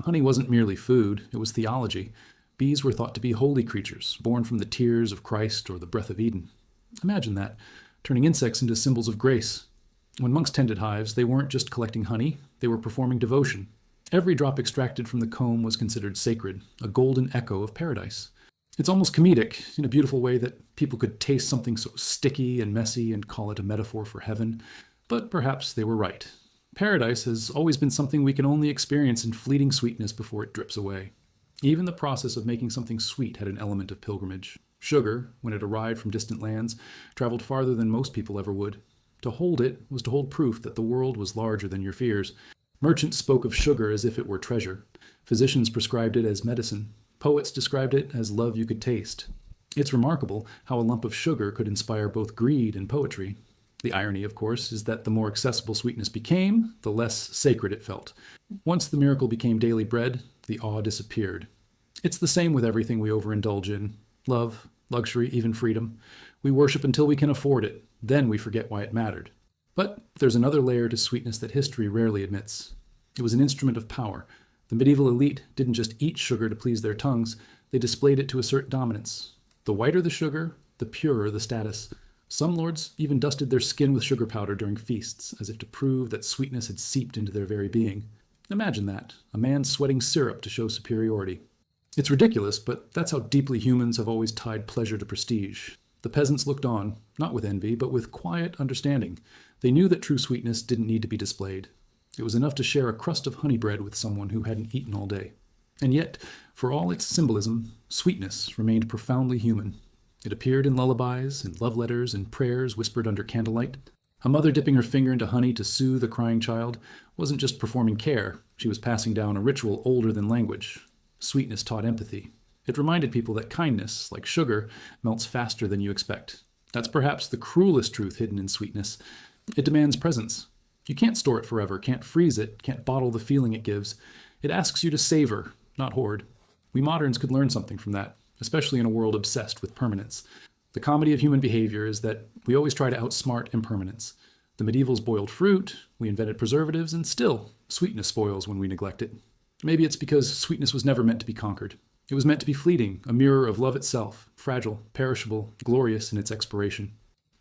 Honey wasn't merely food, it was theology. Bees were thought to be holy creatures, born from the tears of Christ or the breath of Eden. Imagine that, turning insects into symbols of grace. When monks tended hives, they weren't just collecting honey, they were performing devotion. Every drop extracted from the comb was considered sacred, a golden echo of paradise. It's almost comedic, in a beautiful way that people could taste something so sticky and messy and call it a metaphor for heaven. But perhaps they were right. Paradise has always been something we can only experience in fleeting sweetness before it drips away. Even the process of making something sweet had an element of pilgrimage. Sugar, when it arrived from distant lands, traveled farther than most people ever would. To hold it was to hold proof that the world was larger than your fears. Merchants spoke of sugar as if it were treasure. Physicians prescribed it as medicine. Poets described it as love you could taste. It's remarkable how a lump of sugar could inspire both greed and poetry. The irony, of course, is that the more accessible sweetness became, the less sacred it felt. Once the miracle became daily bread, the awe disappeared. It's the same with everything we overindulge in. Love, luxury, even freedom. We worship until we can afford it. Then we forget why it mattered. But there's another layer to sweetness that history rarely admits. It was an instrument of power. The medieval elite didn't just eat sugar to please their tongues, they displayed it to assert dominance. The whiter the sugar, the purer the status. Some lords even dusted their skin with sugar powder during feasts, as if to prove that sweetness had seeped into their very being. Imagine that, a man sweating syrup to show superiority. It's ridiculous, but that's how deeply humans have always tied pleasure to prestige. The peasants looked on, not with envy, but with quiet understanding. They knew that true sweetness didn't need to be displayed. It was enough to share a crust of honey bread with someone who hadn't eaten all day. And yet, for all its symbolism, sweetness remained profoundly human. It appeared in lullabies, in love letters, and prayers whispered under candlelight. A mother dipping her finger into honey to soothe a crying child wasn't just performing care, she was passing down a ritual older than language. Sweetness taught empathy. It reminded people that kindness, like sugar, melts faster than you expect. That's perhaps the cruelest truth hidden in sweetness. It demands presence. You can't store it forever, can't freeze it, can't bottle the feeling it gives. It asks you to savor, not hoard. We moderns could learn something from that, especially in a world obsessed with permanence. The comedy of human behavior is that we always try to outsmart impermanence. The medievals boiled fruit, we invented preservatives, and still, sweetness spoils when we neglect it. Maybe it's because sweetness was never meant to be conquered. It was meant to be fleeting, a mirror of love itself, fragile, perishable, glorious in its expiration.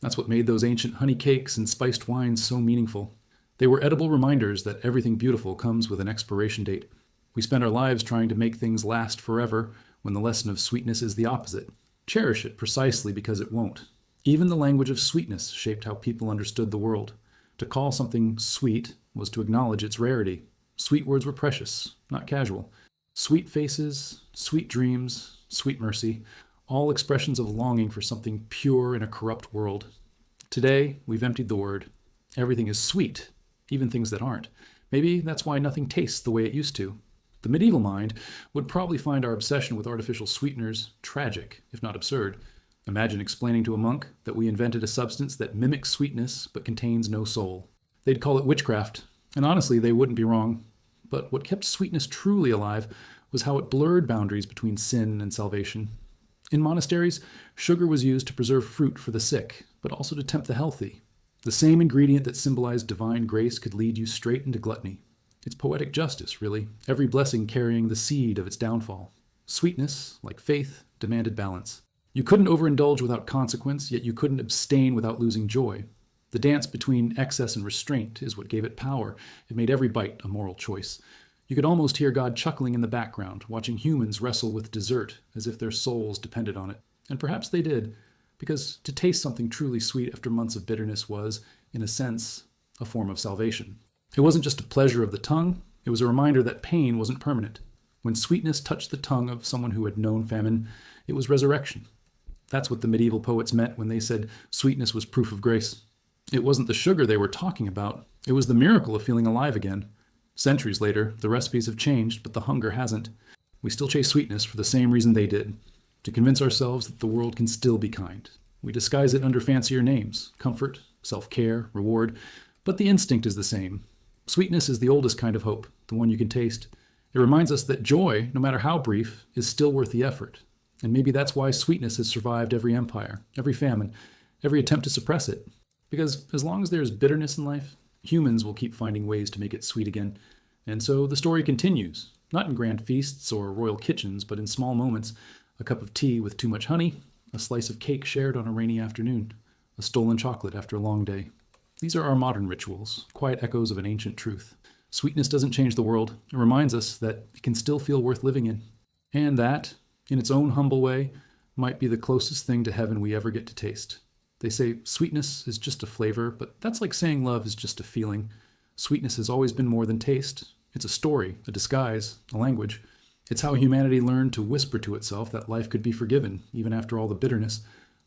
That's what made those ancient honey cakes and spiced wines so meaningful. They were edible reminders that everything beautiful comes with an expiration date. We spend our lives trying to make things last forever, when the lesson of sweetness is the opposite. Cherish it precisely because it won't. Even the language of sweetness shaped how people understood the world. To call something sweet was to acknowledge its rarity. Sweet words were precious, not casual. Sweet faces, sweet dreams, sweet mercy, all expressions of longing for something pure in a corrupt world. Today, we've emptied the word. Everything is sweet, even things that aren't. Maybe that's why nothing tastes the way it used to. The medieval mind would probably find our obsession with artificial sweeteners tragic, if not absurd. Imagine explaining to a monk that we invented a substance that mimics sweetness but contains no soul. They'd call it witchcraft, and honestly, they wouldn't be wrong. But what kept sweetness truly alive was how it blurred boundaries between sin and salvation. In monasteries, sugar was used to preserve fruit for the sick, but also to tempt the healthy. The same ingredient that symbolized divine grace could lead you straight into gluttony. It's poetic justice, really, every blessing carrying the seed of its downfall. Sweetness, like faith, demanded balance. You couldn't overindulge without consequence, yet you couldn't abstain without losing joy. The dance between excess and restraint is what gave it power. It made every bite a moral choice. You could almost hear God chuckling in the background, watching humans wrestle with dessert as if their souls depended on it. And perhaps they did, because to taste something truly sweet after months of bitterness was, in a sense, a form of salvation. It wasn't just a pleasure of the tongue, it was a reminder that pain wasn't permanent. When sweetness touched the tongue of someone who had known famine, it was resurrection. That's what the medieval poets meant when they said sweetness was proof of grace. It wasn't the sugar they were talking about, it was the miracle of feeling alive again. Centuries later, the recipes have changed, but the hunger hasn't. We still chase sweetness for the same reason they did, to convince ourselves that the world can still be kind. We disguise it under fancier names, comfort, self-care, reward, but the instinct is the same. Sweetness is the oldest kind of hope, the one you can taste. It reminds us that joy, no matter how brief, is still worth the effort. And maybe that's why sweetness has survived every empire, every famine, every attempt to suppress it. Because as long as there's bitterness in life, humans will keep finding ways to make it sweet again. And so the story continues, not in grand feasts or royal kitchens, but in small moments. A cup of tea with too much honey, a slice of cake shared on a rainy afternoon, a stolen chocolate after a long day. These are our modern rituals, quiet echoes of an ancient truth. Sweetness doesn't change the world. It reminds us that it can still feel worth living in. And that, in its own humble way, might be the closest thing to heaven we ever get to taste. They say sweetness is just a flavor, but that's like saying love is just a feeling. Sweetness has always been more than taste. It's a story, a disguise, a language. It's how humanity learned to whisper to itself that life could be forgiven, even after all the bitterness.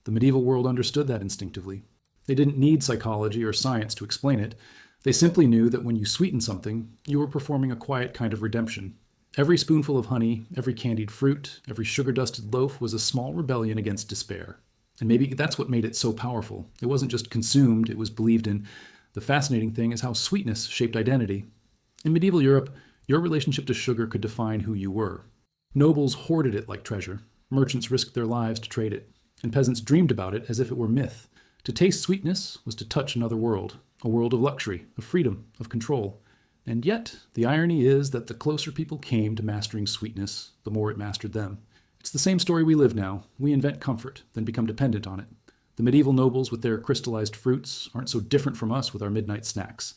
The medieval world understood that instinctively. They didn't need psychology or science to explain it. They simply knew that when you sweetened something, you were performing a quiet kind of redemption. Every spoonful of honey, every candied fruit, every sugar-dusted loaf was a small rebellion against despair. And maybe that's what made it so powerful. It wasn't just consumed, it was believed in. The fascinating thing is how sweetness shaped identity. In medieval Europe, your relationship to sugar could define who you were. Nobles hoarded it like treasure. Merchants risked their lives to trade it. And peasants dreamed about it as if it were myth. To taste sweetness was to touch another world, a world of luxury, of freedom, of control. And yet, the irony is that the closer people came to mastering sweetness, the more it mastered them. It's the same story we live now. We invent comfort, then become dependent on it. The medieval nobles with their crystallized fruits aren't so different from us with our midnight snacks.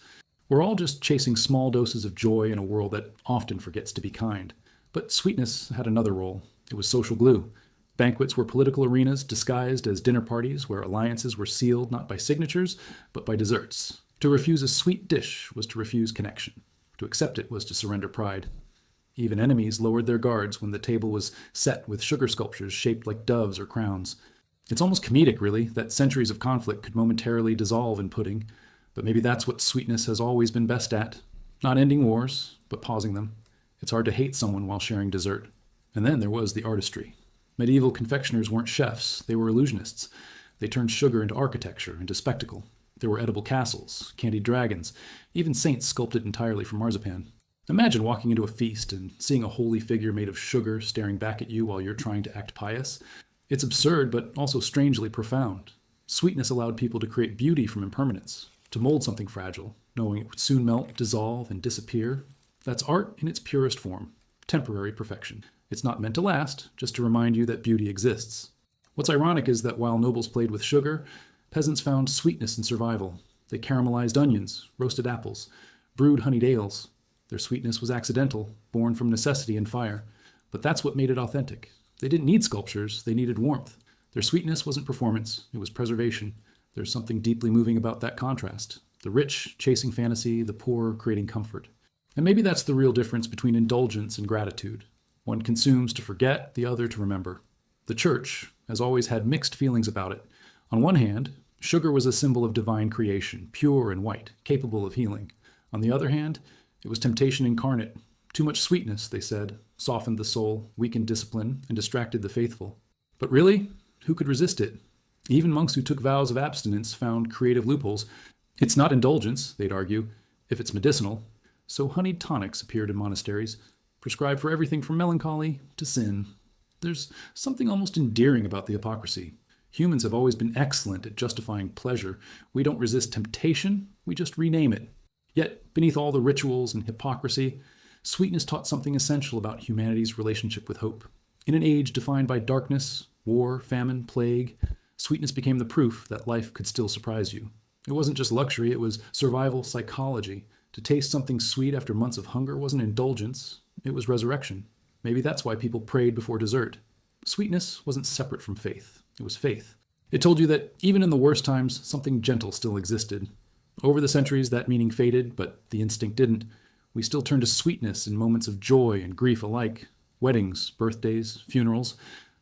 We're all just chasing small doses of joy in a world that often forgets to be kind. But sweetness had another role. It was social glue. Banquets were political arenas disguised as dinner parties where alliances were sealed not by signatures, but by desserts. To refuse a sweet dish was to refuse connection. To accept it was to surrender pride. Even enemies lowered their guards when the table was set with sugar sculptures shaped like doves or crowns. It's almost comedic, really, that centuries of conflict could momentarily dissolve in pudding, but maybe that's what sweetness has always been best at. Not ending wars, but pausing them. It's hard to hate someone while sharing dessert. And then there was the artistry. Medieval confectioners weren't chefs, they were illusionists. They turned sugar into architecture, into spectacle. There were edible castles, candied dragons, even saints sculpted entirely from marzipan. Imagine walking into a feast and seeing a holy figure made of sugar staring back at you while you're trying to act pious. It's absurd, but also strangely profound. Sweetness allowed people to create beauty from impermanence, to mold something fragile, knowing it would soon melt, dissolve, and disappear. That's art in its purest form, temporary perfection. It's not meant to last, just to remind you that beauty exists. What's ironic is that while nobles played with sugar, peasants found sweetness in survival. They caramelized onions, roasted apples, brewed honeyed ales. Their sweetness was accidental, born from necessity and fire. But that's what made it authentic. They didn't need sculptures, they needed warmth. Their sweetness wasn't performance, it was preservation. There's something deeply moving about that contrast. The rich chasing fantasy, the poor creating comfort. And maybe that's the real difference between indulgence and gratitude. One consumes to forget, the other to remember. The church has always had mixed feelings about it. On one hand, sugar was a symbol of divine creation, pure and white, capable of healing. On the other hand, it was temptation incarnate. Too much sweetness, they said, softened the soul, weakened discipline, and distracted the faithful. But really, who could resist it? Even monks who took vows of abstinence found creative loopholes. It's not indulgence, they'd argue, if it's medicinal. So honeyed tonics appeared in monasteries, prescribed for everything from melancholy to sin. There's something almost endearing about the hypocrisy. Humans have always been excellent at justifying pleasure. We don't resist temptation, we just rename it. Yet, beneath all the rituals and hypocrisy, sweetness taught something essential about humanity's relationship with hope. In an age defined by darkness, war, famine, plague, sweetness became the proof that life could still surprise you. It wasn't just luxury, it was survival psychology. To taste something sweet after months of hunger wasn't indulgence, it was resurrection. Maybe that's why people prayed before dessert. Sweetness wasn't separate from faith, it was faith. It told you that even in the worst times, something gentle still existed. Over the centuries, that meaning faded, but the instinct didn't. We still turn to sweetness in moments of joy and grief alike. Weddings, birthdays, funerals.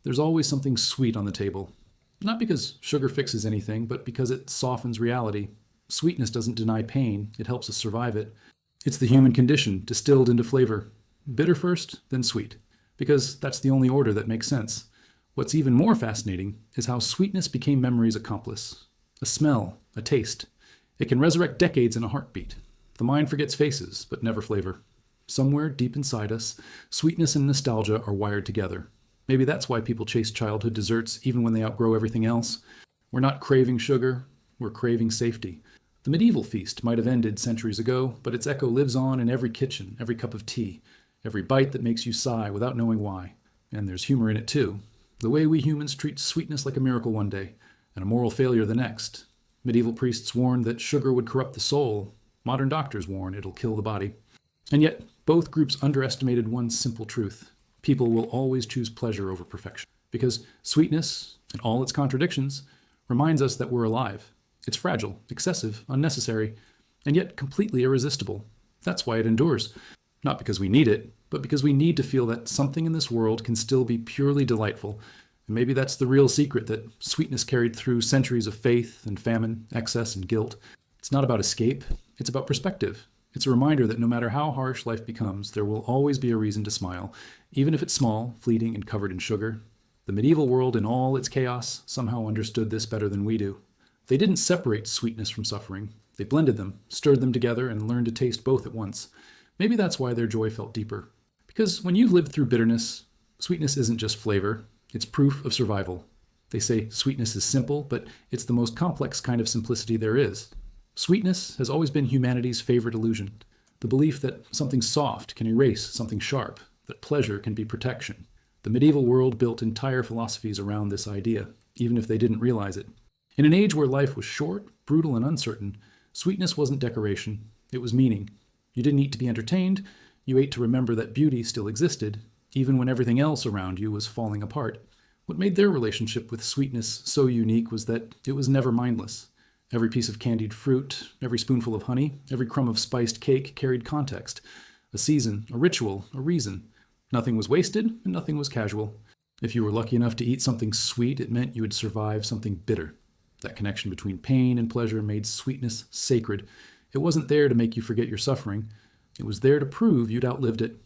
There's always something sweet on the table. Not because sugar fixes anything, but because it softens reality. Sweetness doesn't deny pain, it helps us survive it. It's the human condition, distilled into flavor. Bitter first, then sweet. Because that's the only order that makes sense. What's even more fascinating is how sweetness became memory's accomplice. A smell, a taste. It can resurrect decades in a heartbeat. The mind forgets faces, but never flavor. Somewhere deep inside us, sweetness and nostalgia are wired together. Maybe that's why people chase childhood desserts even when they outgrow everything else. We're not craving sugar, we're craving safety. The medieval feast might have ended centuries ago, but its echo lives on in every kitchen, every cup of tea, every bite that makes you sigh without knowing why. And there's humor in it too. The way we humans treat sweetness like a miracle one day, and a moral failure the next. Medieval priests warned that sugar would corrupt the soul. Modern doctors warn it'll kill the body. And yet, both groups underestimated one simple truth. People will always choose pleasure over perfection. Because sweetness, and all its contradictions, reminds us that we're alive. It's fragile, excessive, unnecessary, and yet completely irresistible. That's why it endures. Not because we need it, but because we need to feel that something in this world can still be purely delightful. And maybe that's the real secret that sweetness carried through centuries of faith and famine, excess and guilt. It's not about escape, it's about perspective. It's a reminder that no matter how harsh life becomes, there will always be a reason to smile, even if it's small, fleeting, and covered in sugar. The medieval world, in all its chaos, somehow understood this better than we do. They didn't separate sweetness from suffering. They blended them, stirred them together, and learned to taste both at once. Maybe that's why their joy felt deeper. Because when you've lived through bitterness, sweetness isn't just flavor, it's proof of survival. They say sweetness is simple, but it's the most complex kind of simplicity there is. Sweetness has always been humanity's favorite illusion. The belief that something soft can erase something sharp, that pleasure can be protection. The medieval world built entire philosophies around this idea, even if they didn't realize it. In an age where life was short, brutal, and uncertain, sweetness wasn't decoration, it was meaning. You didn't eat to be entertained, you ate to remember that beauty still existed, even when everything else around you was falling apart. What made their relationship with sweetness so unique was that it was never mindless. Every piece of candied fruit, every spoonful of honey, every crumb of spiced cake carried context. A season, a ritual, a reason. Nothing was wasted, and nothing was casual. If you were lucky enough to eat something sweet, it meant you had survived something bitter. That connection between pain and pleasure made sweetness sacred. It wasn't there to make you forget your suffering. It was there to prove you'd outlived it.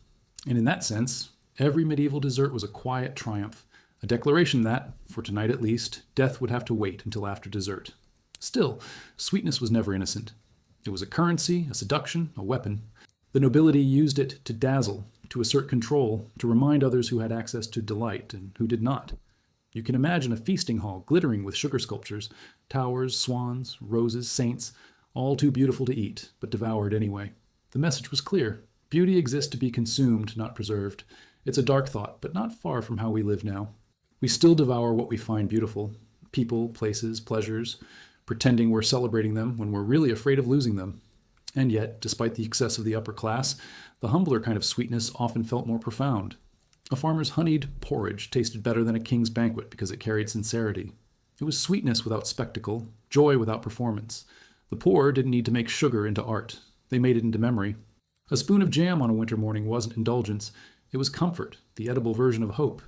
And in that sense, every medieval dessert was a quiet triumph, a declaration that, for tonight at least, death would have to wait until after dessert. Still, sweetness was never innocent. It was a currency, a seduction, a weapon. The nobility used it to dazzle, to assert control, to remind others who had access to delight and who did not. You can imagine a feasting hall glittering with sugar sculptures, towers, swans, roses, saints, all too beautiful to eat, but devoured anyway. The message was clear. Beauty exists to be consumed, not preserved. It's a dark thought, but not far from how we live now. We still devour what we find beautiful, people, places, pleasures, pretending we're celebrating them when we're really afraid of losing them. And yet, despite the excess of the upper class, the humbler kind of sweetness often felt more profound. A farmer's honeyed porridge tasted better than a king's banquet because it carried sincerity. It was sweetness without spectacle, joy without performance. The poor didn't need to make sugar into art. They made it into memory. A spoon of jam on a winter morning wasn't indulgence. It was comfort, the edible version of hope.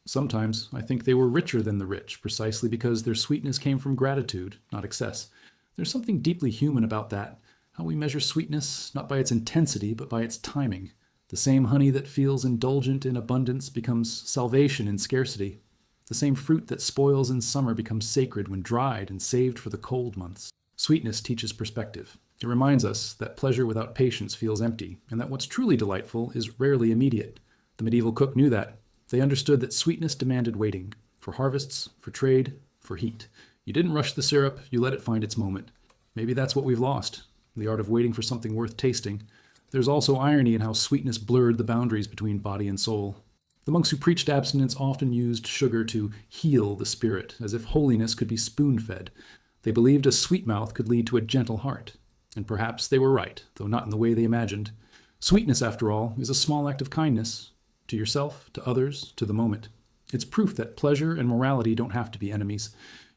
Sometimes I think they were richer than the rich, precisely because their sweetness came from gratitude, not excess. There's something deeply human about that, how we measure sweetness, not by its intensity, but by its timing. The same honey that feels indulgent in abundance becomes salvation in scarcity. The same fruit that spoils in summer becomes sacred when dried and saved for the cold months. Sweetness teaches perspective. It reminds us that pleasure without patience feels empty, and that what's truly delightful is rarely immediate. The medieval cook knew that. They understood that sweetness demanded waiting, for harvests, for trade, for heat. You didn't rush the syrup, you let it find its moment. Maybe that's what we've lost, the art of waiting for something worth tasting. There's also irony in how sweetness blurred the boundaries between body and soul. The monks who preached abstinence often used sugar to heal the spirit, as if holiness could be spoon-fed. They believed a sweet mouth could lead to a gentle heart. And perhaps they were right, though not in the way they imagined. Sweetness, after all, is a small act of kindness, to yourself, to others, to the moment. It's proof that pleasure and morality don't have to be enemies.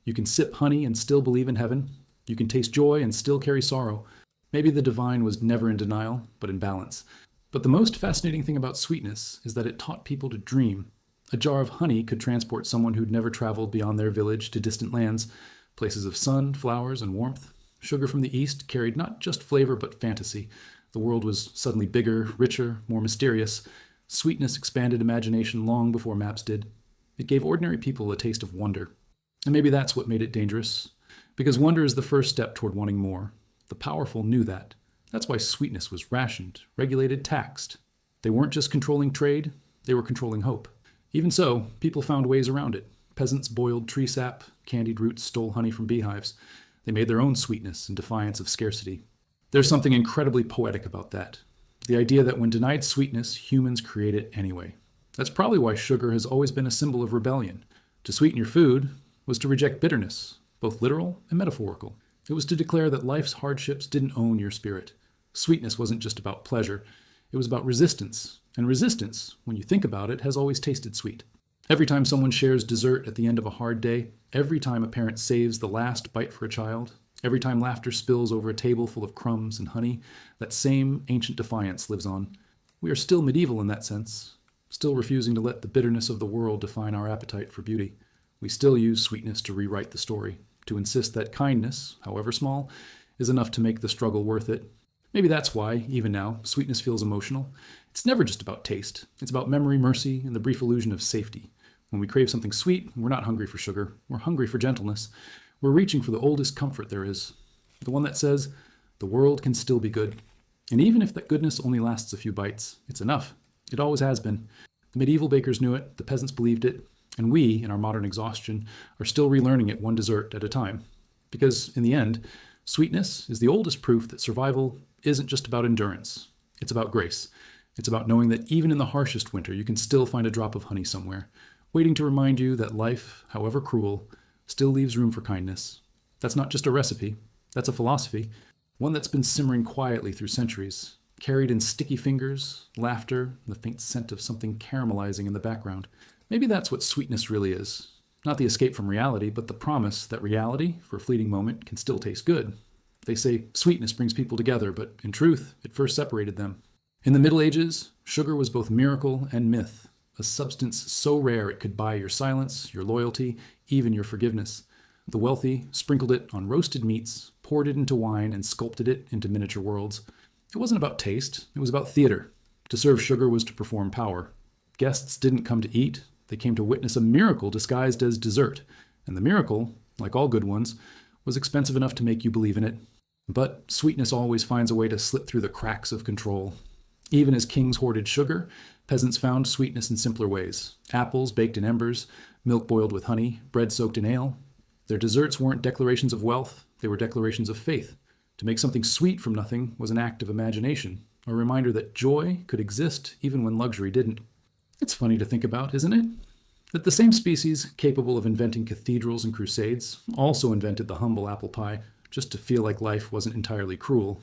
You can sip honey and still believe in heaven. You can taste joy and still carry sorrow. Maybe the divine was never in denial, but in balance. But the most fascinating thing about sweetness is that it taught people to dream. A jar of honey could transport someone who'd never traveled beyond their village to distant lands, places of sun, flowers, and warmth. Sugar from the East carried not just flavor but fantasy. The world was suddenly bigger, richer, more mysterious. Sweetness expanded imagination long before maps did. It gave ordinary people a taste of wonder. And maybe that's what made it dangerous. Because wonder is the first step toward wanting more. The powerful knew that. That's why sweetness was rationed, regulated, taxed. They weren't just controlling trade, they were controlling hope. Even so, people found ways around it. Peasants boiled tree sap, candied roots stole honey from beehives. They made their own sweetness in defiance of scarcity. There's something incredibly poetic about that. The idea that when denied sweetness, humans create it anyway. That's probably why sugar has always been a symbol of rebellion. To sweeten your food was to reject bitterness, both literal and metaphorical. It was to declare that life's hardships didn't own your spirit. Sweetness wasn't just about pleasure. It was about resistance. And resistance, when you think about it, has always tasted sweet. Every time someone shares dessert at the end of a hard day, every time a parent saves the last bite for a child, every time laughter spills over a table full of crumbs and honey, that same ancient defiance lives on. We are still medieval in that sense, still refusing to let the bitterness of the world define our appetite for beauty. We still use sweetness to rewrite the story, to insist that kindness, however small, is enough to make the struggle worth it. Maybe that's why, even now, sweetness feels emotional. It's never just about taste. It's about memory, mercy, and the brief illusion of safety. When we crave something sweet, we're not hungry for sugar. We're hungry for gentleness. We're reaching for the oldest comfort there is. The one that says, the world can still be good. And even if that goodness only lasts a few bites, it's enough. It always has been. The medieval bakers knew it, the peasants believed it, and we, in our modern exhaustion, are still relearning it one dessert at a time. Because, in the end, sweetness is the oldest proof that survival isn't just about endurance. It's about grace. It's about knowing that even in the harshest winter, you can still find a drop of honey somewhere, waiting to remind you that life, however cruel, still leaves room for kindness. That's not just a recipe, that's a philosophy, one that's been simmering quietly through centuries, carried in sticky fingers, laughter, and the faint scent of something caramelizing in the background. Maybe that's what sweetness really is. Not the escape from reality, but the promise that reality, for a fleeting moment, can still taste good. They say sweetness brings people together, but in truth, it first separated them. In the Middle Ages, sugar was both miracle and myth, a substance so rare it could buy your silence, your loyalty, even your forgiveness. The wealthy sprinkled it on roasted meats, poured it into wine, and sculpted it into miniature worlds. It wasn't about taste, it was about theater. To serve sugar was to perform power. Guests didn't come to eat, they came to witness a miracle disguised as dessert. And the miracle, like all good ones, was expensive enough to make you believe in it. But sweetness always finds a way to slip through the cracks of control. Even as kings hoarded sugar, peasants found sweetness in simpler ways. Apples baked in embers, milk boiled with honey, bread soaked in ale. Their desserts weren't declarations of wealth, they were declarations of faith. To make something sweet from nothing was an act of imagination, a reminder that joy could exist even when luxury didn't. It's funny to think about, isn't it? That the same species capable of inventing cathedrals and crusades also invented the humble apple pie just to feel like life wasn't entirely cruel.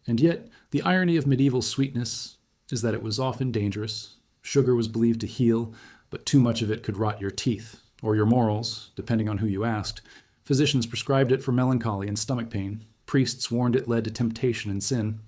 And yet, the irony of medieval sweetness is that it was often dangerous. Sugar was believed to heal, but too much of it could rot your teeth, or your morals, depending on who you asked. Physicians prescribed it for melancholy and stomach pain. Priests warned it led to temptation and sin.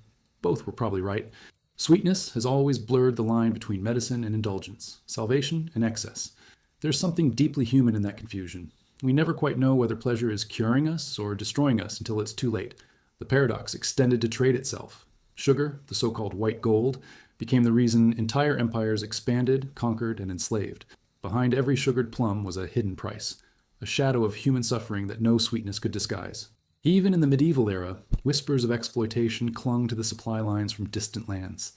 Both were probably right. Sweetness has always blurred the line between medicine and indulgence, salvation and excess. There's something deeply human in that confusion. We never quite know whether pleasure is curing us or destroying us until it's too late. The paradox extended to trade itself. Sugar, the so-called white gold, became the reason entire empires expanded, conquered, and enslaved. Behind every sugared plum was a hidden price, a shadow of human suffering that no sweetness could disguise. Even in the medieval era, whispers of exploitation clung to the supply lines from distant lands.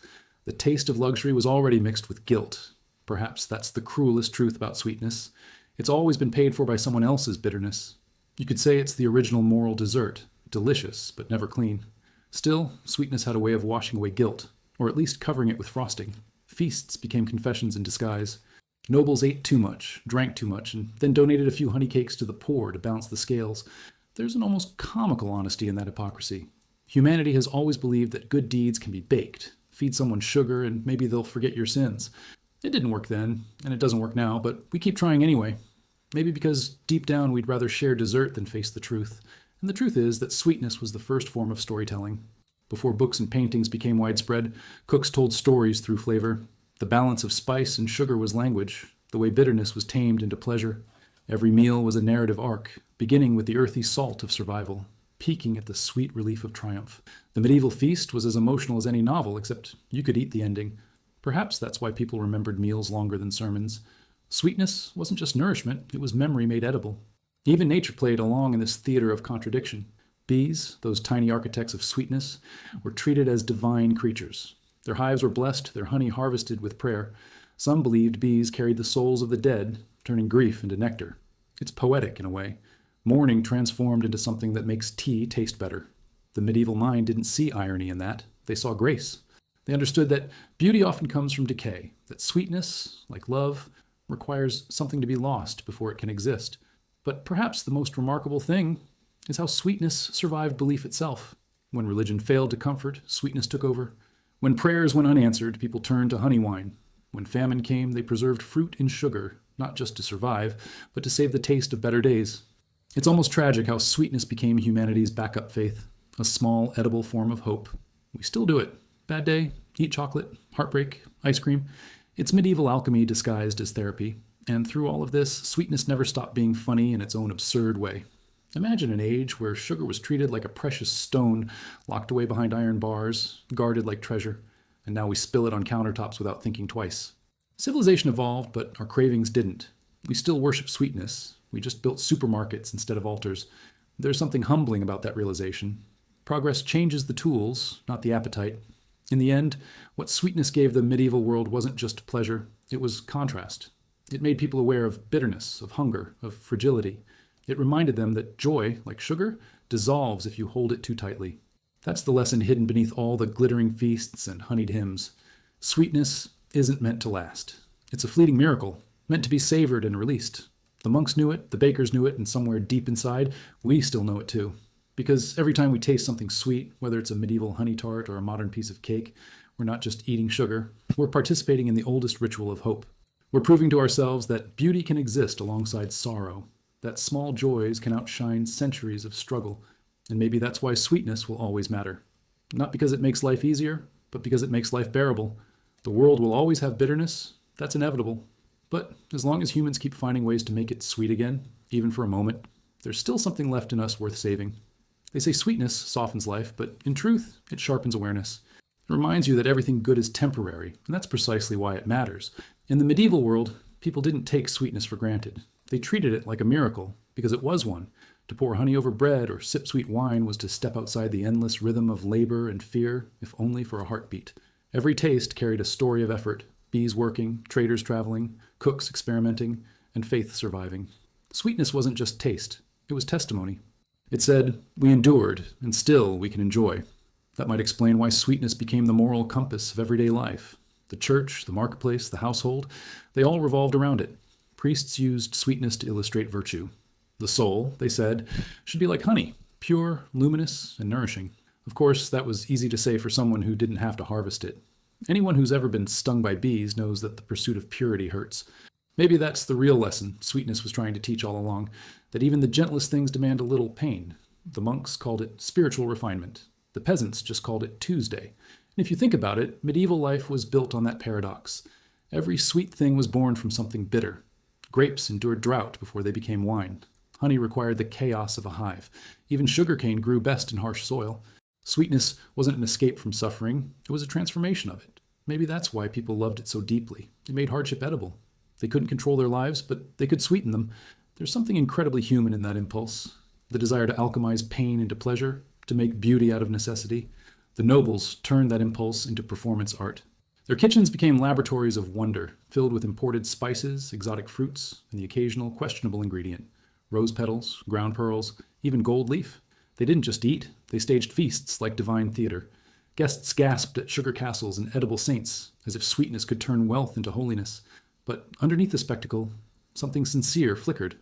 The taste of luxury was already mixed with guilt. Perhaps that's the cruelest truth about sweetness. It's always been paid for by someone else's bitterness. You could say it's the original moral dessert, delicious but never clean. Still, sweetness had a way of washing away guilt, or at least covering it with frosting. Feasts became confessions in disguise. Nobles ate too much, drank too much, and then donated a few honey cakes to the poor to balance the scales. There's an almost comical honesty in that hypocrisy. Humanity has always believed that good deeds can be baked. Feed someone sugar and maybe they'll forget your sins. It didn't work then, and it doesn't work now, but we keep trying anyway. Maybe because deep down we'd rather share dessert than face the truth. And the truth is that sweetness was the first form of storytelling. Before books and paintings became widespread, cooks told stories through flavor. The balance of spice and sugar was language, the way bitterness was tamed into pleasure. Every meal was a narrative arc, beginning with the earthy salt of survival, peaking at the sweet relief of triumph. The medieval feast was as emotional as any novel, except you could eat the ending. Perhaps that's why people remembered meals longer than sermons. Sweetness wasn't just nourishment, it was memory made edible. Even nature played along in this theater of contradiction. Bees, those tiny architects of sweetness, were treated as divine creatures. Their hives were blessed, their honey harvested with prayer. Some believed bees carried the souls of the dead, turning grief into nectar. It's poetic in a way. Mourning transformed into something that makes tea taste better. The medieval mind didn't see irony in that. They saw grace. They understood that beauty often comes from decay, that sweetness, like love, requires something to be lost before it can exist. But perhaps the most remarkable thing is how sweetness survived belief itself. When religion failed to comfort, sweetness took over. When prayers went unanswered, people turned to honey wine. When famine came, they preserved fruit in sugar, not just to survive, but to save the taste of better days. It's almost tragic how sweetness became humanity's backup faith, a small, edible form of hope. We still do it. Bad day, eat chocolate, heartbreak, ice cream. It's medieval alchemy disguised as therapy. And through all of this, sweetness never stopped being funny in its own absurd way. Imagine an age where sugar was treated like a precious stone, locked away behind iron bars, guarded like treasure, and now we spill it on countertops without thinking twice. Civilization evolved, but our cravings didn't. We still worship sweetness. We just built supermarkets instead of altars. There's something humbling about that realization. Progress changes the tools, not the appetite. In the end, what sweetness gave the medieval world wasn't just pleasure, it was contrast. It made people aware of bitterness, of hunger, of fragility. It reminded them that joy, like sugar, dissolves if you hold it too tightly. That's the lesson hidden beneath all the glittering feasts and honeyed hymns. Sweetness isn't meant to last. It's a fleeting miracle, meant to be savored and released. The monks knew it, the bakers knew it, and somewhere deep inside, we still know it too. Because every time we taste something sweet, whether it's a medieval honey tart or a modern piece of cake, we're not just eating sugar, we're participating in the oldest ritual of hope. We're proving to ourselves that beauty can exist alongside sorrow, that small joys can outshine centuries of struggle, and maybe that's why sweetness will always matter. Not because it makes life easier, but because it makes life bearable. The world will always have bitterness, that's inevitable, But as long as humans keep finding ways to make it sweet again, even for a moment, there's still something left in us worth saving. They say sweetness softens life, but in truth, it sharpens awareness. It reminds you that everything good is temporary, and that's precisely why it matters. In the medieval world, people didn't take sweetness for granted. They treated it like a miracle, because it was one. To pour honey over bread or sip sweet wine was to step outside the endless rhythm of labor and fear, if only for a heartbeat. Every taste carried a story of effort, bees working, traders traveling, cooks experimenting, and faith surviving. Sweetness wasn't just taste, it was testimony. It said, we endured, and still we can enjoy. That might explain why sweetness became the moral compass of everyday life. The church, the marketplace, the household, they all revolved around it. Priests used sweetness to illustrate virtue. The soul, they said, should be like honey, pure, luminous, and nourishing. Of course, that was easy to say for someone who didn't have to harvest it. Anyone who's ever been stung by bees knows that the pursuit of purity hurts. Maybe that's the real lesson sweetness was trying to teach all along, that even the gentlest things demand a little pain. The monks called it spiritual refinement. The peasants just called it Tuesday. And if you think about it, medieval life was built on that paradox. Every sweet thing was born from something bitter. Grapes endured drought before they became wine. Honey required the chaos of a hive. Even sugarcane grew best in harsh soil. Sweetness wasn't an escape from suffering, it was a transformation of it. Maybe that's why people loved it so deeply. It made hardship edible. They couldn't control their lives, but they could sweeten them. There's something incredibly human in that impulse. The desire to alchemize pain into pleasure, to make beauty out of necessity. The nobles turned that impulse into performance art. Their kitchens became laboratories of wonder, filled with imported spices, exotic fruits, and the occasional questionable ingredient. Rose petals, ground pearls, even gold leaf. They didn't just eat, they staged feasts like divine theater. Guests gasped at sugar castles and edible saints, as if sweetness could turn wealth into holiness. But underneath the spectacle, something sincere flickered.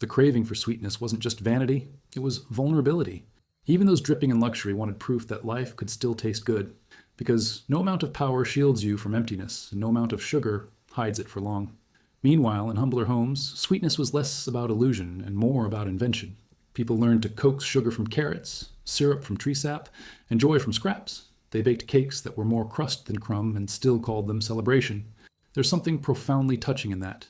The craving for sweetness wasn't just vanity, it was vulnerability. Even those dripping in luxury wanted proof that life could still taste good, because no amount of power shields you from emptiness, and no amount of sugar hides it for long. Meanwhile, in humbler homes, sweetness was less about illusion and more about invention. People learned to coax sugar from carrots, syrup from tree sap, and joy from scraps. They baked cakes that were more crust than crumb and still called them celebration. There's something profoundly touching in that.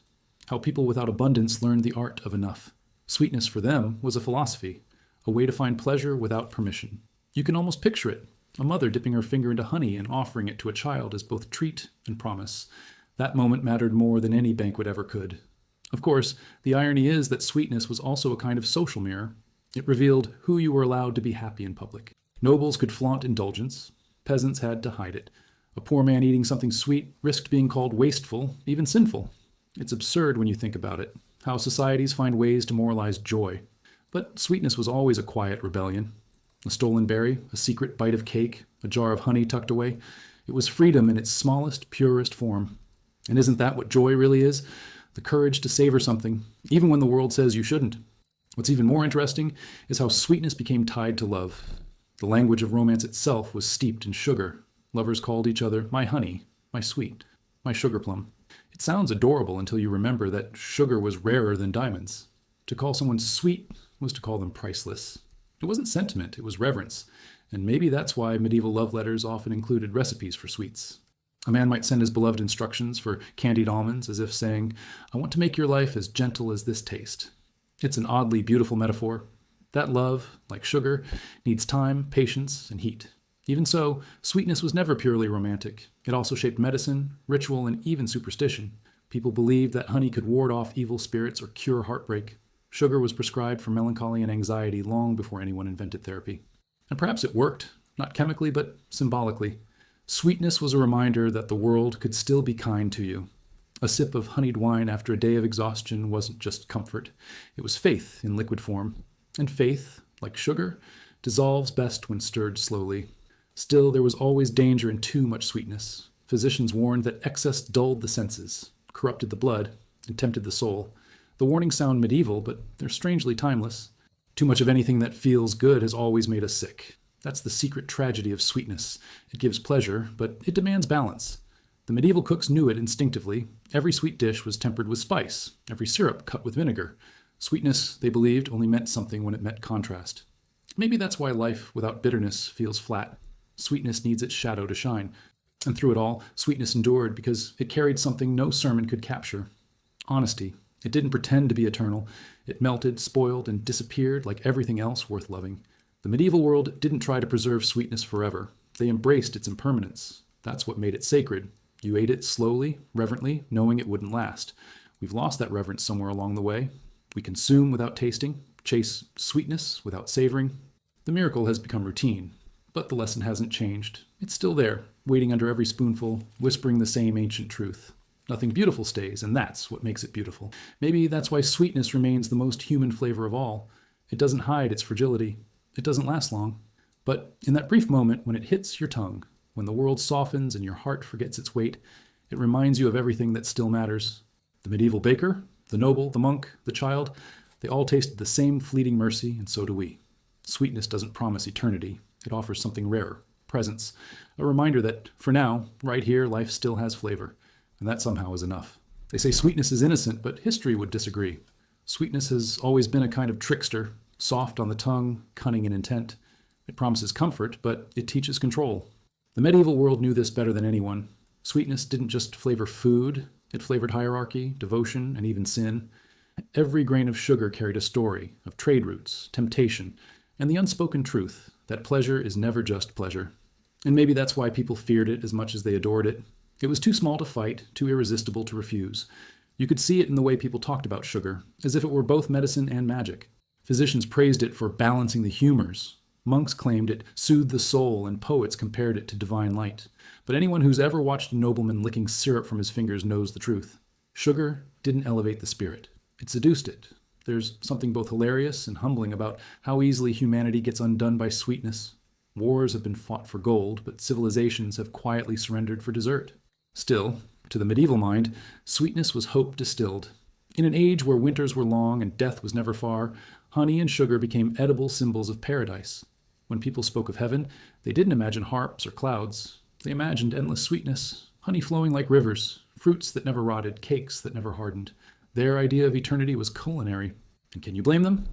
How people without abundance learned the art of enough. Sweetness for them was a philosophy, a way to find pleasure without permission. You can almost picture it, a mother dipping her finger into honey and offering it to a child as both treat and promise. That moment mattered more than any banquet ever could. Of course, the irony is that sweetness was also a kind of social mirror. It revealed who you were allowed to be happy in public. Nobles could flaunt indulgence. Peasants had to hide it. A poor man eating something sweet risked being called wasteful, even sinful. It's absurd when you think about it, how societies find ways to moralize joy. But sweetness was always a quiet rebellion. A stolen berry, a secret bite of cake, a jar of honey tucked away. It was freedom in its smallest, purest form. And isn't that what joy really is? The courage to savor something, even when the world says you shouldn't. What's even more interesting is how sweetness became tied to love. The language of romance itself was steeped in sugar. Lovers called each other my honey, my sweet, my sugar plum. It sounds adorable until you remember that sugar was rarer than diamonds. To call someone sweet was to call them priceless. It wasn't sentiment, it was reverence. And maybe that's why medieval love letters often included recipes for sweets. A man might send his beloved instructions for candied almonds as if saying, I want to make your life as gentle as this taste. It's an oddly beautiful metaphor. That love, like sugar, needs time, patience, and heat. Even so, sweetness was never purely romantic. It also shaped medicine, ritual, and even superstition. People believed that honey could ward off evil spirits or cure heartbreak. Sugar was prescribed for melancholy and anxiety long before anyone invented therapy. And perhaps it worked, not chemically, but symbolically. Sweetness was a reminder that the world could still be kind to you. A sip of honeyed wine after a day of exhaustion wasn't just comfort. It was faith in liquid form. And faith, like sugar, dissolves best when stirred slowly. Still, there was always danger in too much sweetness. Physicians warned that excess dulled the senses, corrupted the blood, and tempted the soul. The warnings sound medieval, but they're strangely timeless. Too much of anything that feels good has always made us sick. That's the secret tragedy of sweetness. It gives pleasure, but it demands balance. The medieval cooks knew it instinctively. Every sweet dish was tempered with spice, every syrup cut with vinegar. Sweetness, they believed, only meant something when it met contrast. Maybe that's why life without bitterness feels flat. Sweetness needs its shadow to shine. And through it all, sweetness endured because it carried something no sermon could capture. Honesty. It didn't pretend to be eternal. It melted, spoiled, and disappeared like everything else worth loving. The medieval world didn't try to preserve sweetness forever. They embraced its impermanence. That's what made it sacred. You ate it slowly, reverently, knowing it wouldn't last. We've lost that reverence somewhere along the way. We consume without tasting, chase sweetness without savoring. The miracle has become routine, but the lesson hasn't changed. It's still there, waiting under every spoonful, whispering the same ancient truth. Nothing beautiful stays, and that's what makes it beautiful. Maybe that's why sweetness remains the most human flavor of all. It doesn't hide its fragility. It doesn't last long. But in that brief moment when it hits your tongue, when the world softens and your heart forgets its weight, it reminds you of everything that still matters. The medieval baker, the noble, the monk, the child, they all tasted the same fleeting mercy, and so do we. Sweetness doesn't promise eternity. It offers something rarer, presence, a reminder that, for now, right here, life still has flavor. And that somehow is enough. They say sweetness is innocent, but history would disagree. Sweetness has always been a kind of trickster, soft on the tongue, cunning in intent. It promises comfort, but it teaches control. The medieval world knew this better than anyone. Sweetness didn't just flavor food, it flavored hierarchy, devotion, and even sin. Every grain of sugar carried a story of trade routes, temptation, and the unspoken truth that pleasure is never just pleasure. And maybe that's why people feared it as much as they adored it. It was too small to fight, too irresistible to refuse. You could see it in the way people talked about sugar, as if it were both medicine and magic. Physicians praised it for balancing the humors. Monks claimed it soothed the soul, and poets compared it to divine light. But anyone who's ever watched a nobleman licking syrup from his fingers knows the truth. Sugar didn't elevate the spirit. It seduced it. There's something both hilarious and humbling about how easily humanity gets undone by sweetness. Wars have been fought for gold, but civilizations have quietly surrendered for dessert. Still, to the medieval mind, sweetness was hope distilled. In an age where winters were long and death was never far, honey and sugar became edible symbols of paradise. When people spoke of heaven, they didn't imagine harps or clouds. They imagined endless sweetness, honey flowing like rivers, fruits that never rotted, cakes that never hardened. Their idea of eternity was culinary. And can you blame them?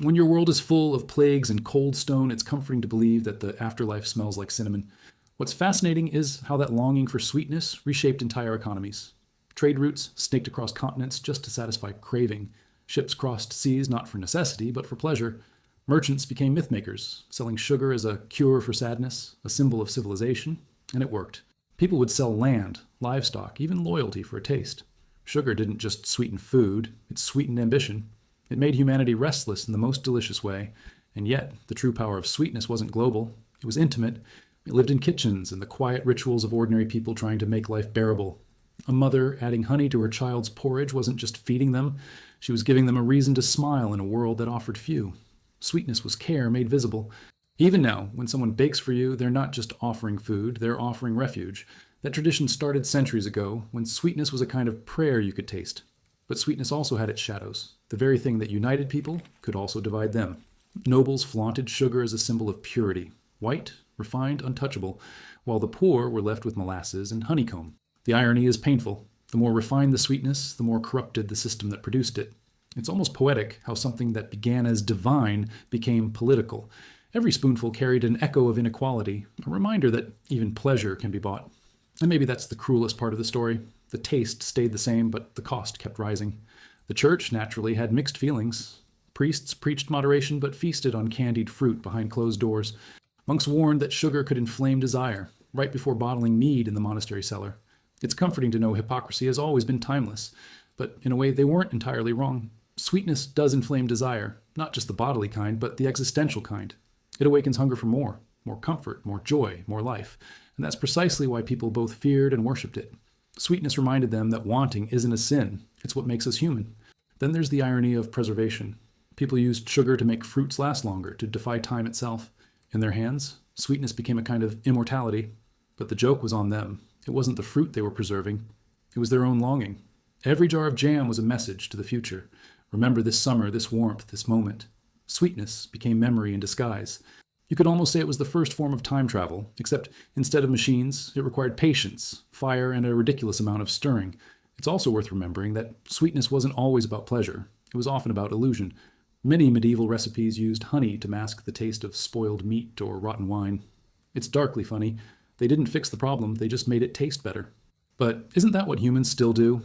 When your world is full of plagues and cold stone, it's comforting to believe that the afterlife smells like cinnamon. What's fascinating is how that longing for sweetness reshaped entire economies. Trade routes snaked across continents just to satisfy craving. Ships crossed seas not for necessity, but for pleasure. Merchants became mythmakers, selling sugar as a cure for sadness, a symbol of civilization, and it worked. People would sell land, livestock, even loyalty for a taste. Sugar didn't just sweeten food, it sweetened ambition. It made humanity restless in the most delicious way, and yet the true power of sweetness wasn't global. It was intimate. It lived in kitchens and the quiet rituals of ordinary people trying to make life bearable. A mother adding honey to her child's porridge wasn't just feeding them, she was giving them a reason to smile in a world that offered few. Sweetness was care made visible. Even now, when someone bakes for you, they're not just offering food, they're offering refuge. That tradition started centuries ago, when sweetness was a kind of prayer you could taste. But sweetness also had its shadows. The very thing that united people could also divide them. Nobles flaunted sugar as a symbol of purity, white, refined, untouchable, while the poor were left with molasses and honeycomb. The irony is painful. The more refined the sweetness, the more corrupted the system that produced it. It's almost poetic how something that began as divine became political. Every spoonful carried an echo of inequality, a reminder that even pleasure can be bought. And maybe that's the cruelest part of the story. The taste stayed the same, but the cost kept rising. The church, naturally, had mixed feelings. Priests preached moderation, but feasted on candied fruit behind closed doors. Monks warned that sugar could inflame desire, right before bottling mead in the monastery cellar. It's comforting to know hypocrisy has always been timeless, but in a way they weren't entirely wrong. Sweetness does inflame desire, not just the bodily kind, but the existential kind. It awakens hunger for more comfort, more joy, more life. And that's precisely why people both feared and worshipped it. Sweetness reminded them that wanting isn't a sin, it's what makes us human. Then there's the irony of preservation. People used sugar to make fruits last longer, to defy time itself. In their hands, sweetness became a kind of immortality. But the joke was on them. It wasn't the fruit they were preserving. It was their own longing. Every jar of jam was a message to the future. Remember this summer, this warmth, this moment. Sweetness became memory in disguise. You could almost say it was the first form of time travel, except instead of machines, it required patience, fire, and a ridiculous amount of stirring. It's also worth remembering that sweetness wasn't always about pleasure. It was often about illusion. Many medieval recipes used honey to mask the taste of spoiled meat or rotten wine. It's darkly funny. They didn't fix the problem, they just made it taste better. But isn't that what humans still do?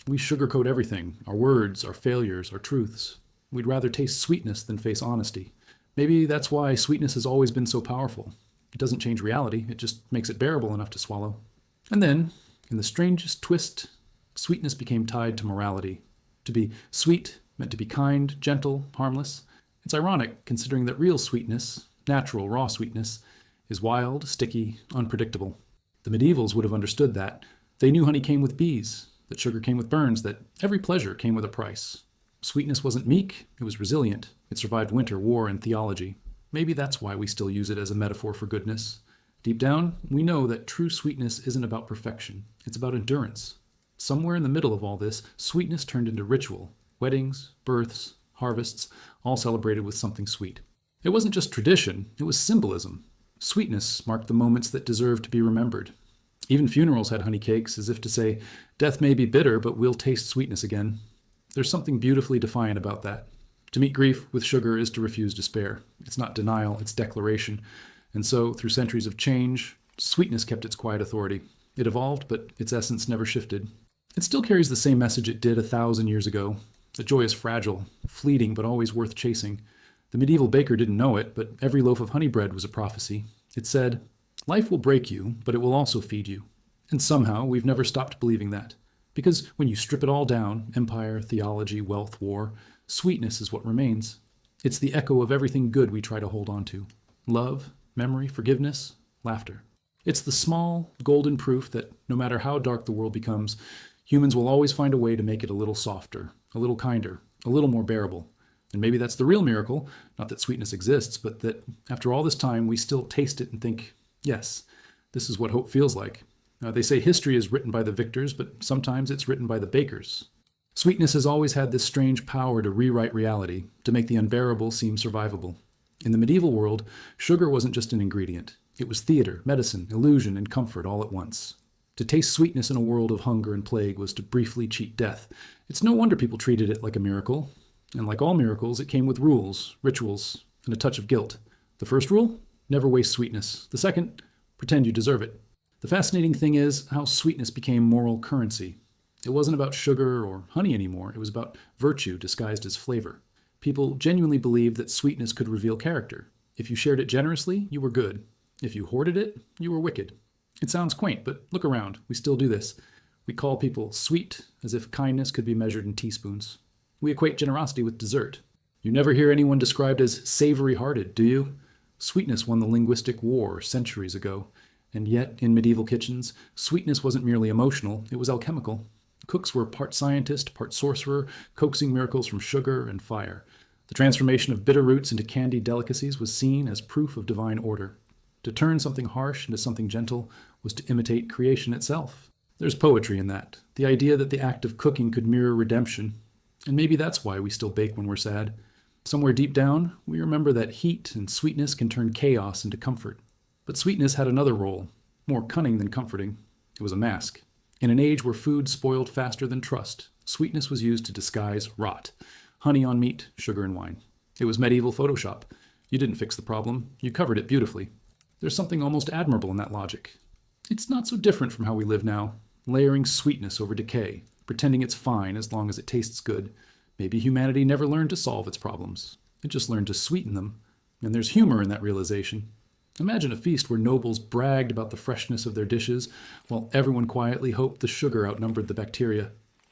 We sugarcoat everything, our words, our failures, our truths. We'd rather taste sweetness than face honesty. Maybe that's why sweetness has always been so powerful. It doesn't change reality, it just makes it bearable enough to swallow. And then, in the strangest twist, sweetness became tied to morality. To be sweet meant to be kind, gentle, harmless. It's ironic, considering that real sweetness, natural, raw sweetness, is wild, sticky, unpredictable. The medievals would have understood that. They knew honey came with bees, that sugar came with burns, that every pleasure came with a price. Sweetness wasn't meek, it was resilient. It survived winter, war, and theology. Maybe that's why we still use it as a metaphor for goodness. Deep down, we know that true sweetness isn't about perfection. It's about endurance. Somewhere in the middle of all this, sweetness turned into ritual. Weddings, births, harvests, all celebrated with something sweet. It wasn't just tradition, it was symbolism. Sweetness marked the moments that deserved to be remembered. Even funerals had honey cakes, as if to say, death may be bitter, but we'll taste sweetness again. There's something beautifully defiant about that. To meet grief with sugar is to refuse despair. It's not denial, it's declaration. And so, through centuries of change, sweetness kept its quiet authority. It evolved, but its essence never shifted. It still carries the same message it did 1,000 years ago. That joy is fragile, fleeting, but always worth chasing. The medieval baker didn't know it, but every loaf of honey bread was a prophecy. It said, life will break you, but it will also feed you. And somehow, we've never stopped believing that. Because when you strip it all down, empire, theology, wealth, war, sweetness is what remains. It's the echo of everything good we try to hold on to. Love, memory, forgiveness, laughter. It's the small, golden proof that no matter how dark the world becomes, humans will always find a way to make it a little softer, a little kinder, a little more bearable. And maybe that's the real miracle, not that sweetness exists, but that after all this time, we still taste it and think, yes, this is what hope feels like. They say history is written by the victors, but sometimes it's written by the bakers. Sweetness has always had this strange power to rewrite reality, to make the unbearable seem survivable. In the medieval world, sugar wasn't just an ingredient. It was theater, medicine, illusion, and comfort all at once. To taste sweetness in a world of hunger and plague was to briefly cheat death. It's no wonder people treated it like a miracle. And like all miracles, it came with rules, rituals, and a touch of guilt. The first rule? Never waste sweetness. The second? Pretend you deserve it. The fascinating thing is how sweetness became moral currency. It wasn't about sugar or honey anymore. It was about virtue disguised as flavor. People genuinely believed that sweetness could reveal character. If you shared it generously, you were good. If you hoarded it, you were wicked. It sounds quaint, but look around. We still do this. We call people sweet as if kindness could be measured in teaspoons. We equate generosity with dessert. You never hear anyone described as savory-hearted, do you? Sweetness won the linguistic war centuries ago. And yet, in medieval kitchens, sweetness wasn't merely emotional, it was alchemical. Cooks were part scientist, part sorcerer, coaxing miracles from sugar and fire. The transformation of bitter roots into candied delicacies was seen as proof of divine order. To turn something harsh into something gentle was to imitate creation itself. There's poetry in that, the idea that the act of cooking could mirror redemption. And maybe that's why we still bake when we're sad. Somewhere deep down, we remember that heat and sweetness can turn chaos into comfort. But sweetness had another role, more cunning than comforting. It was a mask. In an age where food spoiled faster than trust, sweetness was used to disguise rot. Honey on meat, sugar in wine. It was medieval Photoshop. You didn't fix the problem, you covered it beautifully. There's something almost admirable in that logic. It's not so different from how we live now, layering sweetness over decay, pretending it's fine as long as it tastes good. Maybe humanity never learned to solve its problems. It just learned to sweeten them. And there's humor in that realization. Imagine a feast where nobles bragged about the freshness of their dishes, while everyone quietly hoped the sugar outnumbered the bacteria.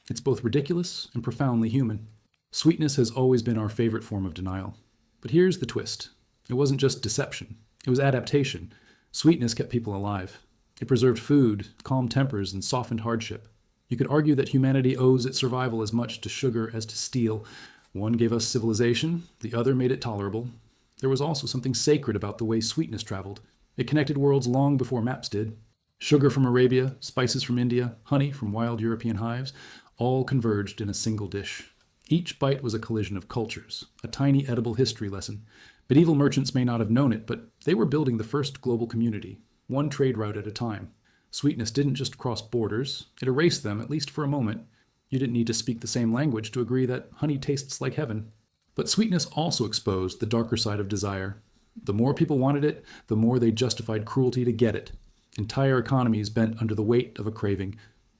It's both ridiculous and profoundly human. Sweetness has always been our favorite form of denial. But here's the twist. It wasn't just deception. It was adaptation. Sweetness kept people alive. It preserved food, calmed tempers, and softened hardship. You could argue that humanity owes its survival as much to sugar as to steel. One gave us civilization, the other made it tolerable. There was also something sacred about the way sweetness traveled. It connected worlds long before maps did. Sugar from Arabia, spices from India, honey from wild European hives, all converged in a single dish. Each bite was a collision of cultures, a tiny edible history lesson. Medieval merchants may not have known it, but they were building the first global community, one trade route at a time. Sweetness didn't just cross borders, it erased them, at least for a moment. You didn't need to speak the same language to agree that honey tastes like heaven. But sweetness also exposed the darker side of desire. The more people wanted it, the more they justified cruelty to get it. Entire economies bent under the weight of a craving.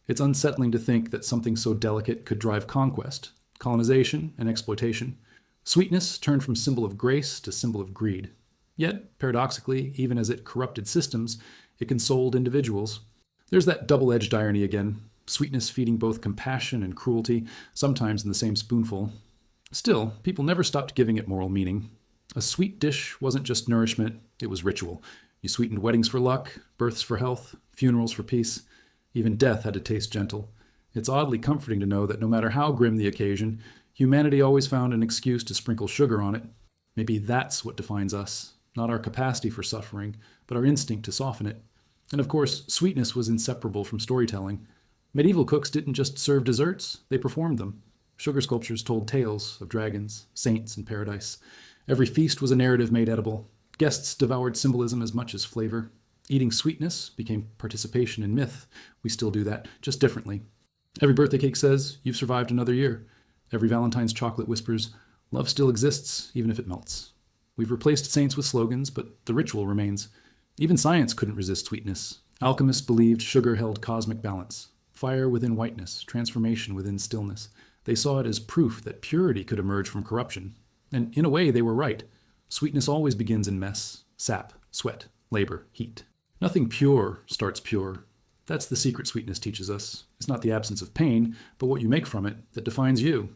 It's unsettling to think that something so delicate could drive conquest, colonization, and exploitation. Sweetness turned from symbol of grace to symbol of greed. Yet, paradoxically, even as it corrupted systems, it consoled individuals. There's that double-edged irony again, sweetness feeding both compassion and cruelty, sometimes in the same spoonful. Still, people never stopped giving it moral meaning. A sweet dish wasn't just nourishment, it was ritual. You sweetened weddings for luck, births for health, funerals for peace. Even death had to taste gentle. It's oddly comforting to know that no matter how grim the occasion, humanity always found an excuse to sprinkle sugar on it. Maybe that's what defines us, not our capacity for suffering, but our instinct to soften it. And of course, sweetness was inseparable from storytelling. Medieval cooks didn't just serve desserts, they performed them. Sugar sculptures told tales of dragons, saints, and paradise. Every feast was a narrative made edible. Guests devoured symbolism as much as flavor. Eating sweetness became participation in myth. We still do that, just differently. Every birthday cake says, "You've survived another year." Every Valentine's chocolate whispers, "Love still exists, even if it melts." We've replaced saints with slogans, but the ritual remains. Even science couldn't resist sweetness. Alchemists believed sugar held cosmic balance, fire within whiteness, transformation within stillness. They saw it as proof that purity could emerge from corruption. And in a way, they were right. Sweetness always begins in mess, sap, sweat, labor, heat. Nothing pure starts pure. That's the secret sweetness teaches us. It's not the absence of pain, but what you make from it that defines you.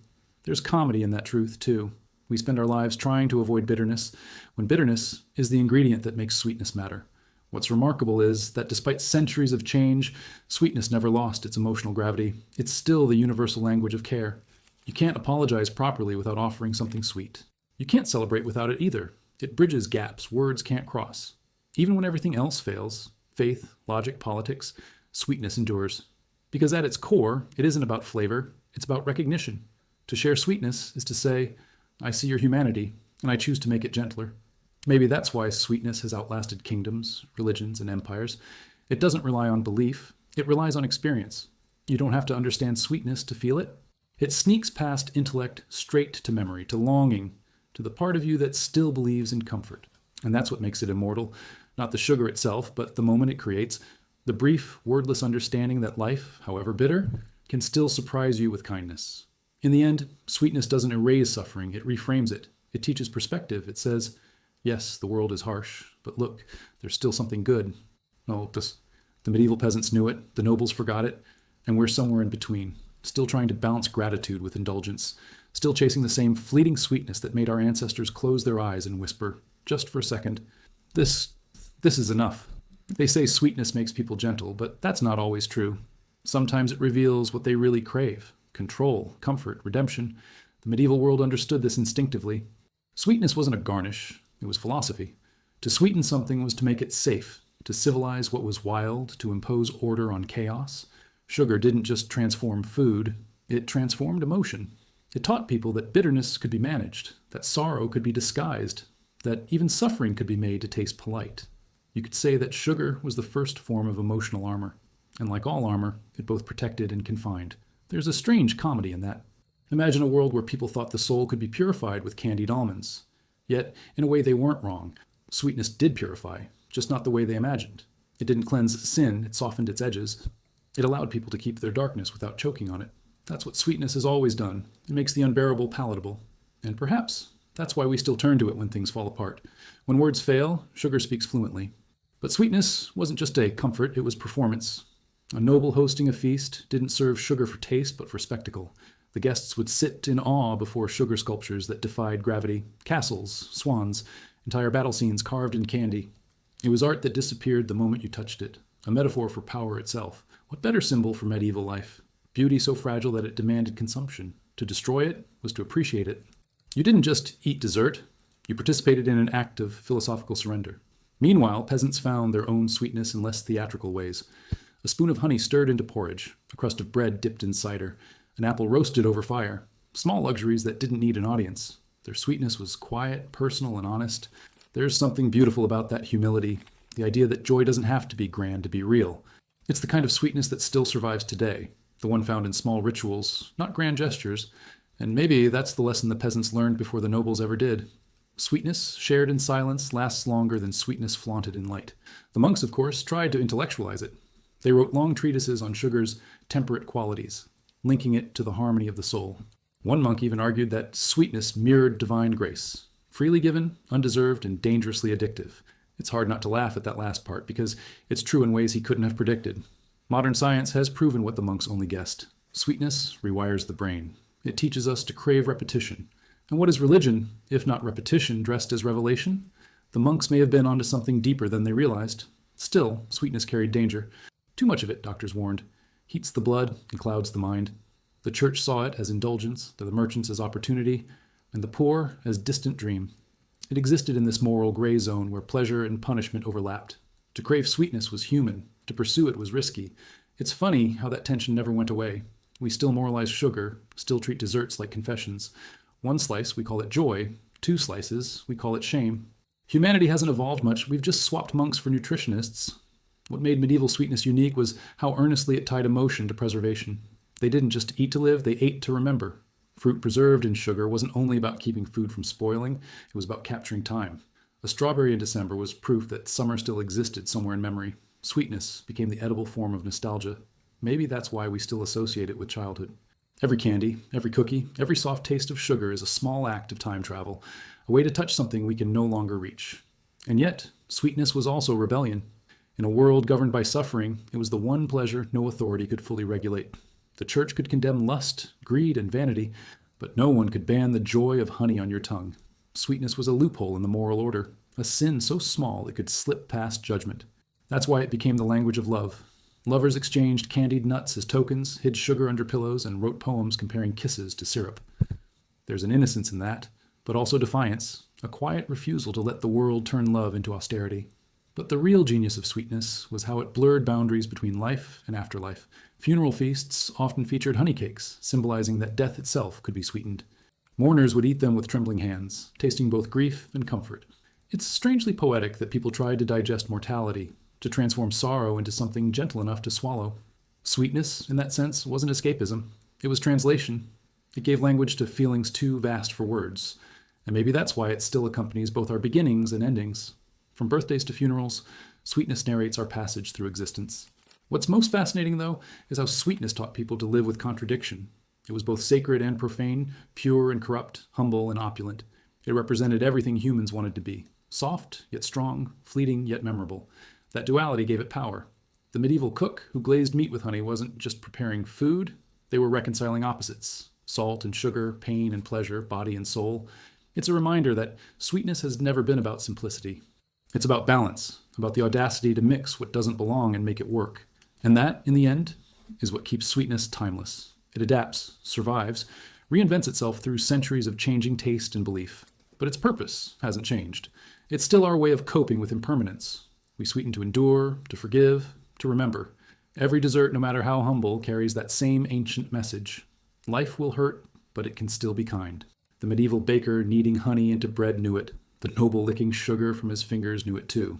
There's comedy in that truth, too. We spend our lives trying to avoid bitterness, when bitterness is the ingredient that makes sweetness matter. What's remarkable is that despite centuries of change, sweetness never lost its emotional gravity. It's still the universal language of care. You can't apologize properly without offering something sweet. You can't celebrate without it either. It bridges gaps words can't cross. Even when everything else fails, faith, logic, politics, sweetness endures. Because at its core, it isn't about flavor, it's about recognition. To share sweetness is to say, "I see your humanity, and I choose to make it gentler." Maybe that's why sweetness has outlasted kingdoms, religions, and empires. It doesn't rely on belief, it relies on experience. You don't have to understand sweetness to feel it. It sneaks past intellect straight to memory, to longing, to the part of you that still believes in comfort. And that's what makes it immortal. Not the sugar itself, but the moment it creates, the brief, wordless understanding that life, however bitter, can still surprise you with kindness. In the end, sweetness doesn't erase suffering, it reframes it. It teaches perspective. It says, yes, the world is harsh, but look, there's still something good. No, the medieval peasants knew it, the nobles forgot it, and we're somewhere in between, still trying to balance gratitude with indulgence, still chasing the same fleeting sweetness that made our ancestors close their eyes and whisper, just for a second, this is enough. They say sweetness makes people gentle, but that's not always true. Sometimes it reveals what they really crave: control, comfort, redemption. The medieval world understood this instinctively. Sweetness wasn't a garnish, it was philosophy. To sweeten something was to make it safe, to civilize what was wild, to impose order on chaos. Sugar didn't just transform food, it transformed emotion. It taught people that bitterness could be managed, that sorrow could be disguised, that even suffering could be made to taste polite. You could say that sugar was the first form of emotional armor, and like all armor, it both protected and confined. There's a strange comedy in that. Imagine a world where people thought the soul could be purified with candied almonds. Yet, in a way, they weren't wrong. Sweetness did purify, just not the way they imagined. It didn't cleanse sin, it softened its edges. It allowed people to keep their darkness without choking on it. That's what sweetness has always done. It makes the unbearable palatable. And perhaps that's why we still turn to it when things fall apart. When words fail, sugar speaks fluently. But sweetness wasn't just a comfort, it was performance. A noble hosting a feast didn't serve sugar for taste, but for spectacle. The guests would sit in awe before sugar sculptures that defied gravity, castles, swans, entire battle scenes carved in candy. It was art that disappeared the moment you touched it, a metaphor for power itself. What better symbol for medieval life? Beauty so fragile that it demanded consumption. To destroy it was to appreciate it. You didn't just eat dessert, you participated in an act of philosophical surrender. Meanwhile, peasants found their own sweetness in less theatrical ways. A spoon of honey stirred into porridge, a crust of bread dipped in cider, an apple roasted over fire. Small luxuries that didn't need an audience. Their sweetness was quiet, personal, and honest. There's something beautiful about that humility, the idea that joy doesn't have to be grand to be real. It's the kind of sweetness that still survives today, the one found in small rituals, not grand gestures, and maybe that's the lesson the peasants learned before the nobles ever did. Sweetness, shared in silence, lasts longer than sweetness flaunted in light. The monks, of course, tried to intellectualize it. They wrote long treatises on sugar's temperate qualities, linking it to the harmony of the soul. One monk even argued that sweetness mirrored divine grace, freely given, undeserved, and dangerously addictive. It's hard not to laugh at that last part because it's true in ways he couldn't have predicted. Modern science has proven what the monks only guessed. Sweetness rewires the brain. It teaches us to crave repetition. And what is religion, if not repetition dressed as revelation? The monks may have been onto something deeper than they realized. Still, sweetness carried danger. Too much of it, doctors warned, heats the blood and clouds the mind. The church saw it as indulgence, the merchants as opportunity, and the poor as distant dream. It existed in this moral gray zone where pleasure and punishment overlapped. To crave sweetness was human. To pursue it was risky. It's funny how that tension never went away. We still moralize sugar, still treat desserts like confessions. One slice, we call it joy. 2 slices, we call it shame. Humanity hasn't evolved much. We've just swapped monks for nutritionists. What made medieval sweetness unique was how earnestly it tied emotion to preservation. They didn't just eat to live, they ate to remember. Fruit preserved in sugar wasn't only about keeping food from spoiling, it was about capturing time. A strawberry in December was proof that summer still existed somewhere in memory. Sweetness became the edible form of nostalgia. Maybe that's why we still associate it with childhood. Every candy, every cookie, every soft taste of sugar is a small act of time travel, a way to touch something we can no longer reach. And yet, sweetness was also rebellion. In a world governed by suffering, it was the one pleasure no authority could fully regulate. The church could condemn lust, greed, and vanity, but no one could ban the joy of honey on your tongue. Sweetness was a loophole in the moral order, a sin so small it could slip past judgment. That's why it became the language of love. Lovers exchanged candied nuts as tokens, hid sugar under pillows, and wrote poems comparing kisses to syrup. There's an innocence in that, but also defiance, a quiet refusal to let the world turn love into austerity. But the real genius of sweetness was how it blurred boundaries between life and afterlife. Funeral feasts often featured honey cakes, symbolizing that death itself could be sweetened. Mourners would eat them with trembling hands, tasting both grief and comfort. It's strangely poetic that people tried to digest mortality, to transform sorrow into something gentle enough to swallow. Sweetness, in that sense, wasn't escapism. It was translation. It gave language to feelings too vast for words. And maybe that's why it still accompanies both our beginnings and endings. From birthdays to funerals, sweetness narrates our passage through existence. What's most fascinating, though, is how sweetness taught people to live with contradiction. It was both sacred and profane, pure and corrupt, humble and opulent. It represented everything humans wanted to be. Soft, yet strong, fleeting, yet memorable. That duality gave it power. The medieval cook who glazed meat with honey wasn't just preparing food, they were reconciling opposites. Salt and sugar, pain and pleasure, body and soul. It's a reminder that sweetness has never been about simplicity. It's about balance, about the audacity to mix what doesn't belong and make it work. And that, in the end, is what keeps sweetness timeless. It adapts, survives, reinvents itself through centuries of changing taste and belief. But its purpose hasn't changed. It's still our way of coping with impermanence. We sweeten to endure, to forgive, to remember. Every dessert, no matter how humble, carries that same ancient message. Life will hurt, but it can still be kind. The medieval baker kneading honey into bread knew it. The noble licking sugar from his fingers knew it too.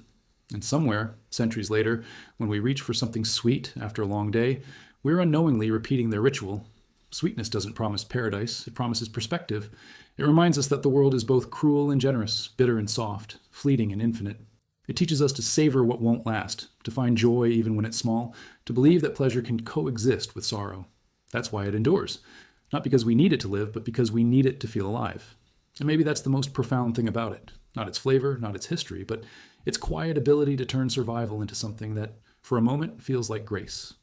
And somewhere, centuries later, when we reach for something sweet after a long day, we're unknowingly repeating their ritual. Sweetness doesn't promise paradise, it promises perspective. It reminds us that the world is both cruel and generous, bitter and soft, fleeting and infinite. It teaches us to savor what won't last, to find joy even when it's small, to believe that pleasure can coexist with sorrow. That's why it endures. Not because we need it to live, but because we need it to feel alive. And maybe that's the most profound thing about it. Not its flavor, not its history, but its quiet ability to turn survival into something that, for a moment, feels like grace.